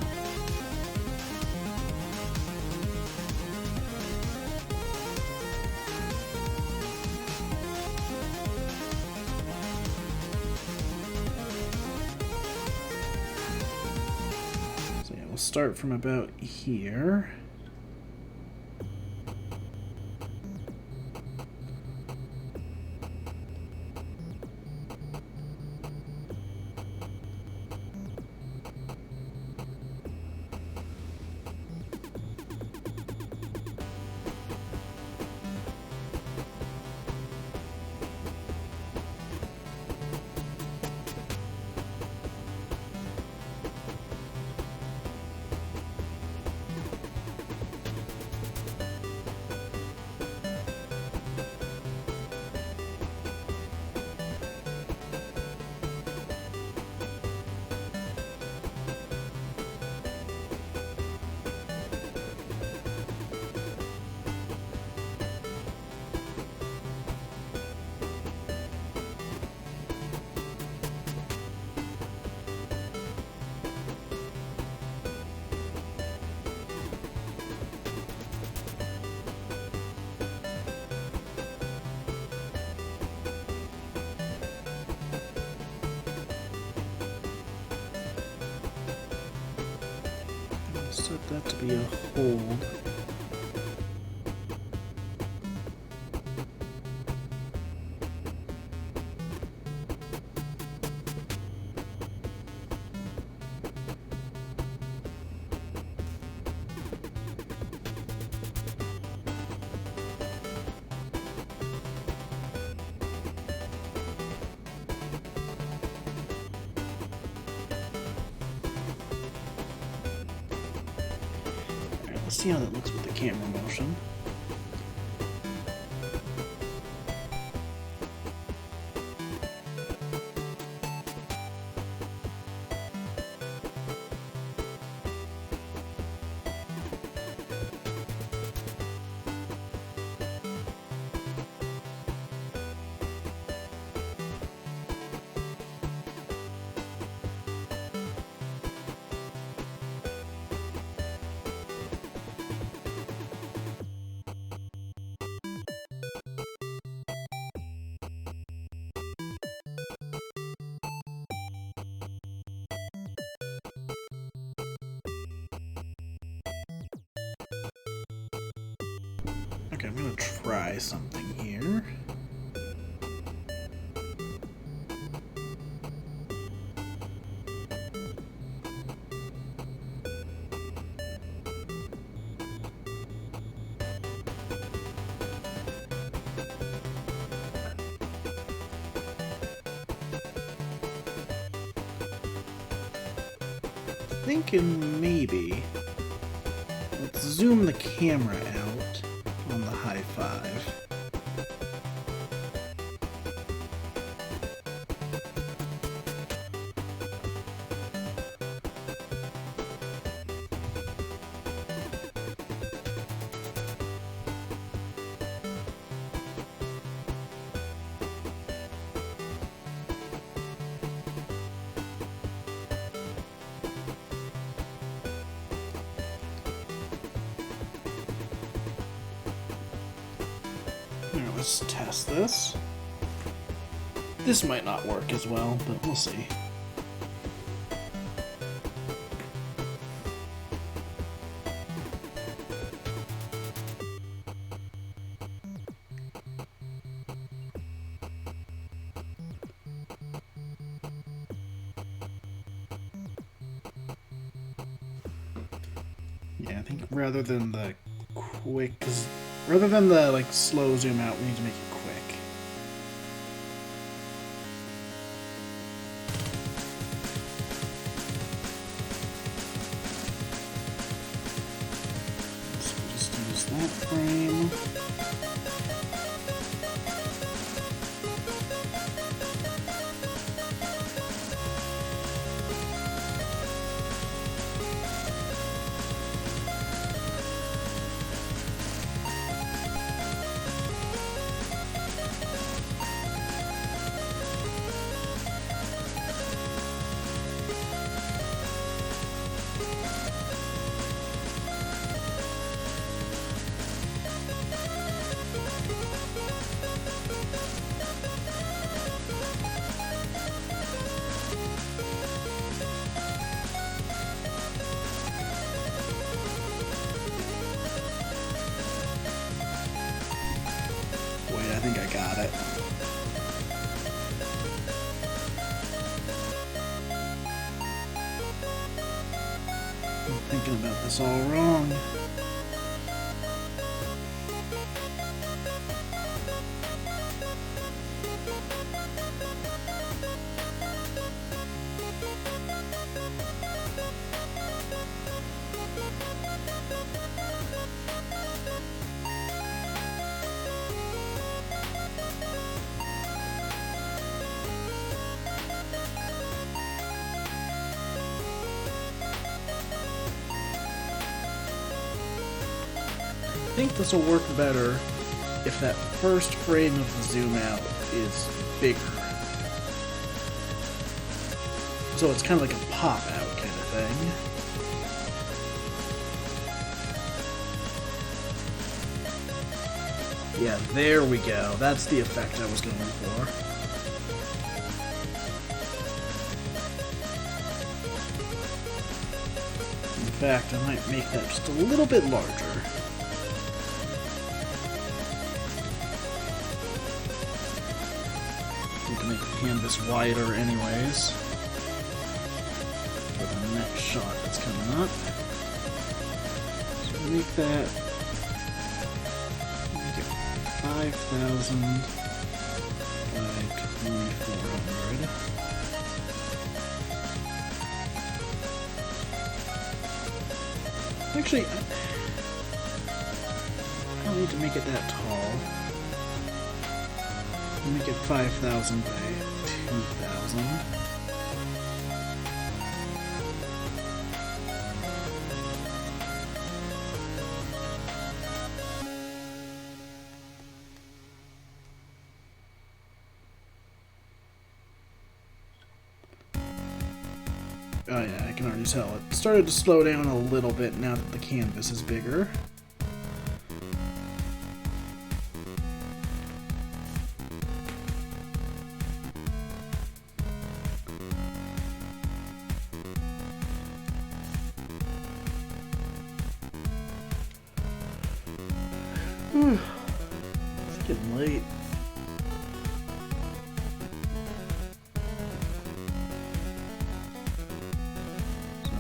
So yeah, we'll start from about here. Set that to be a hold. Let's see how that looks with the camera motion. Okay, I'm gonna try something here. Thinking maybe let's zoom the camera out on the high five. Let's test this. This might not work as well, but we'll see. Yeah, I think rather than the quick, rather than the like slow zoom out, we need to make it quick. I'm thinking about this all wrong. I think this will work better if that first frame of the zoom out is bigger. So it's kind of like a pop out kind of thing. Yeah, there we go. That's the effect I was going for. In fact, I might make that just a little bit larger. Make the canvas wider anyways for the next shot that's coming up. So make it 5,000 by 2,400. Actually, I don't need to make it that tall. Make it 5,000 by 2,000. Oh yeah, I can already tell. It started to slow down a little bit now that the canvas is bigger. It's getting late. So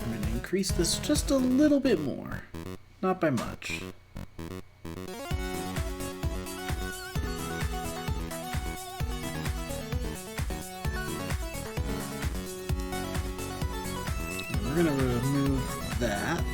I'm going to increase this just a little bit more. Not by much. And we're going to remove that.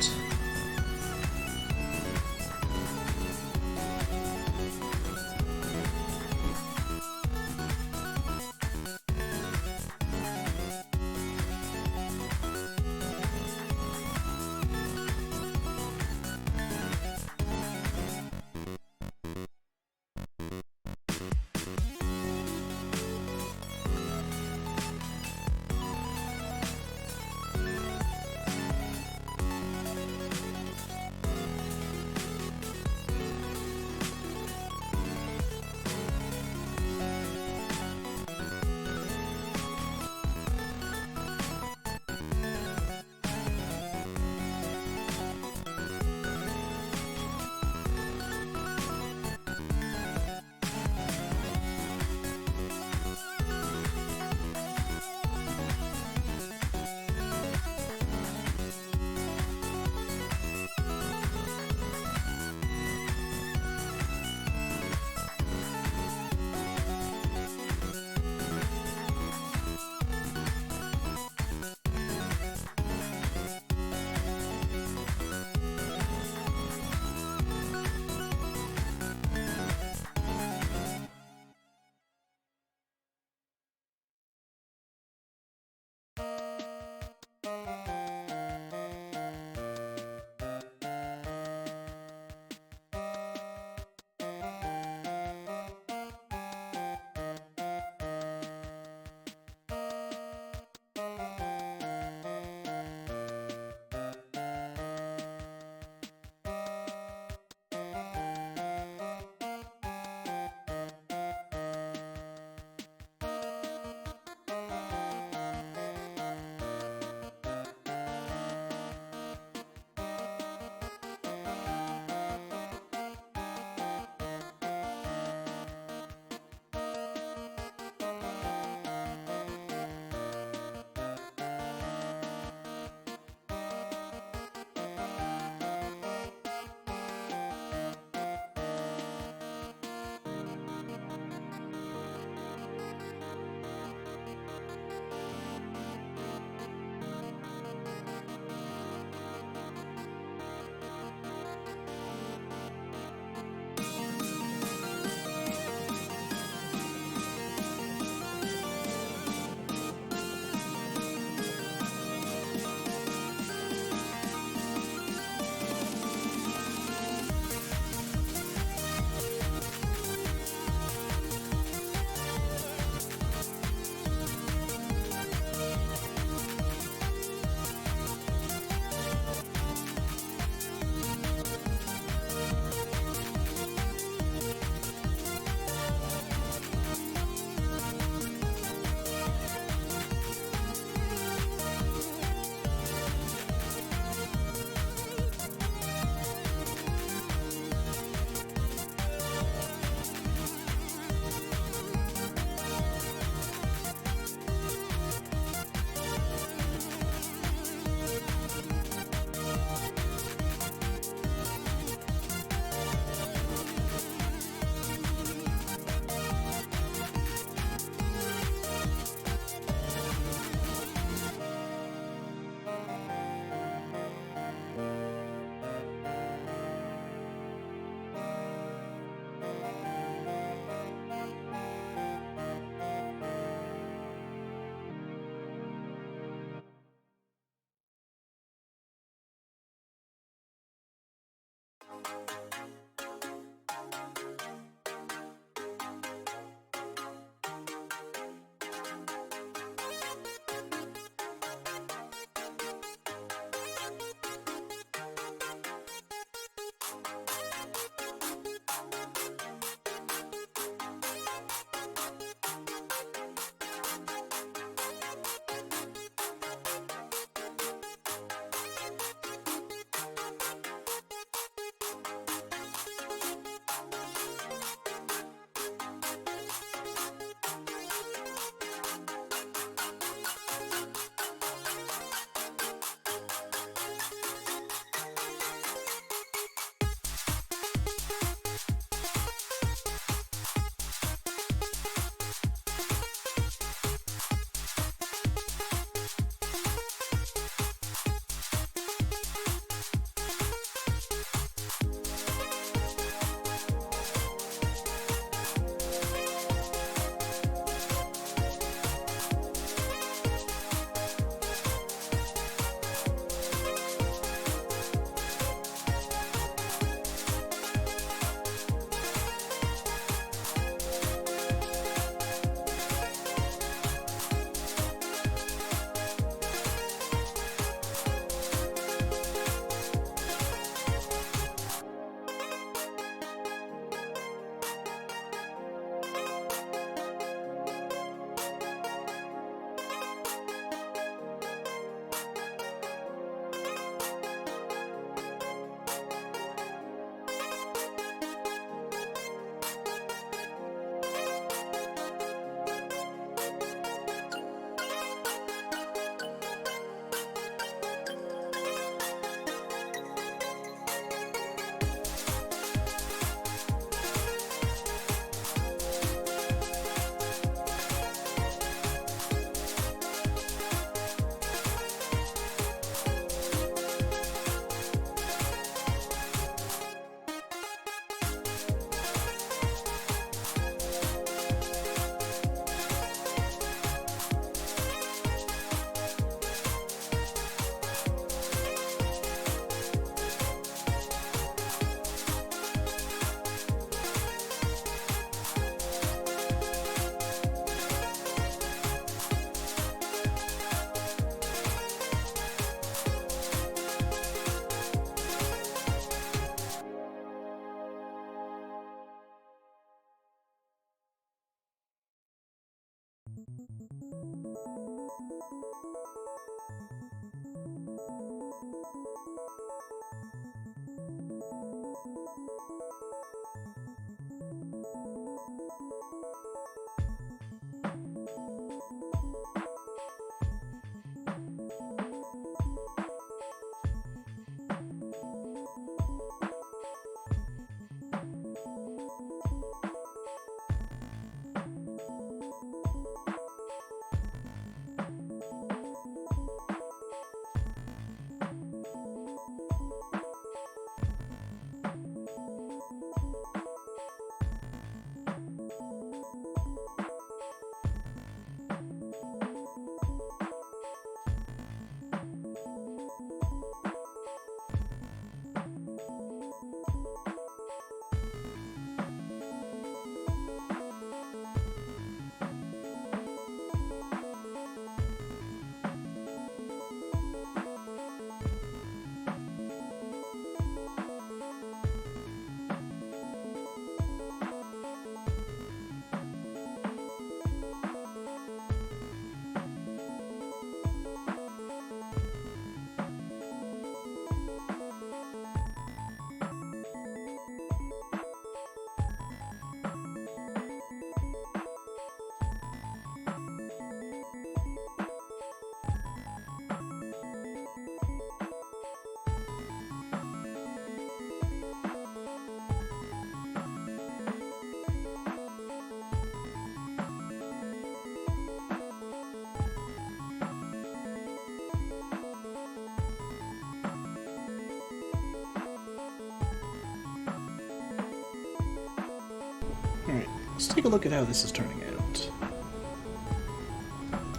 Alright, let's take a look at how this is turning out.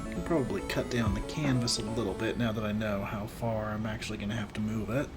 I can probably cut down the canvas a little bit now that I know how far I'm actually going to have to move it.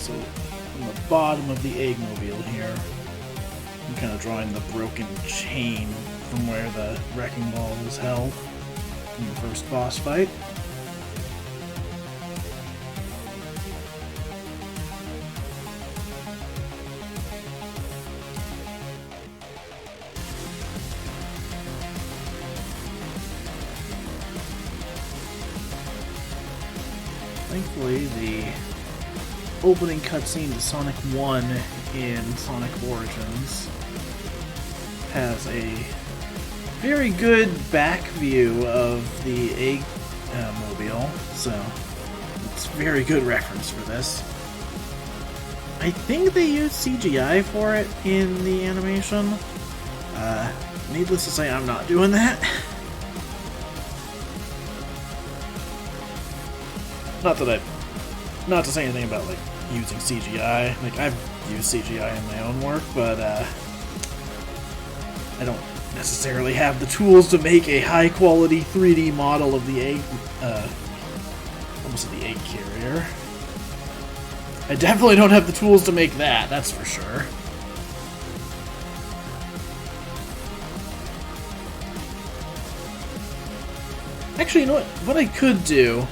So, on the bottom of the Eggmobile here, I'm kind of drawing the broken chain from where the Wrecking Ball was held in the first boss fight. Thankfully, the opening cutscene to Sonic 1 in Sonic Origins has a very good back view of the Eggmobile, so it's a very good reference for this. I think they used CGI for it in the animation. Needless to say, I'm not doing that. Not to say anything about, like, using CGI. Like, I've used CGI in my own work, but, I don't necessarily have the tools to make a high-quality 3D model of the egg, almost the egg carrier. I definitely don't have the tools to make that, that's for sure. Actually, you know what I could do,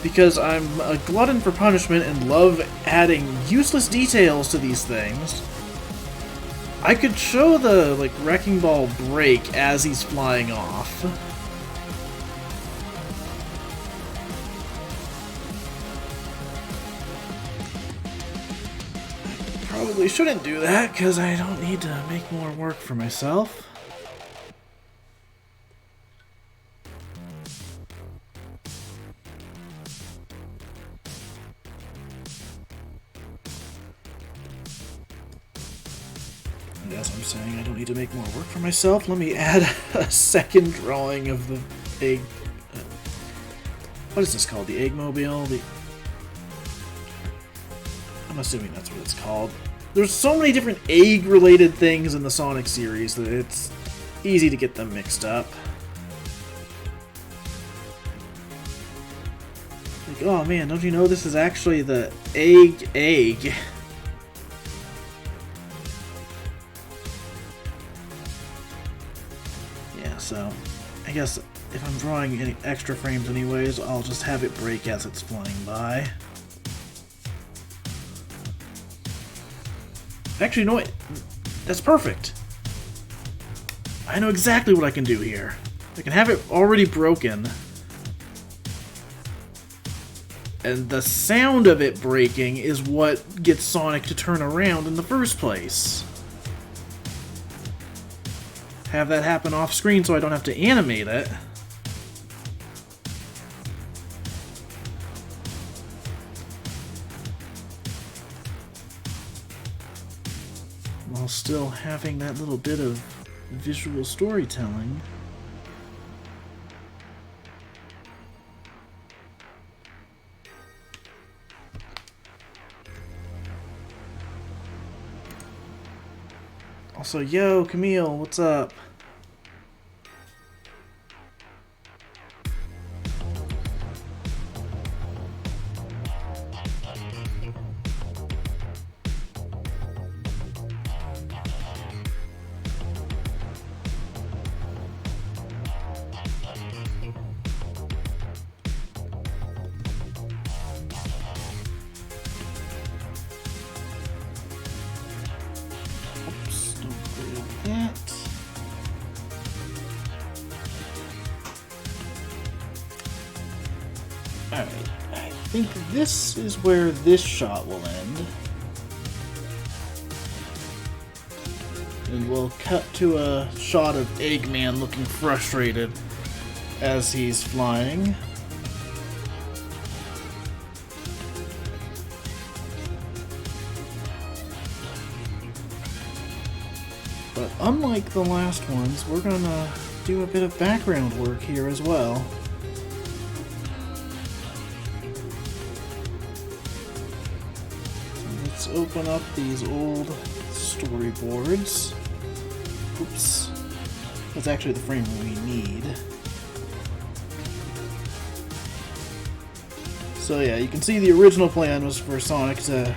because I'm a glutton for punishment and love adding useless details to these things, I could show the, like, Wrecking Ball break as he's flying off. Probably shouldn't do that, because I don't need to make more work for myself. As I'm saying, I don't need to make more work for myself. Let me add a second drawing of the egg... what is this called? The Eggmobile? I'm assuming that's what it's called. There's so many different egg-related things in the Sonic series that it's easy to get them mixed up. Like, oh man, don't you know this is actually the egg? So, I guess if I'm drawing any extra frames anyways, I'll just have it break as it's flying by. Actually, you know what? That's perfect! I know exactly what I can do here. I can have it already broken, and the sound of it breaking is what gets Sonic to turn around in the first place. Have that happen off screen so I don't have to animate it. While still having that little bit of visual storytelling. Also, yo, Camille, what's up? Alright, I think this is where this shot will end. And we'll cut to a shot of Eggman looking frustrated as he's flying. But unlike the last ones, we're gonna do a bit of background work here as well. Let's open up these old storyboards. Oops. That's actually the frame we need. So yeah, you can see the original plan was for Sonic to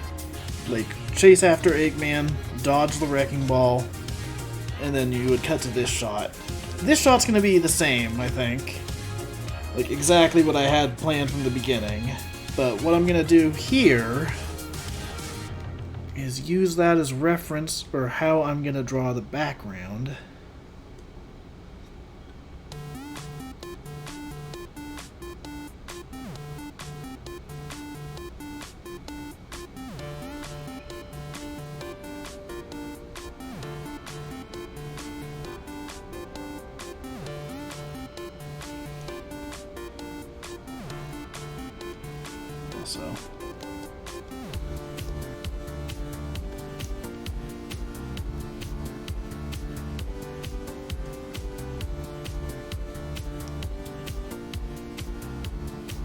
like chase after Eggman, dodge the wrecking ball, and then you would cut to this shot. This shot's gonna be the same, I think. Like exactly what I had planned from the beginning. But what I'm gonna do here is use that as reference for how I'm gonna draw the background. So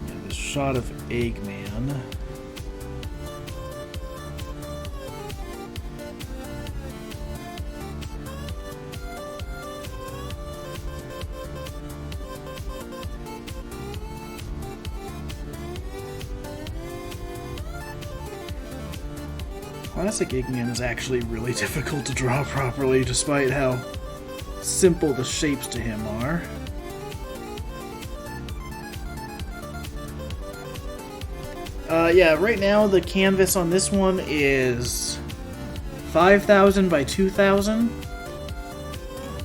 yeah, this shot of Eggman. Classic Eggman is actually really difficult to draw properly, despite how simple the shapes to him are. Yeah, right now the canvas on this one is 5,000 by 2,000.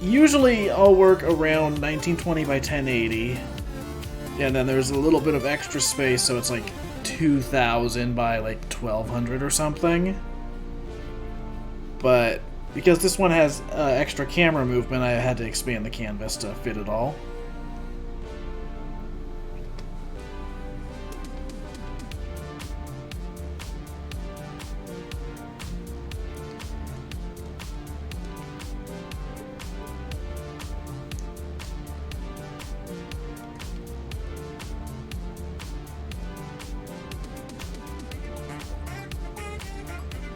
Usually I'll work around 1920 by 1080. Yeah, and then there's a little bit of extra space, so it's like 2,000 by like 1,200 or something. But because this one has extra camera movement, I had to expand the canvas to fit it all.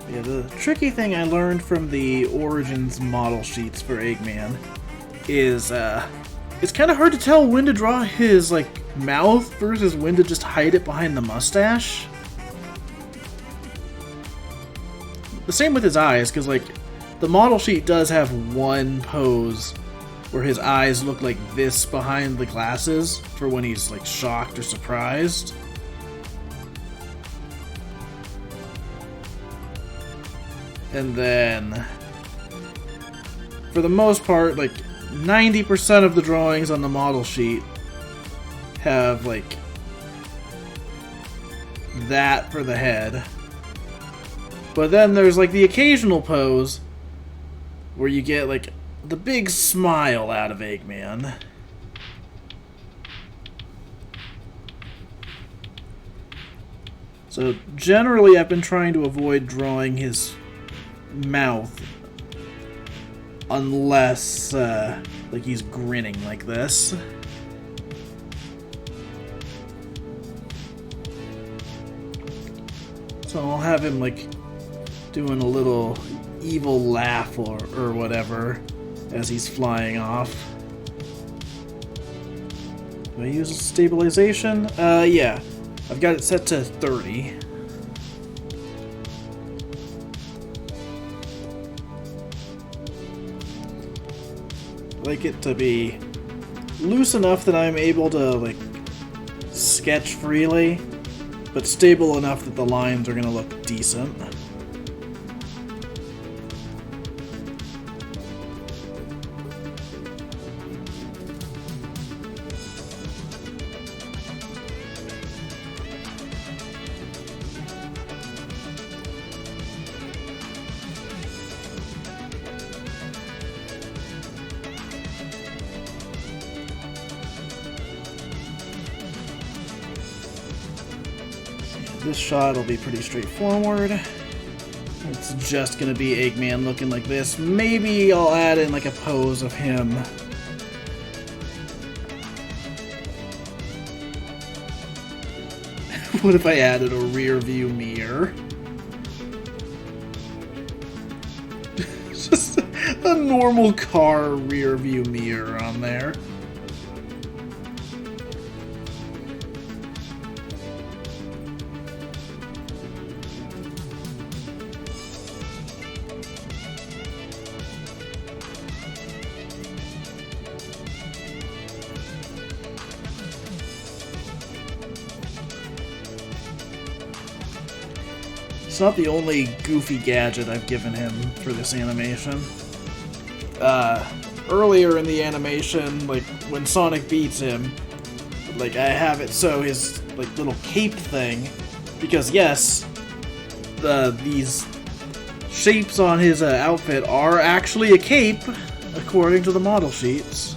Yeah, the tricky thing I learned from the Origins model sheets for Eggman is it's kind of hard to tell when to draw his like mouth versus when to just hide it behind the mustache. The same with his eyes, because like the model sheet does have one pose where his eyes look like this behind the glasses for when he's like shocked or surprised. And then, for the most part, like 90% of the drawings on the model sheet have like that for the head. But then there's like the occasional pose where you get like the big smile out of Eggman. So generally I've been trying to avoid drawing his mouth unless like he's grinning like this. So I'll have him like doing a little evil laugh or whatever as he's flying off. Do I use stabilization? Yeah. I've got it set to 30. I like it to be loose enough that I'm able to like sketch freely, but stable enough that the lines are going to look decent. This shot will be pretty straightforward. It's just gonna be Eggman looking like this. Maybe I'll add in like a pose of him. What if I added a rear view mirror? Just a normal car rear view mirror on there. It's not the only goofy gadget I've given him for this animation. Earlier in the animation, like, when Sonic beats him, like, I have it so his, like, little cape thing, because yes, these shapes on his outfit are actually a cape, according to the model sheets.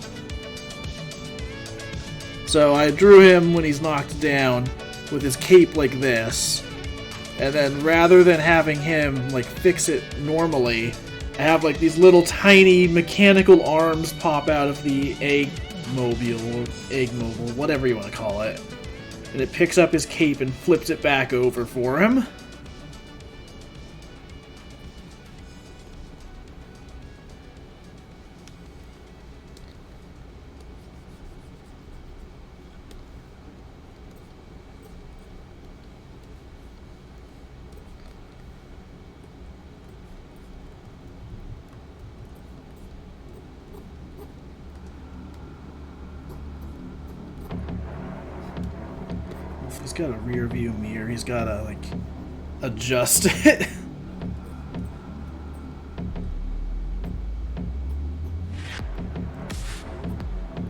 So I drew him when he's knocked down with his cape like this, and then rather than having him, like, fix it normally, I have, like, these little tiny mechanical arms pop out of the egg mobile, whatever you want to call it. And it picks up his cape and flips it back over for him. He's got a rear view mirror. He's got to, like, adjust it.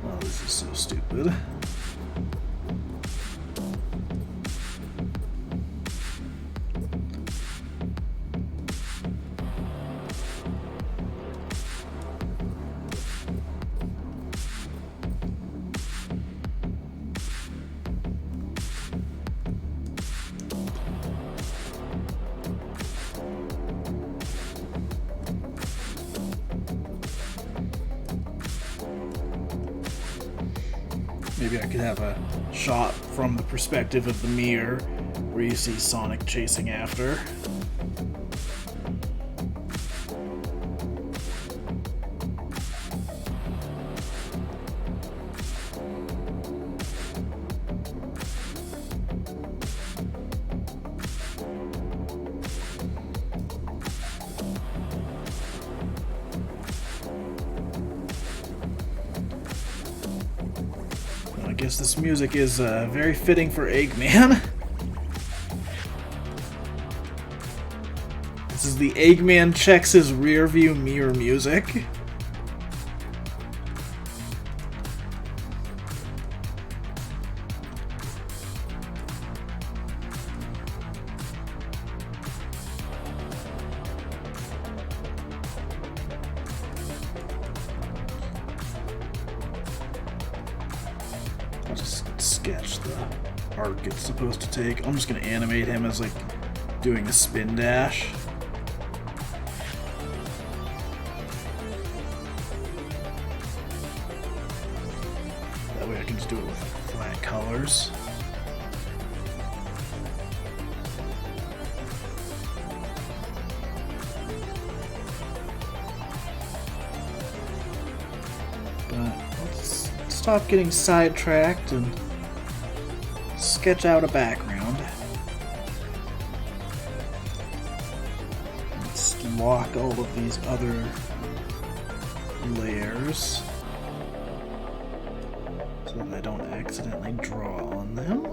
Oh, this is so stupid. Maybe I could have a shot from the perspective of the mirror where you see Sonic chasing after. I guess this music is very fitting for Eggman. This is the Eggman checks his rear view mirror music. I'll just sketch the arc it's supposed to take. I'm just going to animate him as, like, doing a spin dash. That way I can just do it with flat colors. But let's stop getting sidetracked and sketch out a background. Let's lock all of these other layers so that I don't accidentally draw on them.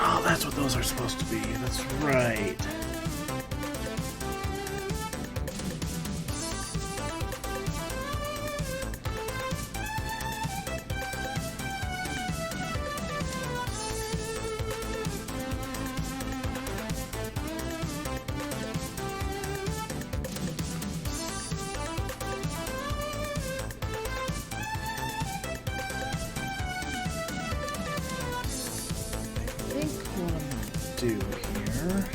Oh, that's what those are supposed to be. That's right. Do here.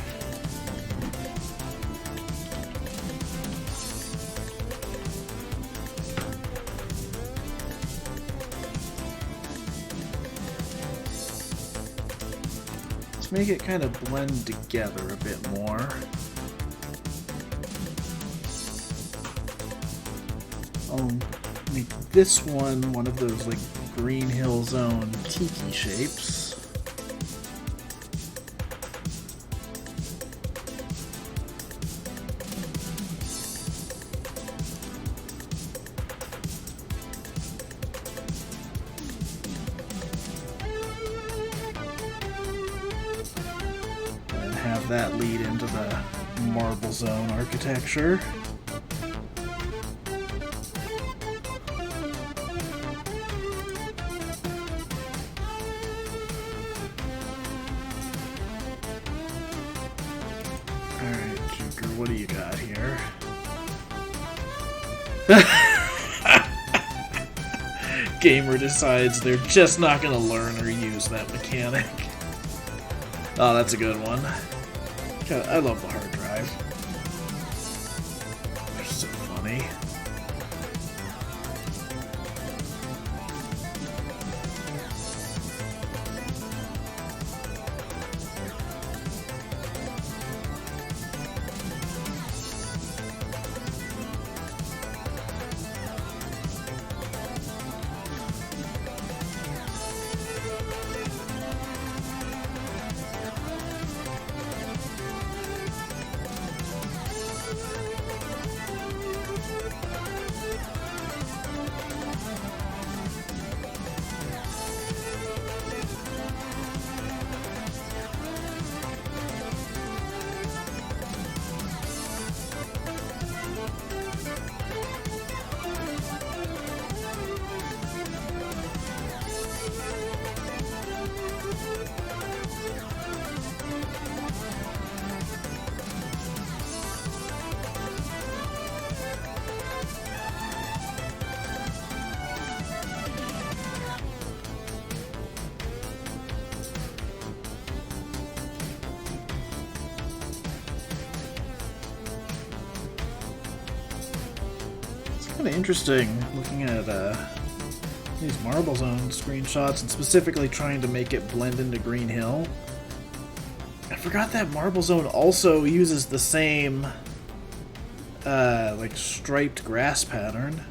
Let's make it kind of blend together a bit more. I'll make this one of those like Green Hill Zone tiki shapes. Have that lead into the Marble Zone architecture. Alright, Joker, what do you got here? Gamer decides they're just not going to learn or use that mechanic. Oh, that's a good one. I love the hard drive. They're so funny. Kind of interesting looking at these Marble Zone screenshots and specifically trying to make it blend into Green Hill. I forgot that Marble Zone also uses the same like striped grass pattern.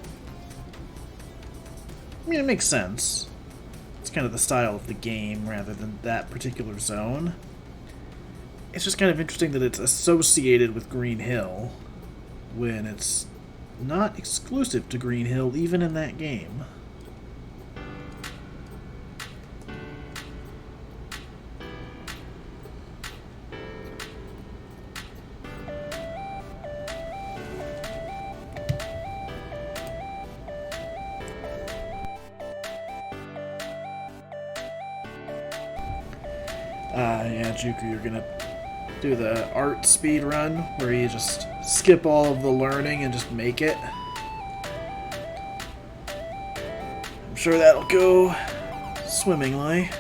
I mean, it makes sense. It's kind of the style of the game rather than that particular zone. It's just kind of interesting that it's associated with Green Hill when it's not exclusive to Green Hill, even in that game. Yeah, Juku, you're gonna do the art speed run where you just skip all of the learning and just make it. I'm sure that'll go swimmingly.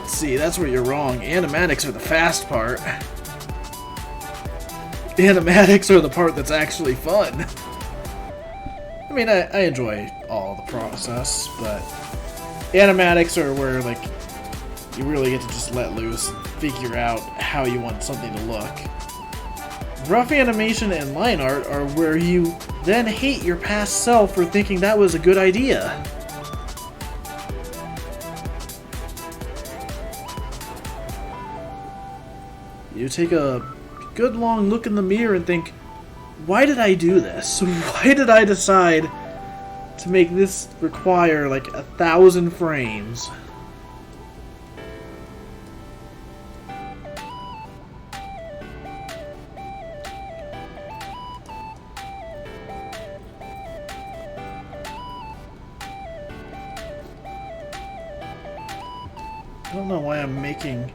See, that's where you're wrong. Animatics are the fast part. Animatics are the part that's actually fun. I mean, I enjoy all the process, but animatics are where, like, you really get to just let loose and figure out how you want something to look. Rough animation and line art are where you then hate your past self for thinking that was a good idea. you take a good long look in the mirror and think, why did I do this? Why did I decide to make this require like 1,000 frames? I don't know why I'm making...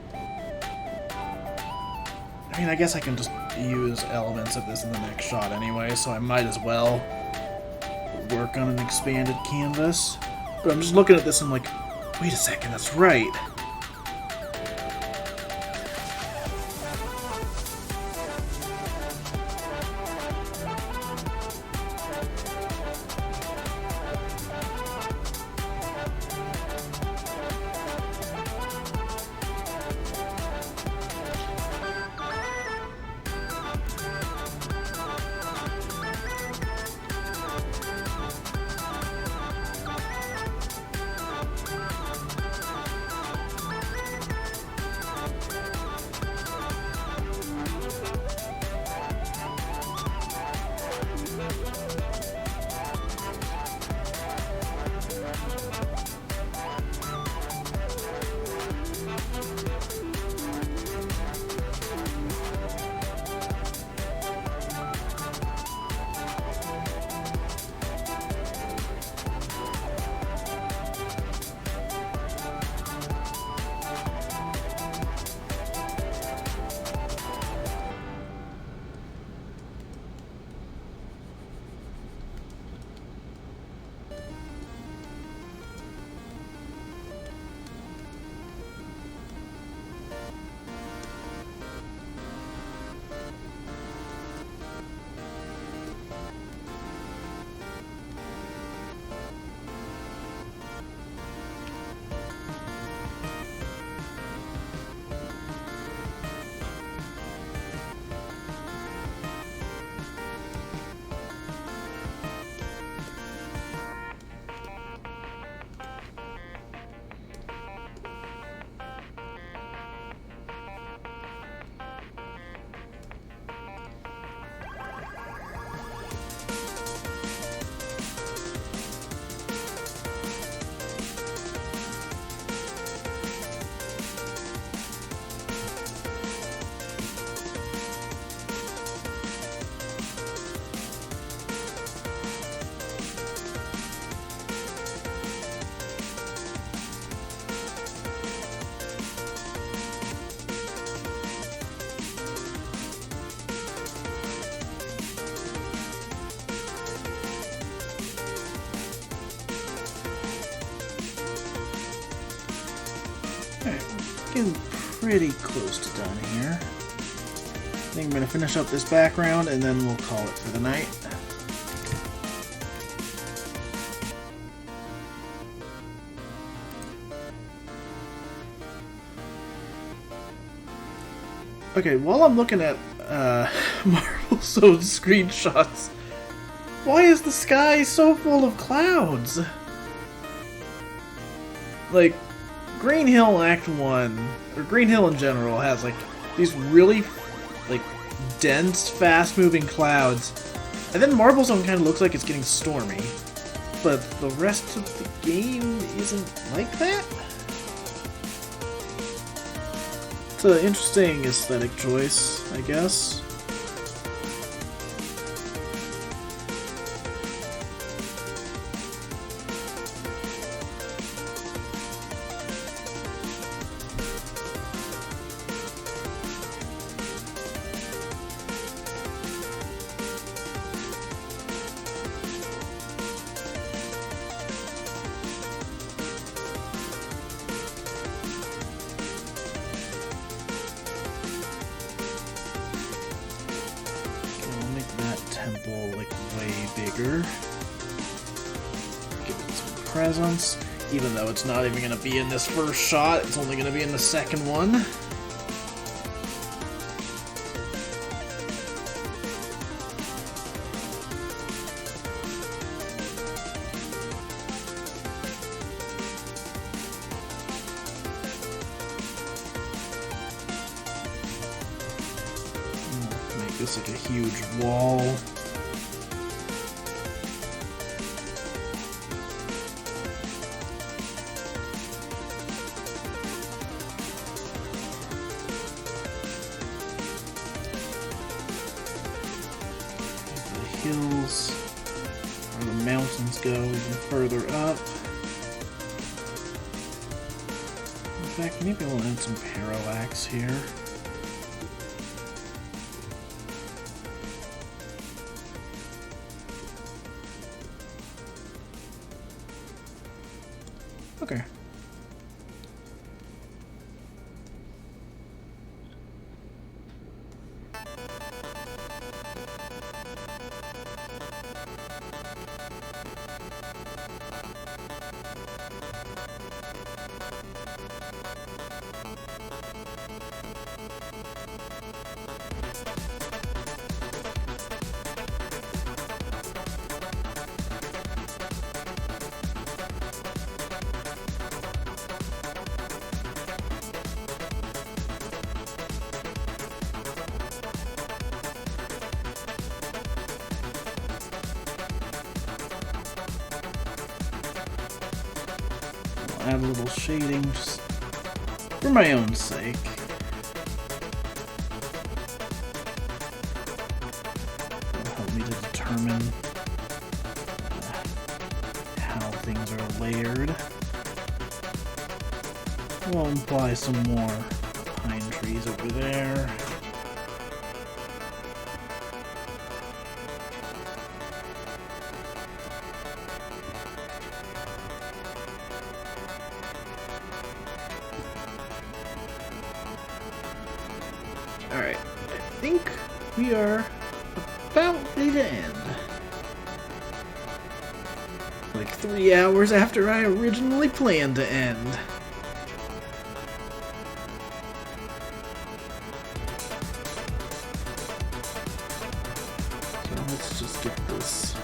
I mean, I guess I can just use elements of this in the next shot anyway, so I might as well work on an expanded canvas. But I'm just looking at this and I'm like, wait a second, that's right. Getting pretty close to done here. I think I'm going to finish up this background and then we'll call it for the night. Okay, while I'm looking at Marble Zone screenshots, why is the sky so full of clouds? Like, Green Hill Act 1, or Green Hill in general, has like these really like dense, fast-moving clouds, and then Marble Zone kind of looks like it's getting stormy, but the rest of the game isn't like that? It's an interesting aesthetic choice, I guess. Temple like way bigger. Give it some presence, even though it's not even going to be in this first shot, it's only going to be in the second one. just like a huge wall. The hills, where the mountains go even further up. In fact, maybe we'll add some parallax here. Okay. Add a little shading just for my own sake. It'll help me to determine how things are layered. We'll apply some more pine trees over there. Alright, I think we are about ready to end. Like 3 hours after I originally planned to end. So let's just get this.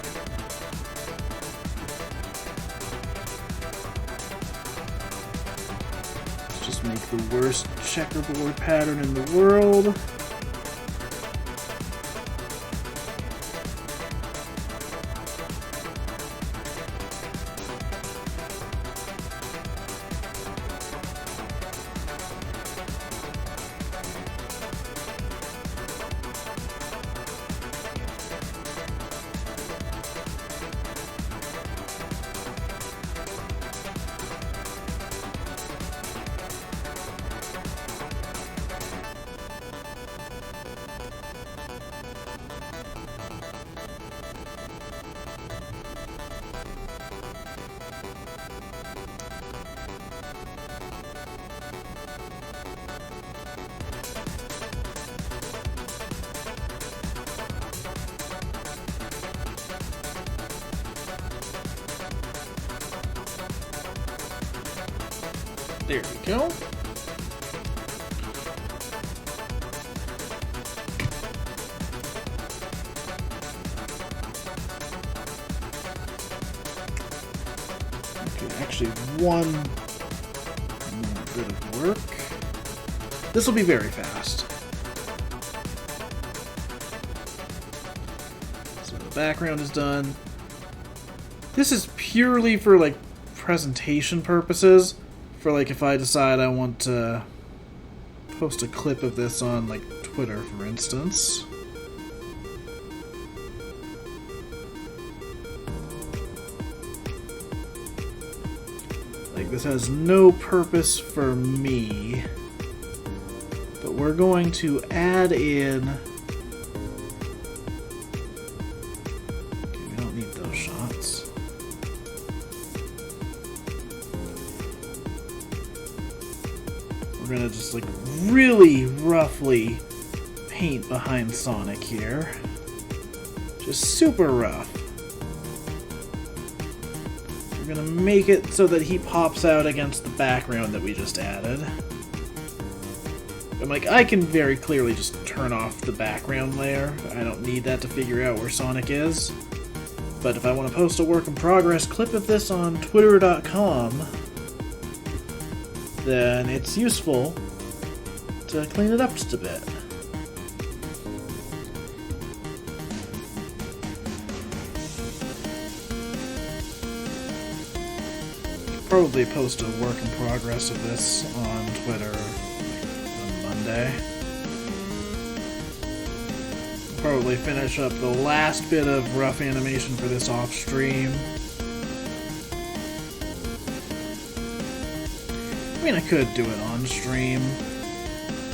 Just make the worst checkerboard pattern in the world. There we go. Okay, actually one more bit of work. This will be very fast. So the background is done. This is purely for like presentation purposes. For like if I decide I want to post a clip of this on like Twitter, for instance. Like this has no purpose for me, but we're going to add in. Okay, we don't need those shots. We're gonna just like really roughly paint behind Sonic here. Just super rough. We're gonna make it so that he pops out against the background that we just added. And like, I can very clearly just turn off the background layer. I don't need that to figure out where Sonic is. But if I want to post a work in progress clip of this on Twitter.com, then it's useful to clean it up just a bit. Probably post a work in progress of this on Twitter on Monday. Probably finish up the last bit of rough animation for this off stream. I mean, I could do it on stream.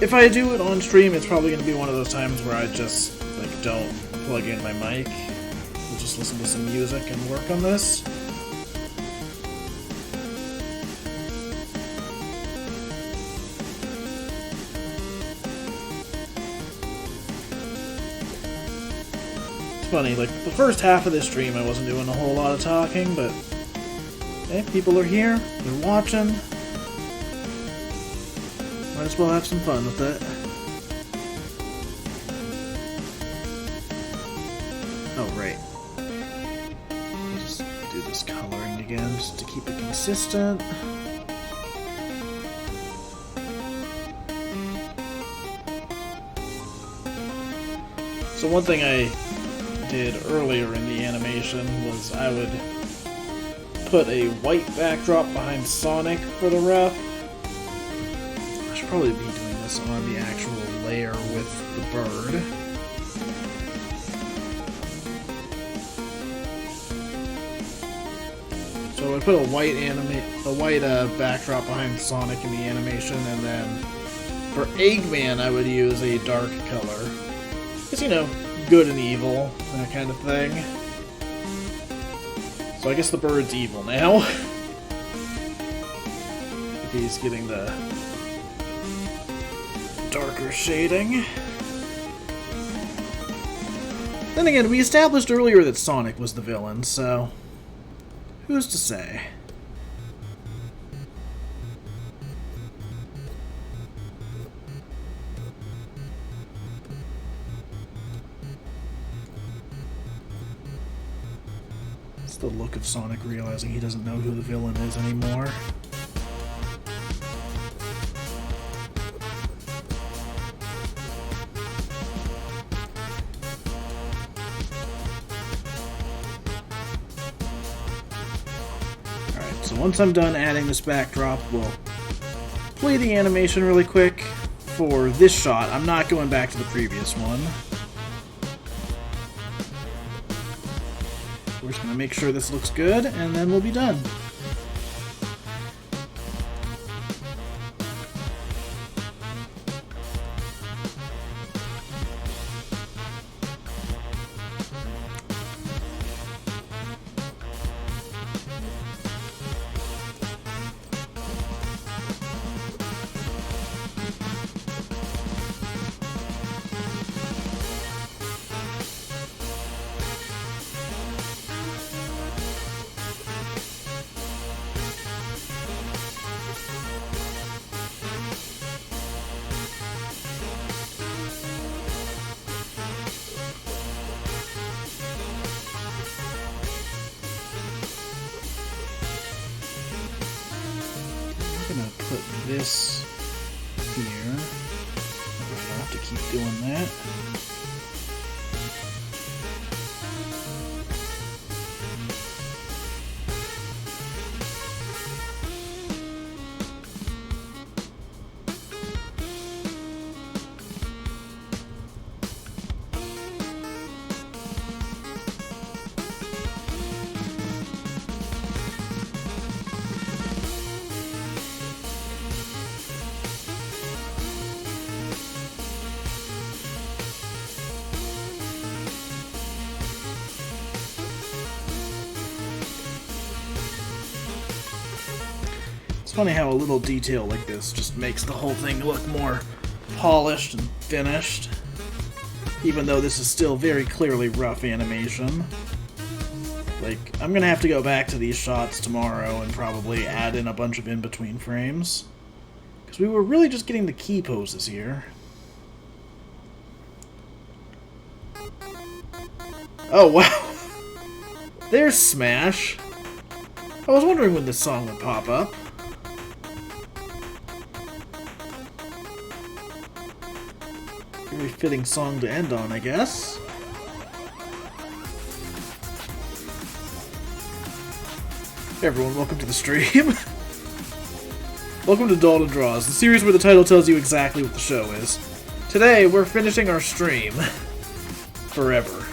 If I do it on stream, it's probably going to be one of those times where I just, like, don't plug in my mic. We'll just listen to some music and work on this. It's funny, like, the first half of this stream I wasn't doing a whole lot of talking, but hey, people are here, they're watching. Might as well have some fun with it. Oh, right. I'll just do this coloring again, just to keep it consistent. So one thing I did earlier in the animation was I would put a white backdrop behind Sonic for the rough. I should probably be doing this on the actual layer with the bird. So I put a white backdrop behind Sonic in the animation, and then for Eggman I would use a dark color. Because, you know, good and evil, that kind of thing. So I guess the bird's evil now. If he's getting the darker shading. Then again, we established earlier that Sonic was the villain, so who's to say? It's the look of Sonic realizing he doesn't know who the villain is anymore. Alright, so once I'm done adding this backdrop, we'll play the animation really quick. For this shot, I'm not going back to the previous one. We're just going to make sure this looks good, and then we'll be done. I'm gonna put this here. I don't have to keep doing that. Funny how a little detail like this just makes the whole thing look more polished and finished, even though this is still very clearly rough animation. Like, I'm gonna have to go back to these shots tomorrow and probably add in a bunch of in-between frames, because we were really just getting the key poses here. Oh wow! There's Smash! I was wondering when this song would pop up. Very fitting song to end on, I guess. Hey everyone, welcome to the stream. Welcome to Dalton Draws, the series where the title tells you exactly what the show is. Today, we're finishing our stream. Forever.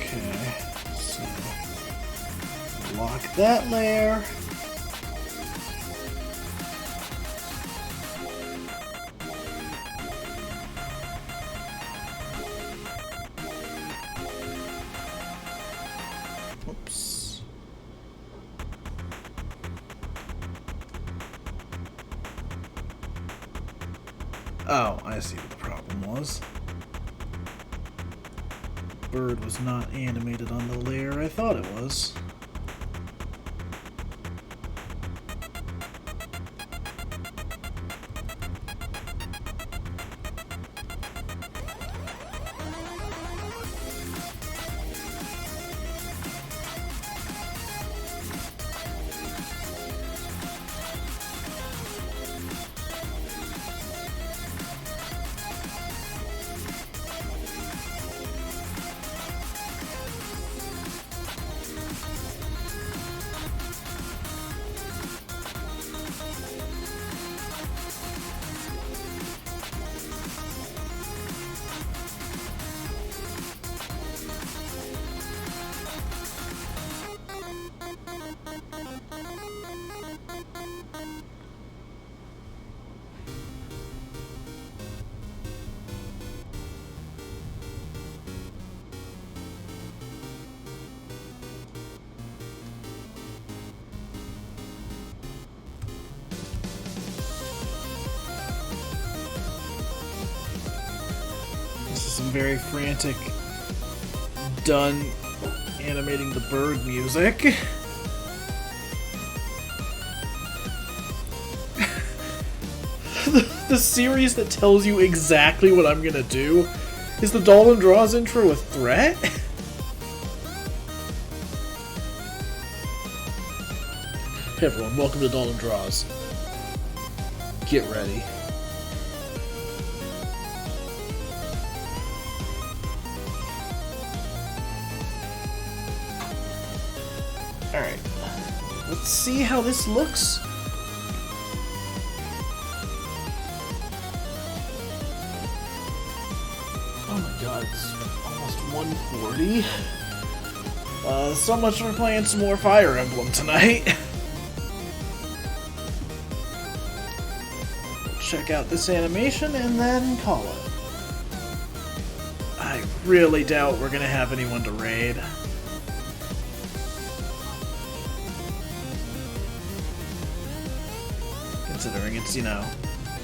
Okay, so lock that layer. Oops. Oh, I see what the problem was. Bird was not animated on the layer I thought it was. Some very frantic, done animating the bird music. The series that tells you exactly what I'm gonna do is the Dalton Draws intro a threat? Hey everyone, welcome to Dalton Draws. Get ready. Alright, let's see how this looks. Oh my god, it's almost 1:40. So much for playing some more Fire Emblem tonight. Check out this animation and then call it. I really doubt we're gonna have anyone to raid. Considering it's, you know,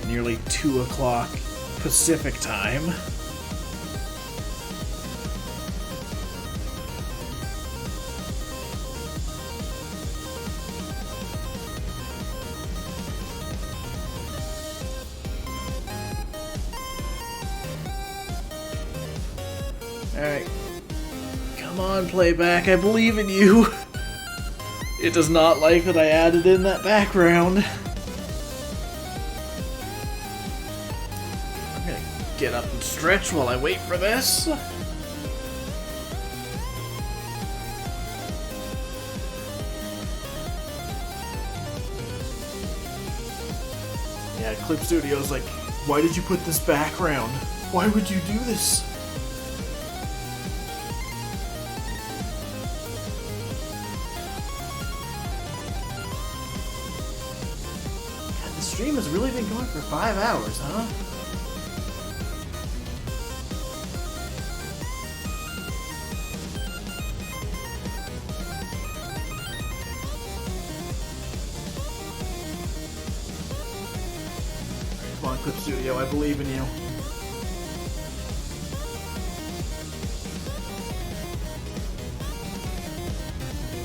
nearly 2 o'clock Pacific time. Alright. Come on, playback, I believe in you. It does not like that I added in that background. Get up and stretch while I wait for this. Yeah, Clip Studio's like, why did you put this background? Why would you do this? God, the stream has really been going for 5 hours, huh? Come on, Clip Studio, I believe in you.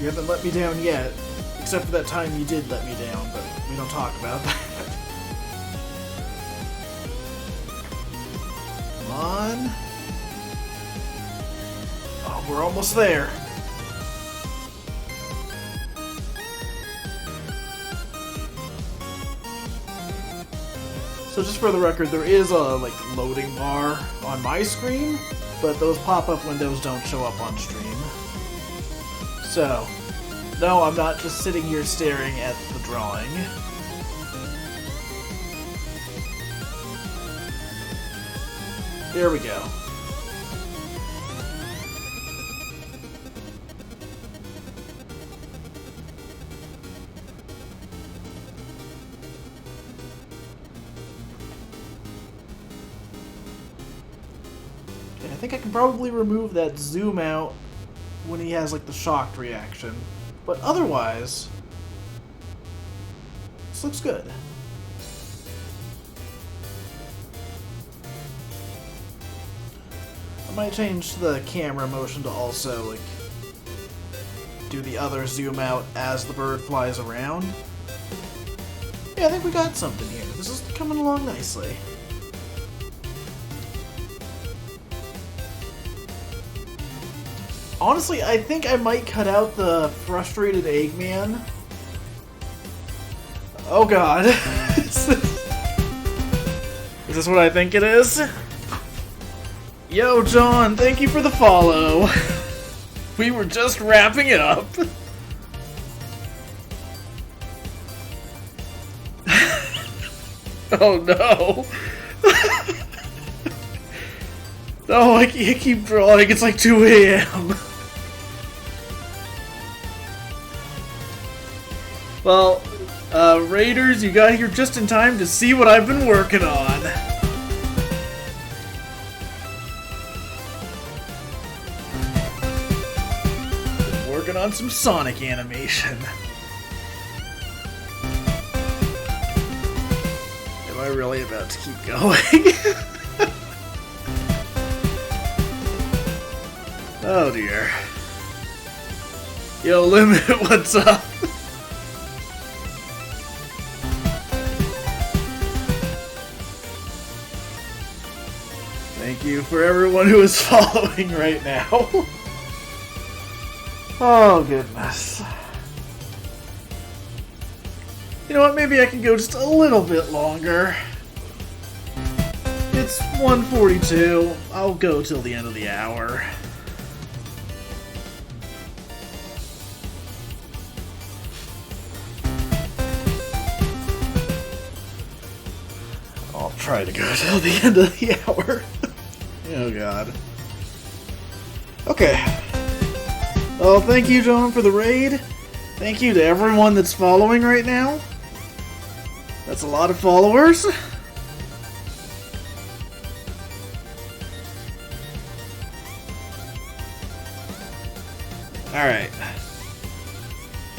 You haven't let me down yet, except for that time you did let me down, but we don't talk about that. Come on. Oh, we're almost there. So just for the record, there is a loading bar on my screen, but those pop-up windows don't show up on stream. So, no, I'm not just sitting here staring at the drawing. There we go. Okay, I think I can probably remove that zoom out when he has the shocked reaction. But otherwise, this looks good. I might change the camera motion to also, do the other zoom out as the bird flies around. Yeah, I think we got something here. This is coming along nicely. Honestly, I think I might cut out the frustrated Eggman. Oh god. Is this what I think it is? Yo, John, thank you for the follow. We were just wrapping it up. Oh no. Oh, I can't keep drawing. It's 2 a.m. Well, Raiders, you got here just in time to see what I've been working on. Been working on some Sonic animation. Am I really about to keep going? Oh dear. Yo, Limit, what's up? Thank you for everyone who is following right now. Oh, goodness. You know what, maybe I can go just a little bit longer. It's 1:42. I'll go till the end of the hour. I'll try to go till the end of the hour. Oh god. Okay. Well, thank you, John, for the raid. Thank you to everyone that's following right now. That's a lot of followers. Alright.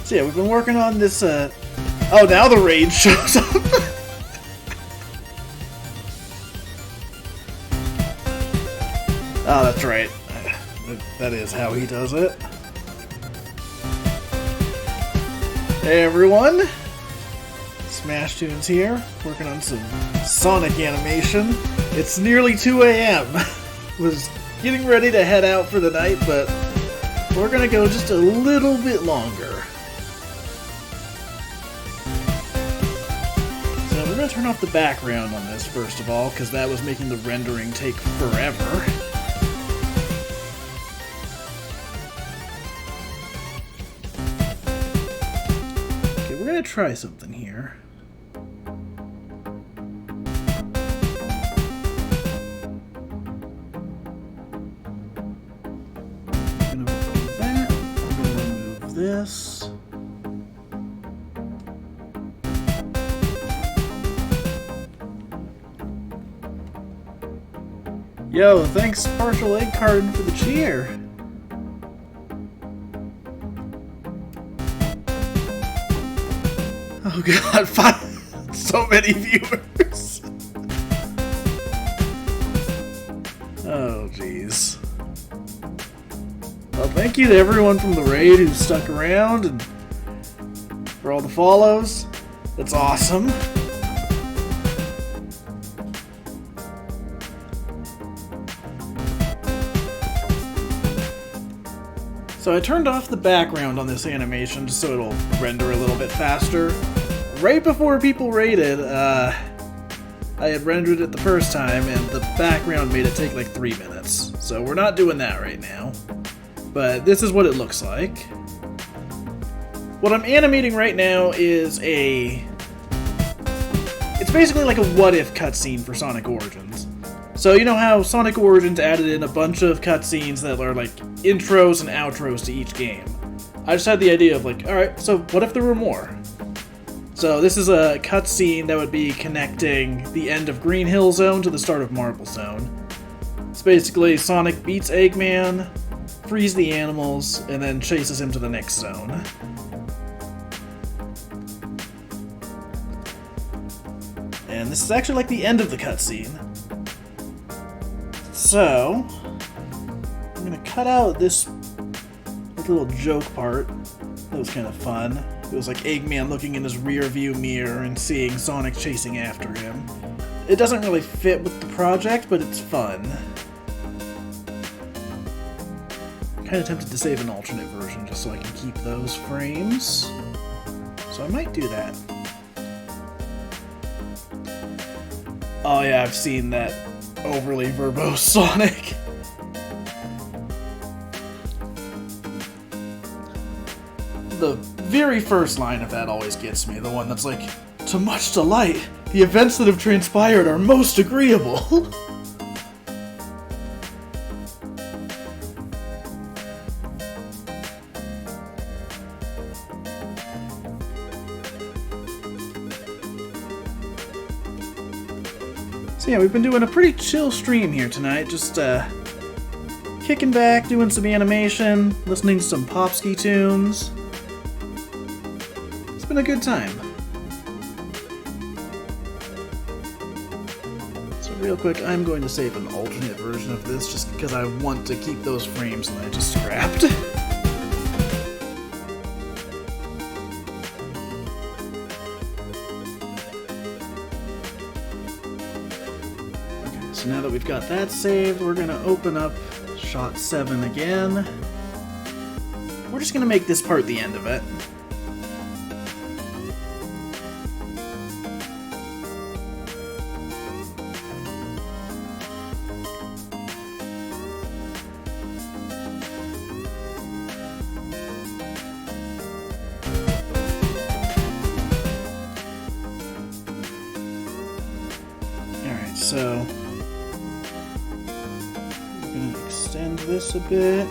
So yeah, we've been working on this, Oh, now the raid shows up! Oh, that's right. That is how he does it. Hey everyone! Smash Tunes here, working on some Sonic animation. It's nearly 2 a.m. Was getting ready to head out for the night, but we're gonna go just a little bit longer. So we're gonna turn off the background on this first of all, because that was making the rendering take forever. Okay, we're gonna try something here. This. Yo, thanks Partial Egg Carton for the cheer. Oh god, so many viewers. Oh jeez. Well, thank you to everyone from the raid who stuck around and for all the follows. That's awesome. So I turned off the background on this animation just so it'll render a little bit faster. Right before people raided, I had rendered it the first time, and the background made it take like 3 minutes. So we're not doing that right now. But this is what it looks like. What I'm animating right now is it's basically like a what-if cutscene for Sonic Origins. So you know how Sonic Origins added in a bunch of cutscenes that are like intros and outros to each game. I just had the idea of like, alright, so what if there were more? So this is a cutscene that would be connecting the end of Green Hill Zone to the start of Marble Zone. It's basically Sonic beats Eggman, frees the animals, and then chases him to the next zone. And this is actually like the end of the cutscene. So, I'm gonna cut out this little joke part. That was kind of fun. It was like Eggman looking in his rear view mirror and seeing Sonic chasing after him. It doesn't really fit with the project, but it's fun. I'm kind of tempted to save an alternate version just so I can keep those frames. So I might do that. Oh yeah, I've seen that overly verbose Sonic. The very first line of that always gets me, the one that's like, "To much delight, the events that have transpired are most agreeable." So yeah, we've been doing a pretty chill stream here tonight, just kicking back, doing some animation, listening to some Popsky tunes. It's been a good time. So real quick, I'm going to save an alternate version of this just because I want to keep those frames that I just scrapped. So now that we've got that saved, we're gonna open up shot 7 again. We're just gonna make this part the end of it. Alright, so extend this a bit.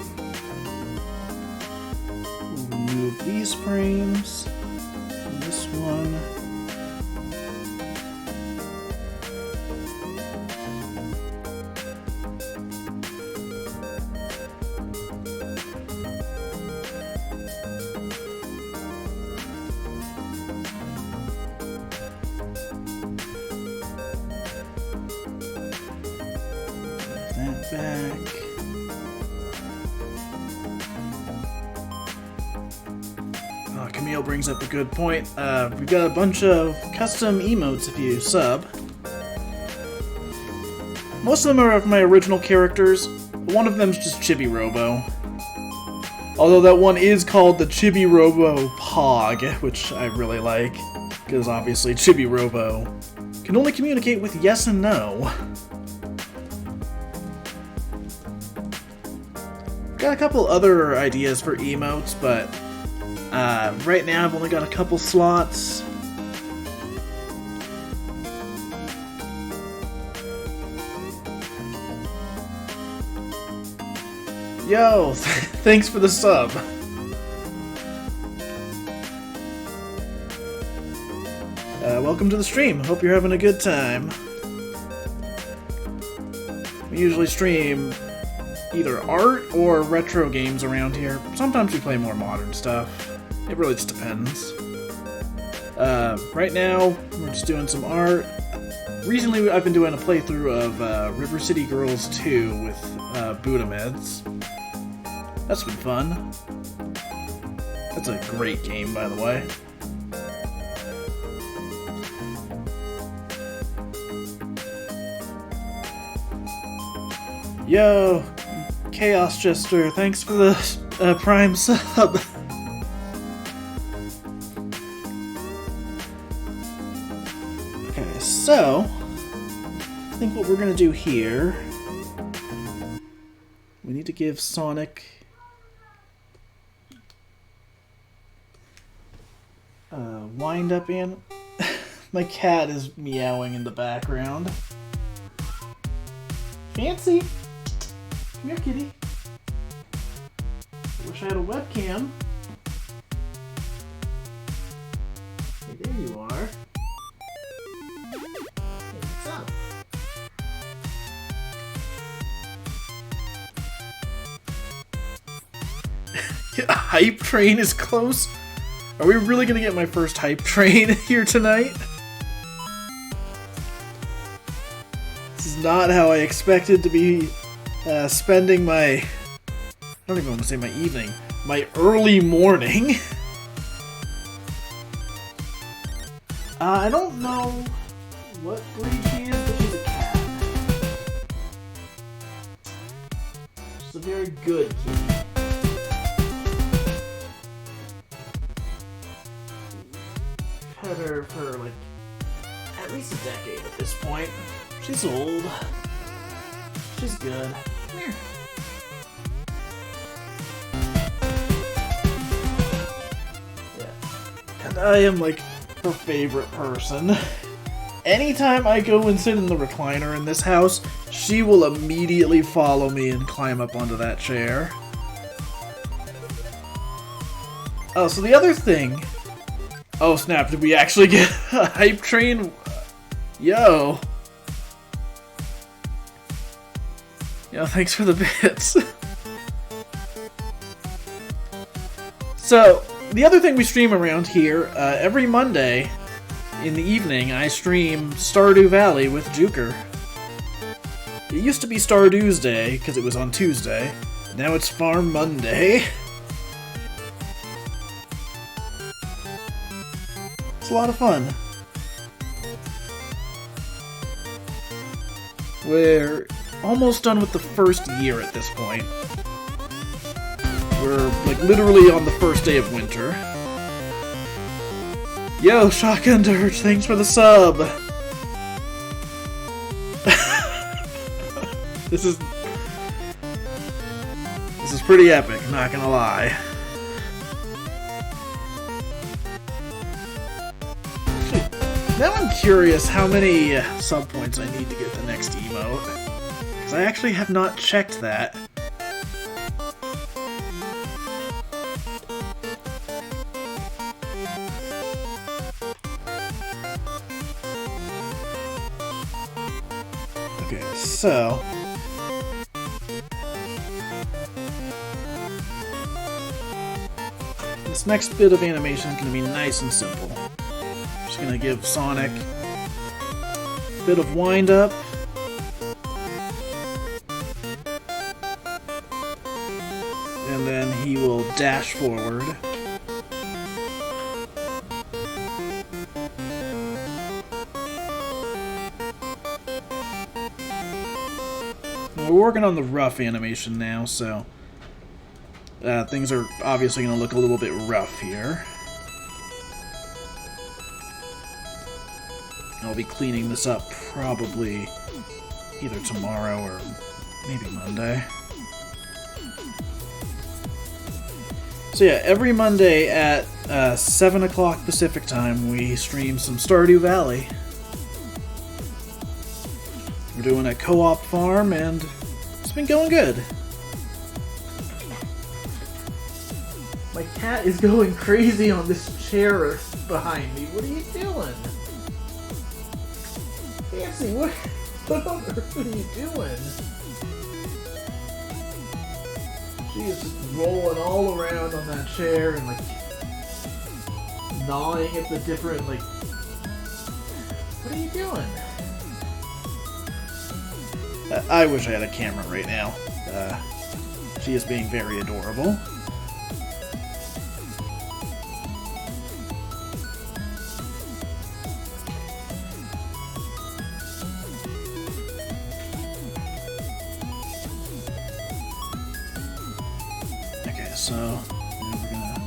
We'll remove these frames. And this one. Put that back. Camille brings up a good point. We've got a bunch of custom emotes if you sub. Most of them are of my original characters. One of them's just Chibi Robo. Although that one is called the Chibi Robo Pog, which I really like. Because obviously Chibi Robo can only communicate with yes and no. Got a couple other ideas for emotes, but right now I've only got a couple slots. Yo, thanks for the sub. Welcome to the stream. Hope you're having a good time. We usually stream either art or retro games around here. Sometimes we play more modern stuff. It really just depends. Right now, we're just doing some art. Recently, I've been doing a playthrough of River City Girls 2 with Buddha Meds. That's been fun. That's a great game, by the way. Yo, Chaos Jester, thanks for the Prime sub. Okay, so think what we're gonna do here, we need to give Sonic wind up in. My cat is meowing in the background. Fancy! Come here, kitty. Wish I had a webcam. Hey, there you are. Hey, what's up? Hype train is close. Are we really gonna get my first hype train here tonight? This is not how I expected to be spending my... I don't even want to say my evening. My early morning. I don't know what breed she is, but she's a cat. She's a very good kitty. Had her for like at least a decade at this point. She's old. She's good. Come here. Yeah. And I am like her favorite person. Anytime I go and sit in the recliner in this house, she will immediately follow me and climb up onto that chair. Oh, so the other thing... Oh snap, did we actually get a hype train? Yo! Yo, thanks for the bits. So, the other thing we stream around here, every Monday in the evening, I stream Stardew Valley with Juker. It used to be Stardew's Day, because it was on Tuesday. Now it's Farm Monday. It's a lot of fun. We're almost done with the first year at this point. We're like literally on the first day of winter. Yo, Shotgun Dirge, thanks for the sub. This is pretty epic, not gonna lie. Now I'm curious how many sub points I need to get the next emote, because I actually have not checked that. Okay, so... this next bit of animation is going to be nice and simple. Just going to give Sonic a bit of wind up. And then he will dash forward. We're working on the rough animation now, so things are obviously going to look a little bit rough here. I'll be cleaning this up probably either tomorrow or maybe Monday. So yeah, every Monday at 7 o'clock Pacific time, we stream some Stardew Valley. We're doing a co-op farm, and it's been going good. My cat is going crazy on this chair behind me. What are you doing? Fancy, what on earth are you doing? She is just rolling all around on that chair and like gnawing at the different like... What are you doing? I wish I had a camera right now. She is being very adorable. Okay, so now we're gonna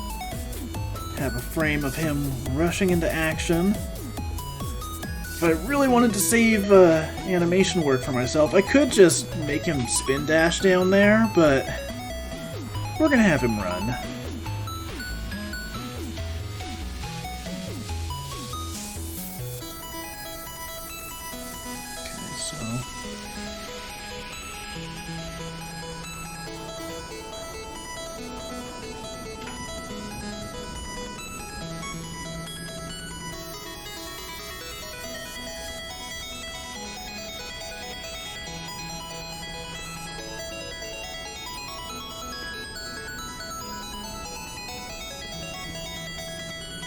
have a frame of him rushing into action. if I really wanted to save animation work for myself, I could just make him spin dash down there, but we're gonna have him run. Okay, so...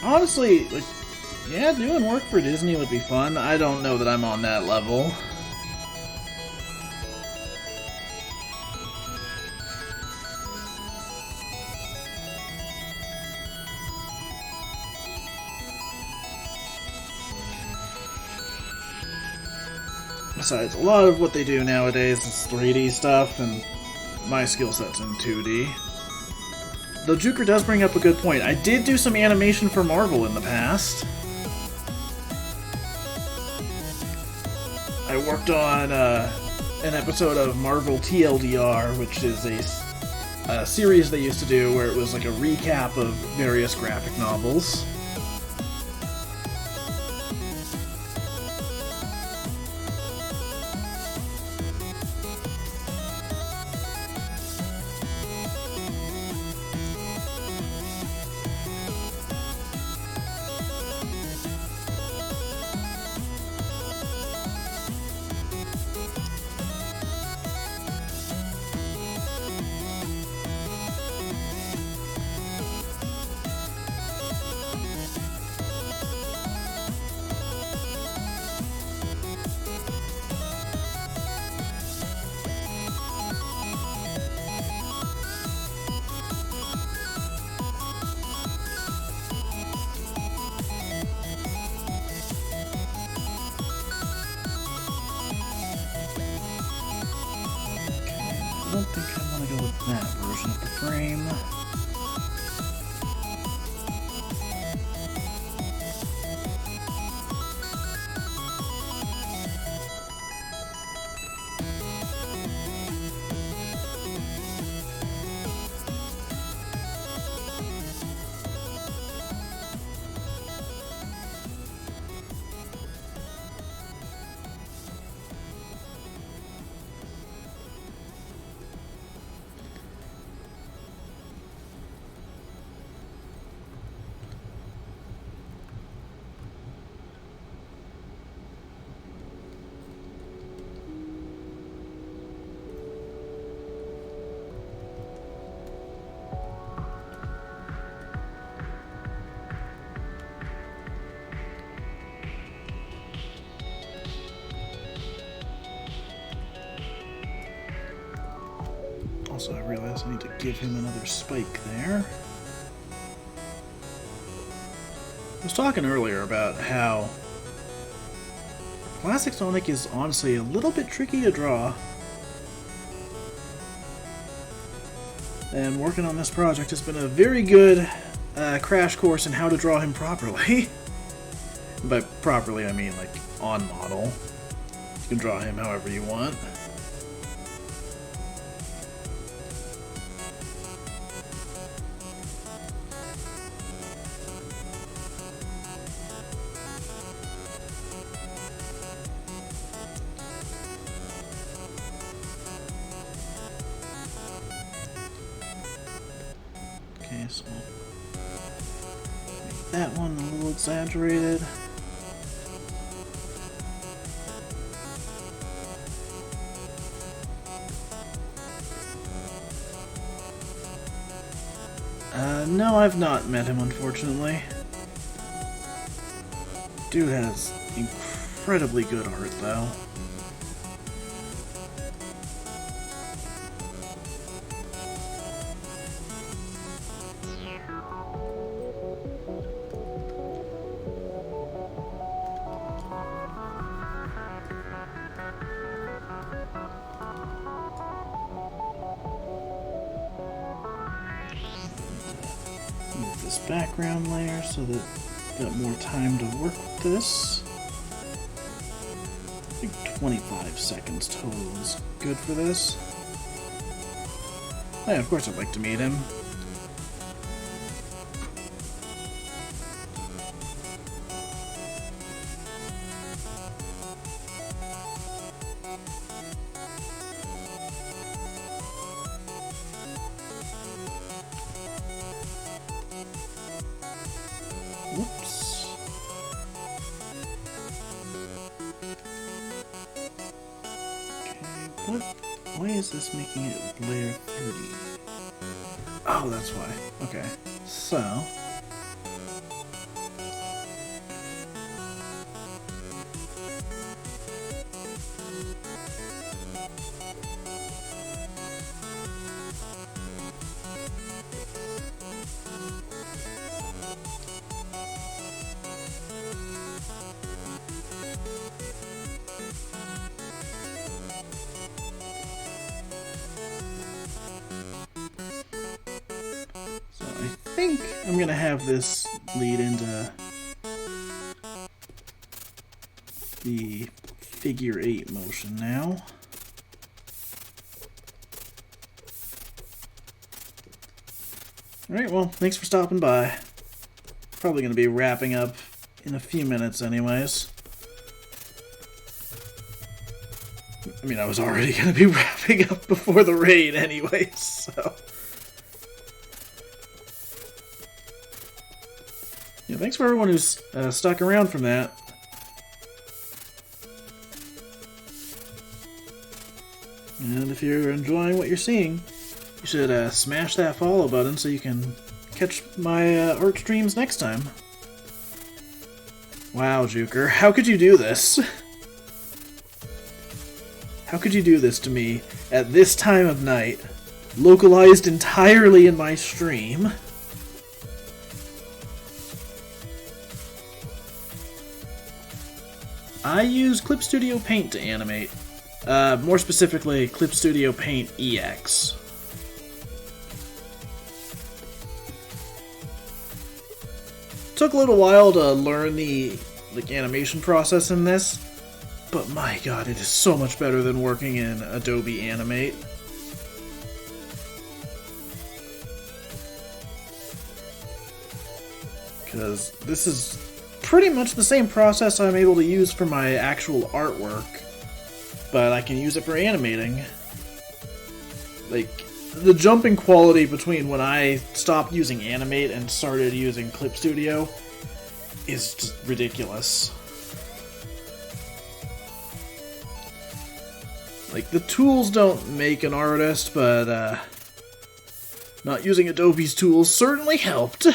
Honestly, like, yeah, doing work for Disney would be fun. I don't know that I'm on that level. Besides, a lot of what they do nowadays is 3D stuff, and my skill set's in 2D. Though Juker does bring up a good point. I did do some animation for Marvel in the past. I worked on an episode of Marvel TLDR, which is a series they used to do where it was like a recap of various graphic novels. I don't think I want to go with that version of the frame. Also, I realize I need to give him another spike there. I was talking earlier about how Classic Sonic is honestly a little bit tricky to draw. And working on this project has been a very good crash course in how to draw him properly. By properly, I mean like on model. You can draw him however you want. Okay, so make that one a little exaggerated. No, I've not met him, unfortunately. Dude has incredibly good art, though. Move this background layer so that I've got more time to work with this. 25 seconds total is good for this. Oh, yeah, of course I'd like to meet him. Whoops. Okay, what? Why is this making it layer 30? Oh, that's why. Okay, so... I think I'm gonna have this lead into the figure 8 motion now. Alright, well, thanks for stopping by. Probably gonna be wrapping up in a few minutes anyways. I mean, I was already gonna be wrapping up before the raid anyways, so... Yeah, thanks for everyone who's stuck around from that. And if you're enjoying what you're seeing, you should smash that follow button so you can catch my art streams next time. Wow, Juker, how could you do this? How could you do this to me at this time of night, localized entirely in my stream? I use Clip Studio Paint to animate. More specifically, Clip Studio Paint EX. Took a little while to learn the animation process in this, but my god, it is so much better than working in Adobe Animate. Because this is pretty much the same process I'm able to use for my actual artwork, but I can use it for animating. Like, the jump in quality between when I stopped using Animate and started using Clip Studio is just ridiculous. Like, the tools don't make an artist, but not using Adobe's tools certainly helped.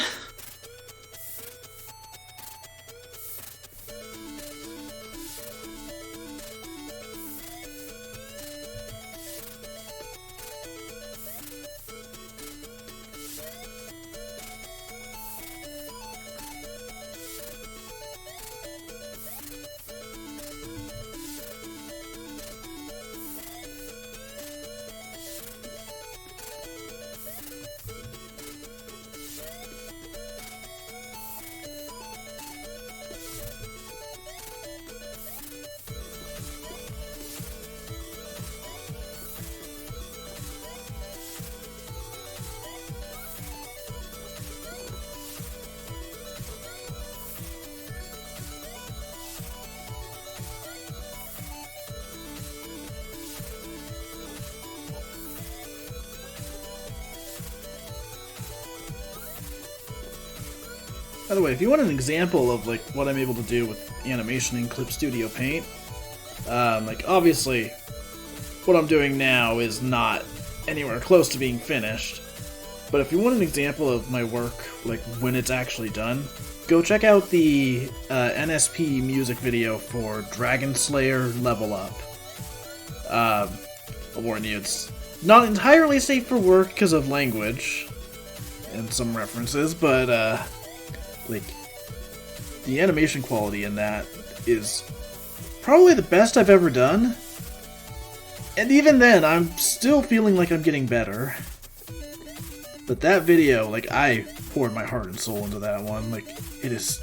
By the way, if you want an example of like what I'm able to do with animation in Clip Studio Paint, like obviously what I'm doing now is not anywhere close to being finished, but if you want an example of my work, like when it's actually done, go check out the NSP music video for Dragon Slayer Level Up. I'll warn you, it's not entirely safe for work because of language and some references, but like, the animation quality in that is probably the best I've ever done. And even then, I'm still feeling like I'm getting better. But that video, like, I poured my heart and soul into that one. Like, it is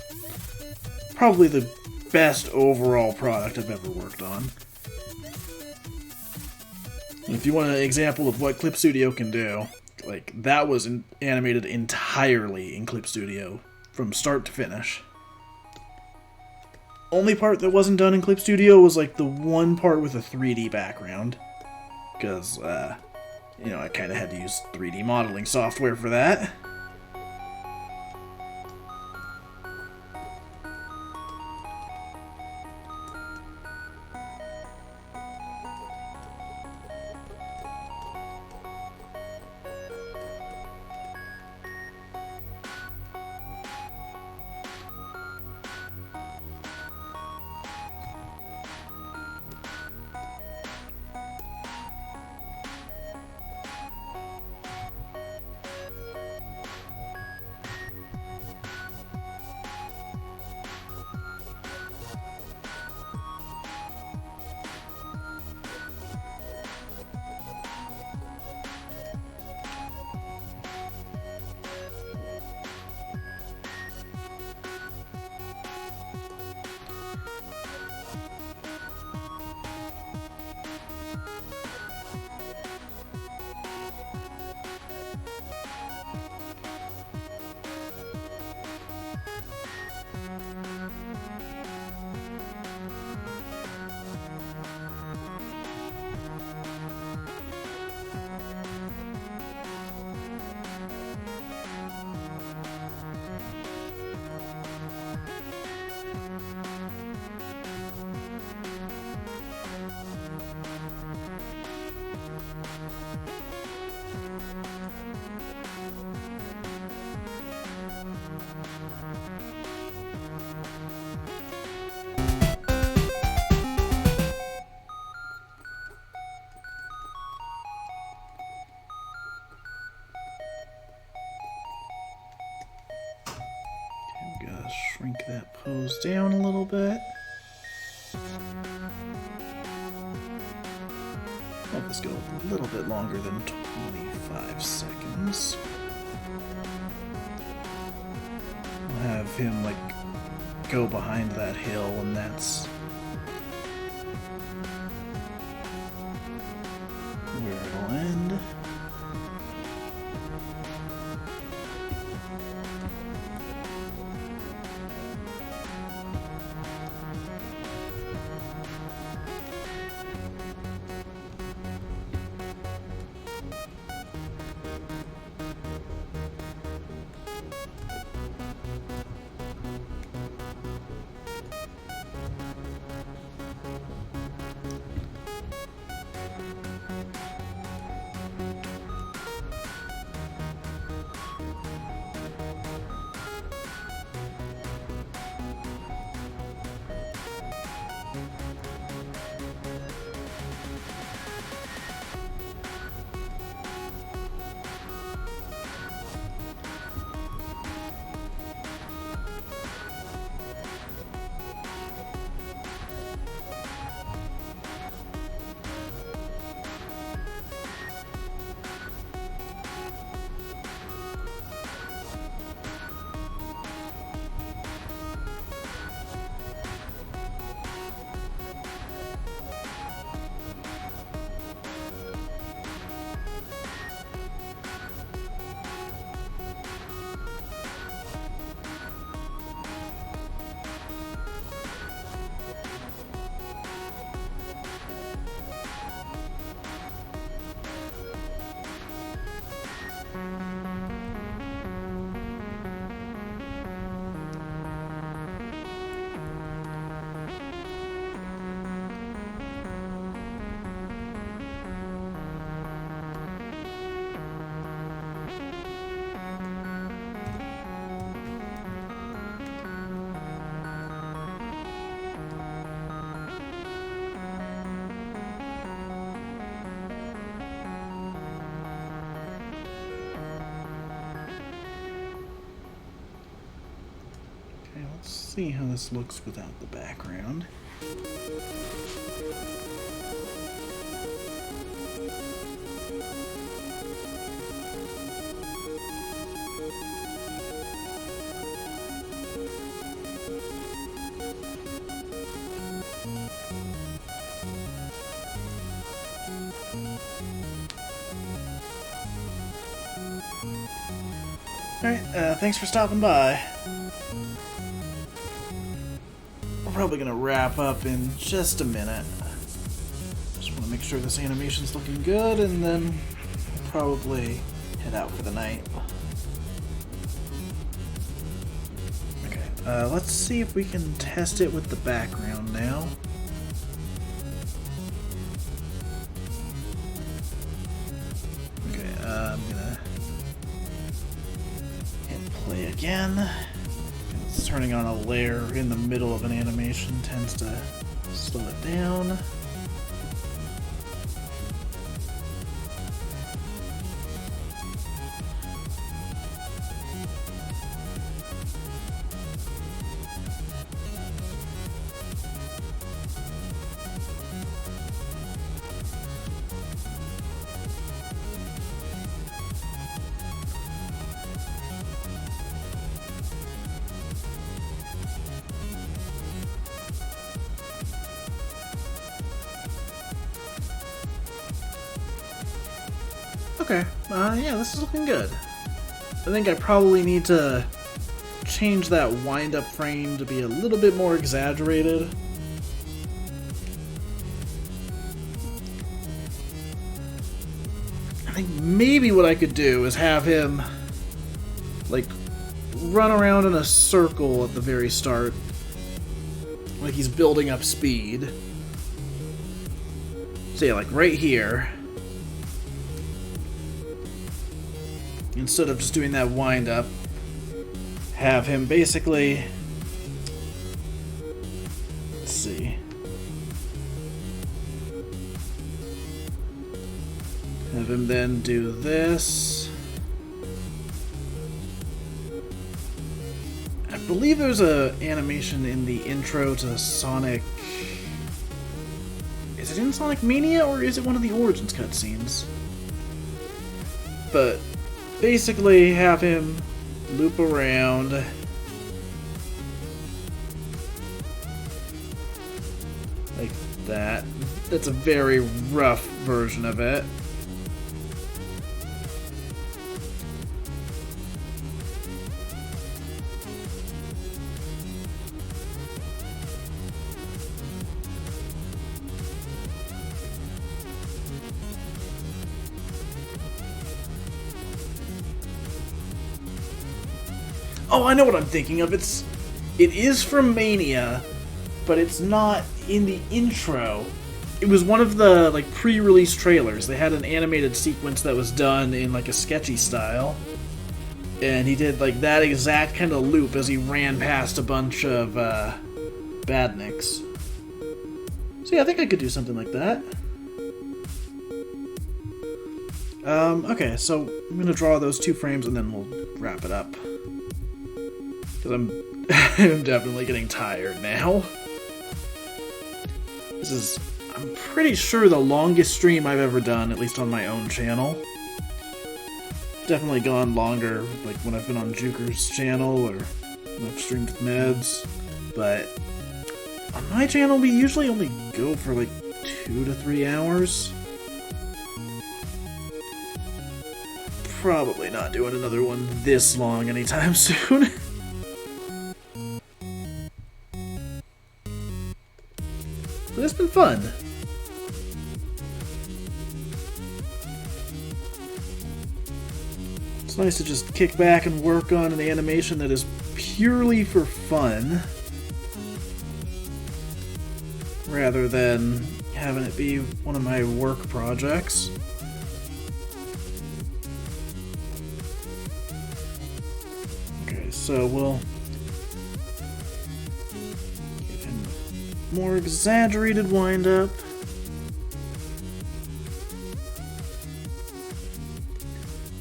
probably the best overall product I've ever worked on. If you want an example of what Clip Studio can do, like, that was animated entirely in Clip Studio, from start to finish. Only part that wasn't done in Clip Studio was, like, the one part with a 3D background. Because, you know, I kind of had to use 3D modeling software for that. Gotta shrink that pose down a little bit. Let this go a little bit longer than 25 seconds. We'll have him, like, go behind that hill, and that's where it'll end. Let's see how this looks without the background. Alright, thanks for stopping by. We're probably gonna wrap up in just a minute. Just want to make sure this animation's looking good, and then we'll probably head out for the night. Okay, let's see if we can test it with the background now. Okay, I'm gonna hit play again. It's turning on a layer in the middle of an animation tends to slow it down. Okay, yeah, this is looking good. I think I probably need to change that wind-up frame to be a little bit more exaggerated. I think maybe what I could do is have him, like, run around in a circle at the very start. Like he's building up speed. So yeah, like right here. Instead of just doing that wind up, have him basically, let's see, have him then do this. I believe there's a animation in the intro to Sonic. Is it in Sonic Mania or is it one of the Origins cutscenes? But basically, have him loop around. Like that. That's a very rough version of it. Oh, I know what I'm thinking of. It is from Mania, but it's not in the intro. It was one of the like pre-release trailers. They had an animated sequence that was done in like a sketchy style, and he did like that exact kind of loop as he ran past a bunch of badniks. So yeah, I think I could do something like that. Okay, so I'm gonna draw those 2 frames and then we'll wrap it up. Because I'm definitely getting tired now. This is, I'm pretty sure, the longest stream I've ever done, at least on my own channel. Definitely gone longer, like when I've been on Juker's channel or when I've streamed with Meds. But on my channel, we usually only go for like 2 to 3 hours. Probably not doing another one this long anytime soon. But it's been fun. It's nice to just kick back and work on an animation that is purely for fun, rather than having it be one of my work projects. Okay, so we'll more exaggerated wind-up.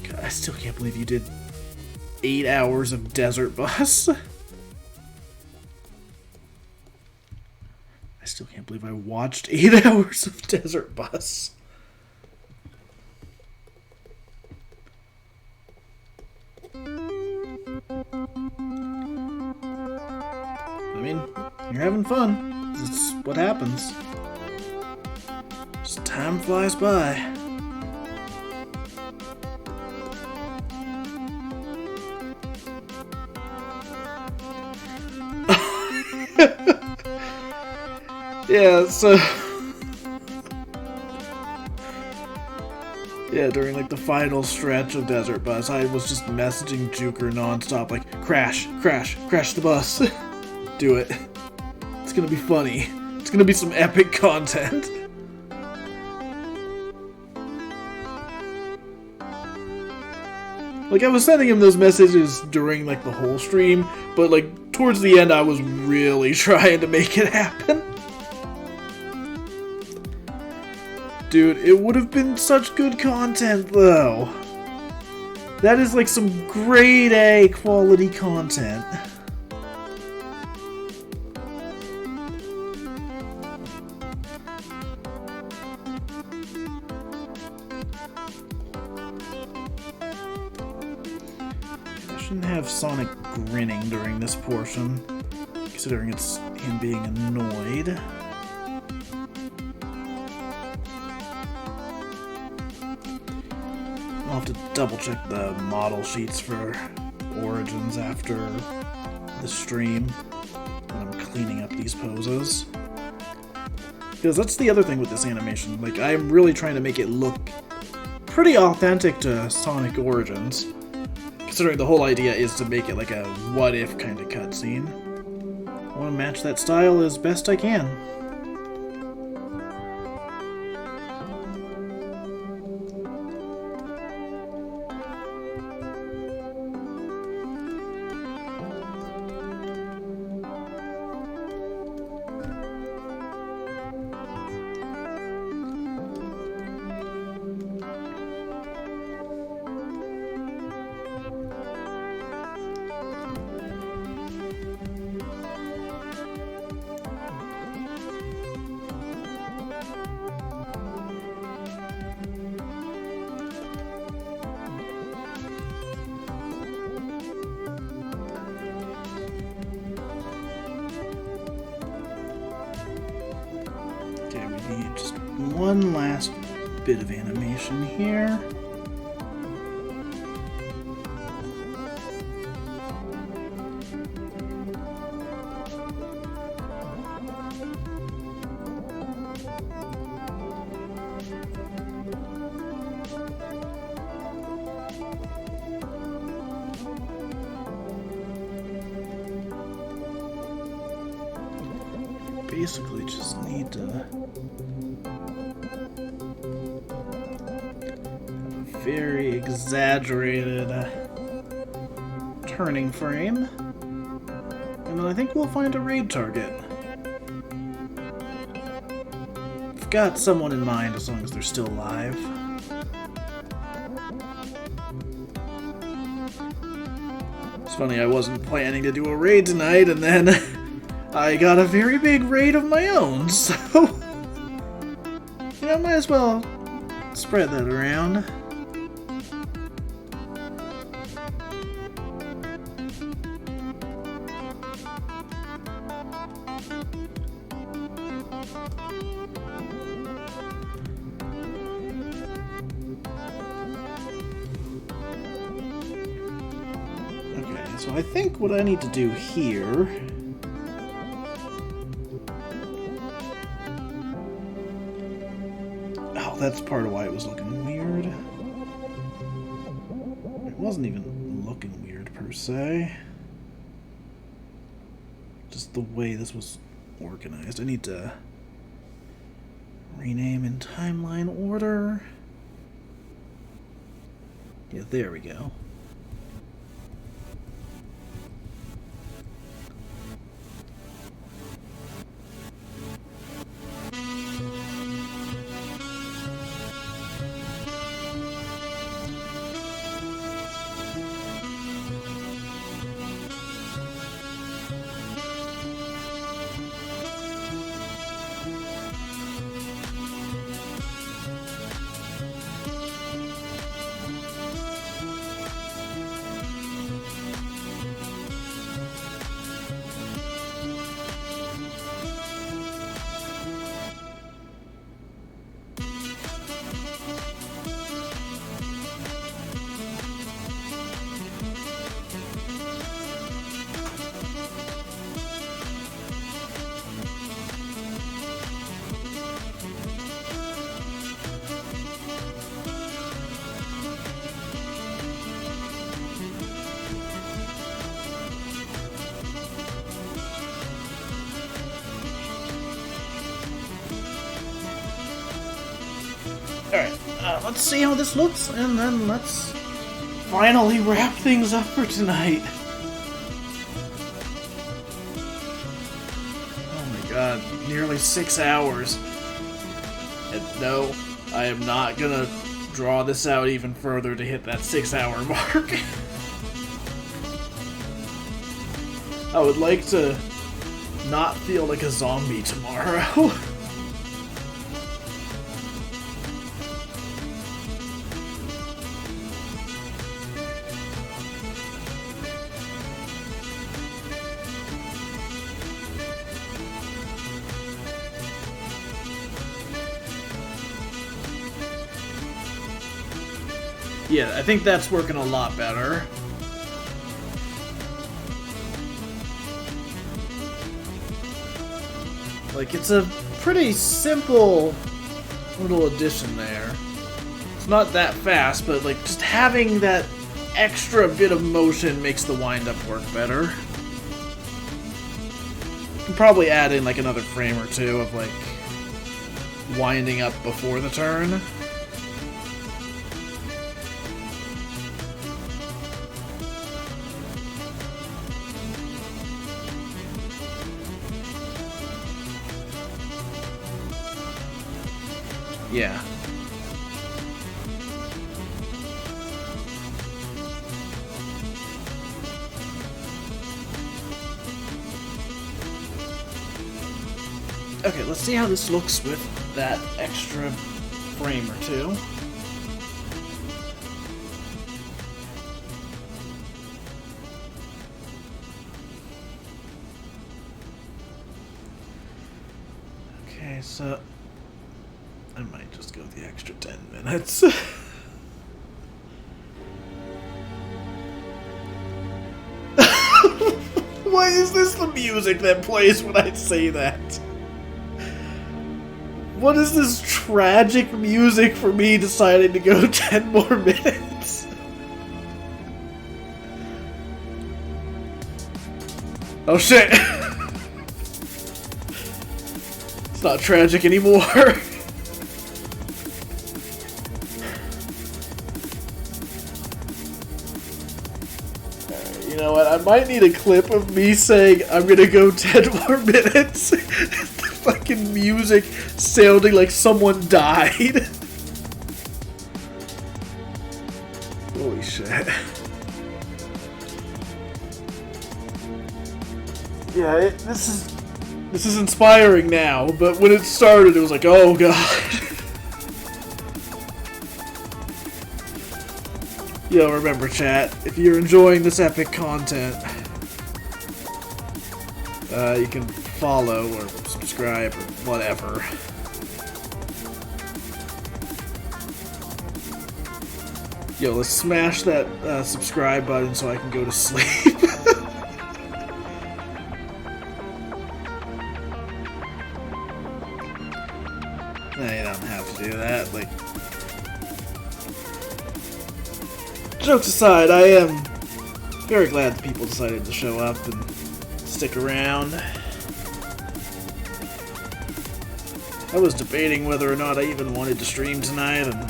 God, I still can't believe you did 8 hours of Desert Bus. I still can't believe I watched 8 hours of Desert Bus. I mean, you're having fun. That's what happens. Just time flies by. Yeah, so... Yeah, during like the final stretch of Desert Bus, I was just messaging Juker nonstop, like, crash, crash, crash the bus. Do it. It's gonna be funny. It's gonna be some epic content. Like, I was sending him those messages during like the whole stream, but like towards the end I was really trying to make it happen. Dude, it would have been such good content, though. That is like some grade A quality content. I shouldn't have Sonic grinning during this portion, considering it's him being annoyed. I'll have to double check the model sheets for Origins after the stream when I'm cleaning up these poses. Because that's the other thing with this animation, like I'm really trying to make it look pretty authentic to Sonic Origins, considering the whole idea is to make it like a what-if kind of cutscene. I want to match that style as best I can. Just one last bit of animation here. Basically just need to very exaggerated turning frame, and then I think we'll find a raid target. I've got someone in mind as long as they're still alive. It's funny, I wasn't planning to do a raid tonight, and then I got a very big raid of my own, so you know, might as well spread that around. So I think what I need to do here that's part of why it was looking weird. It wasn't even looking weird per se. Just the way this was organized. I need to rename in timeline order. Yeah, there we go. Alright, let's see how this looks, and then let's finally wrap things up for tonight. Oh my god, nearly 6 hours. And no, I am not gonna draw this out even further to hit that 6-hour mark. I would like to not feel like a zombie tomorrow. Yeah, I think that's working a lot better. Like, it's a pretty simple little addition there. It's not that fast, but like, just having that extra bit of motion makes the wind-up work better. You can probably add in like another frame or two of like winding up before the turn. Yeah. Okay, let's see how this looks with that extra frame or two. Okay, so I might just go the extra 10 minutes. Why is this the music that plays when I say that? What is this tragic music for me deciding to go 10 more minutes? Oh shit! It's not tragic anymore. You know what, I might need a clip of me saying I'm gonna go 10 more minutes. The fucking music sounding like someone died. Holy shit. Yeah, this is inspiring now, but when it started it was like, oh god. Yo, remember chat, if you're enjoying this epic content, you can follow or subscribe or whatever. Yo, let's smash that subscribe button so I can go to sleep. No, you don't have to do that, like... Jokes aside, I am very glad that people decided to show up and stick around. I was debating whether or not I even wanted to stream tonight, and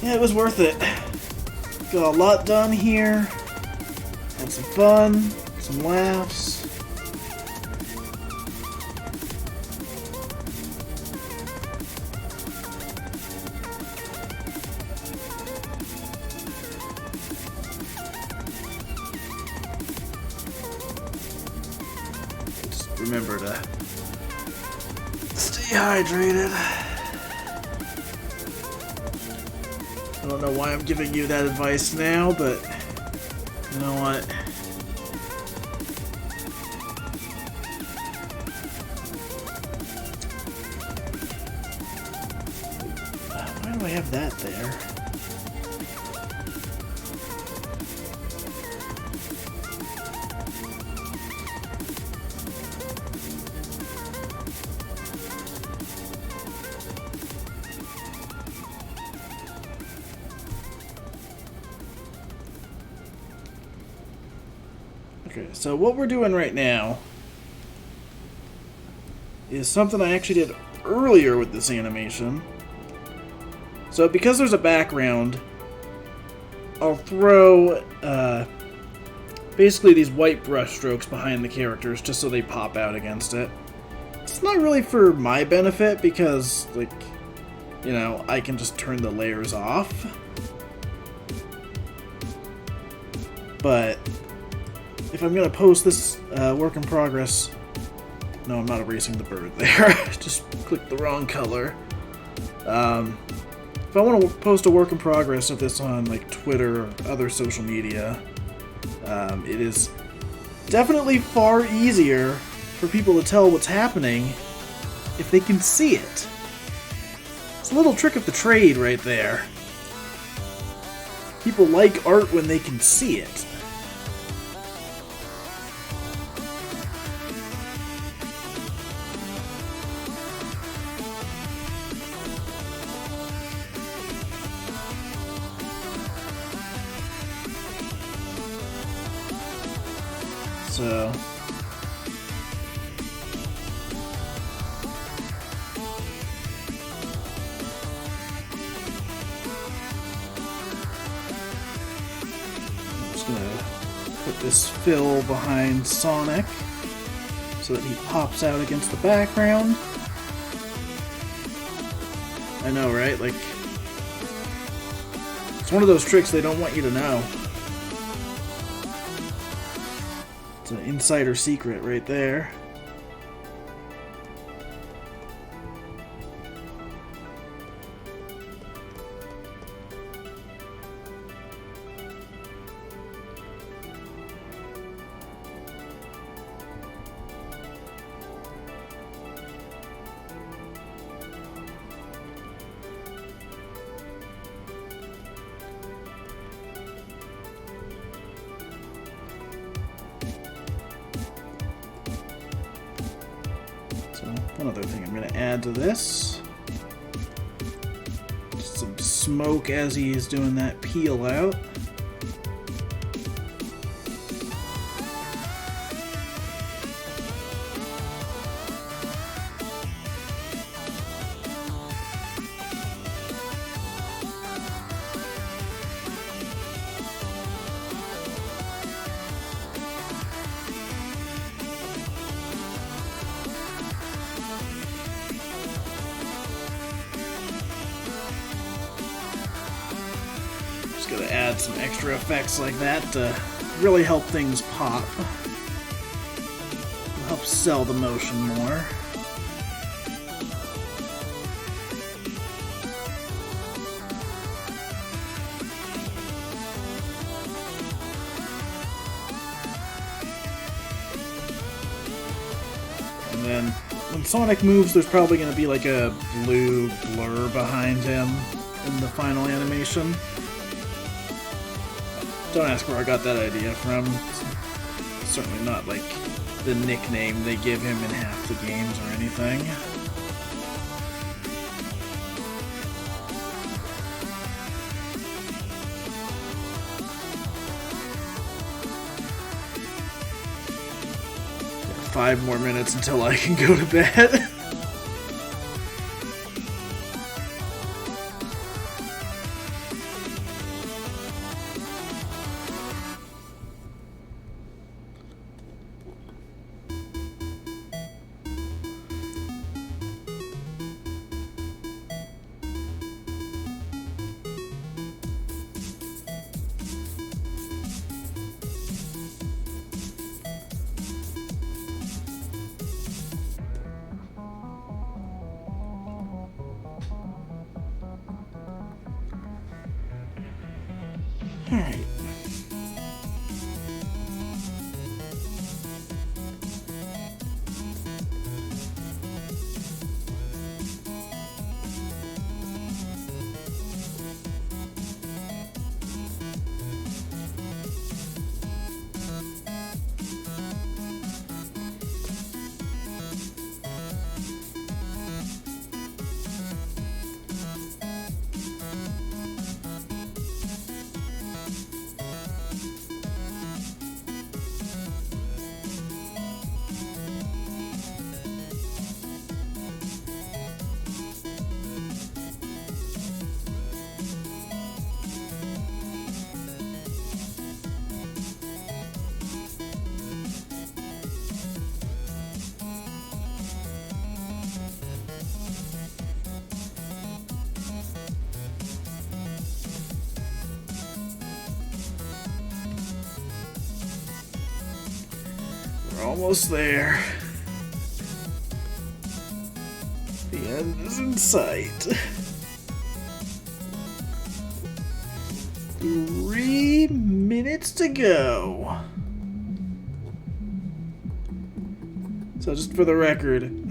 yeah, it was worth it. Got a lot done here, had some fun, some laughs. Remember to stay hydrated. I don't know why I'm giving you that advice now, but you know what? Why do I have that there? Okay, so what we're doing right now is something I actually did earlier with this animation. So because there's a background, I'll throw basically these white brush strokes behind the characters just so they pop out against it. It's not really for my benefit because, like, you know, I can just turn the layers off. But if I'm going to post this work in progress... No, I'm not erasing the bird there. Just clicked the wrong color. If I want to post a work in progress of this on like Twitter or other social media, it is definitely far easier for people to tell what's happening if they can see it. It's a little trick of the trade right there. People like art when they can see it. So I'm just gonna put this fill behind Sonic so that he pops out against the background. I know, right? Like, it's one of those tricks they don't want you to know. It's an insider secret right there. One other thing I'm going to add to this. Just some smoke as he's doing that peel out. Gotta add some extra effects like that to really help things pop. It'll help sell the motion more. And then when Sonic moves, there's probably gonna be like a blue blur behind him in the final animation. Don't ask where I got that idea from. It's certainly not like the nickname they give him in half the games or anything. Got 5 more minutes until I can go to bed. Alright. We're almost there. The end is in sight. 3 minutes to go. So just for the record,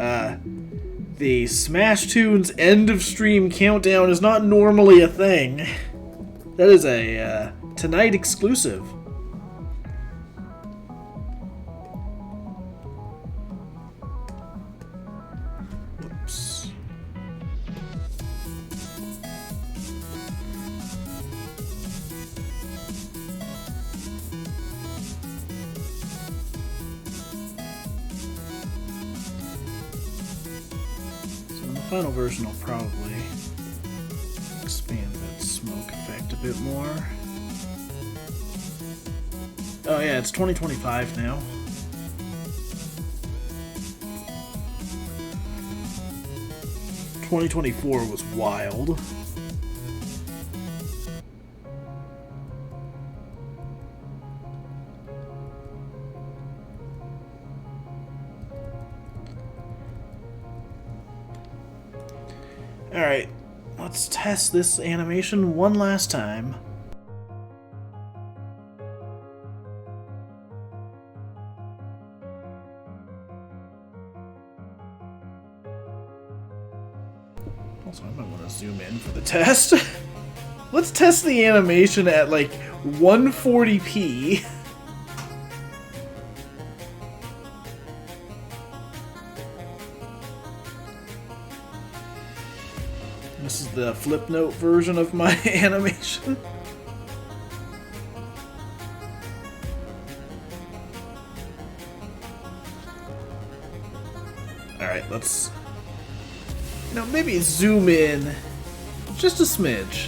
the Smash Tunes end of stream countdown is not normally a thing. That is a tonight exclusive. Whoops. Final version will probably expand that smoke effect a bit more. Oh yeah, it's 2025 now. "2024 was wild. Alright, let's test this animation one last time. Also, I might want to zoom in for the test. Let's test the animation at like 140p. This is the flip note version of my animation. Alright, let's, maybe zoom in just a smidge.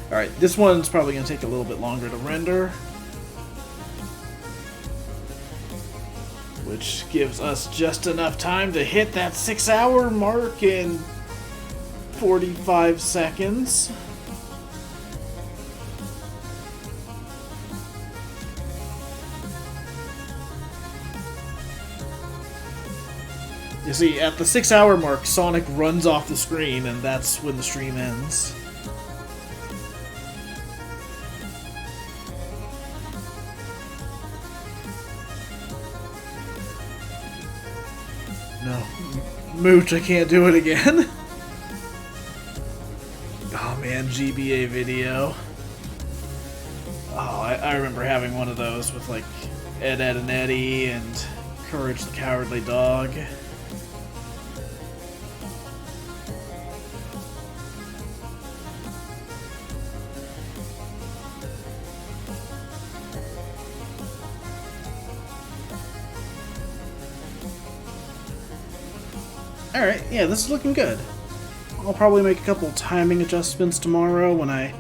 Alright, this one's probably going to take a little bit longer to render, which gives us just enough time to hit that 6-hour mark in 45 seconds. You see, at the 6-hour mark, Sonic runs off the screen, and that's when the stream ends. No. Mooch, I can't do it again. Oh man, GBA video. Oh, I remember having one of those with like Ed, Edd and Eddy and Courage the Cowardly Dog. Alright, yeah, this is looking good. I'll probably make a couple timing adjustments tomorrow when I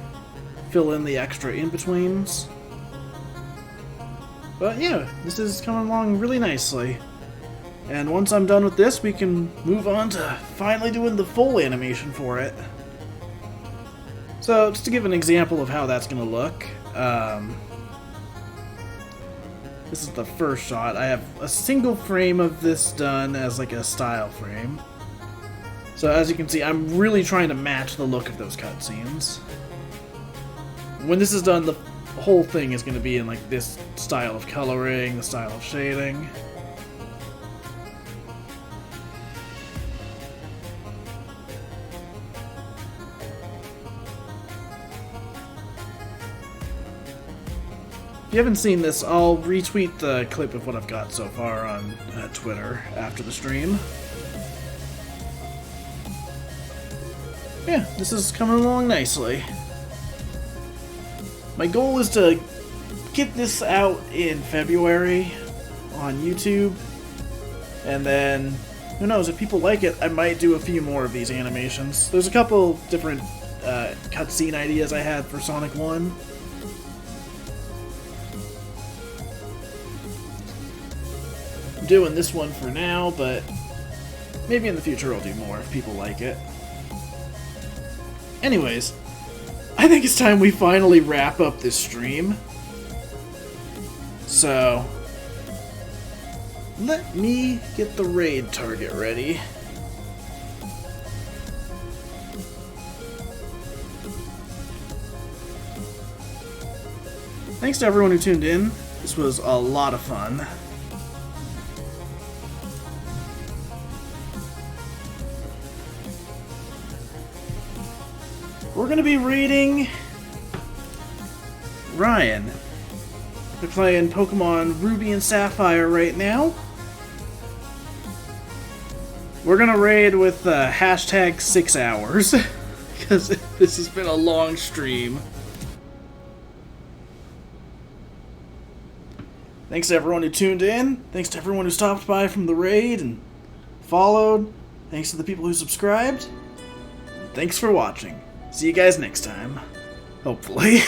fill in the extra in-betweens. But yeah, this is coming along really nicely. And once I'm done with this, we can move on to finally doing the full animation for it. So, just to give an example of how that's going to look, this is the first shot. I have a single frame of this done as like a style frame. So as you can see, I'm really trying to match the look of those cutscenes. When this is done, the whole thing is going to be in like this style of coloring, the style of shading. If you haven't seen this, I'll retweet the clip of what I've got so far on Twitter after the stream. Yeah, this is coming along nicely. My goal is to get this out in February on YouTube, and then, who knows, if people like it, I might do a few more of these animations. There's a couple different cutscene ideas I had for Sonic 1. I'm doing this one for now, but maybe in the future I'll do more if people like it. Anyways, I I think it's time we finally wrap up this stream. So, let me get the raid target ready. Thanks to everyone who tuned in. This was a lot of fun. We're gonna be raiding Ryan. We're playing Pokemon Ruby and Sapphire right now. We're gonna raid with hashtag 6 hours because this has been a long stream. Thanks to everyone who tuned in. Thanks to everyone who stopped by from the raid and followed. Thanks to the people who subscribed. Thanks for watching. See you guys next time. Hopefully.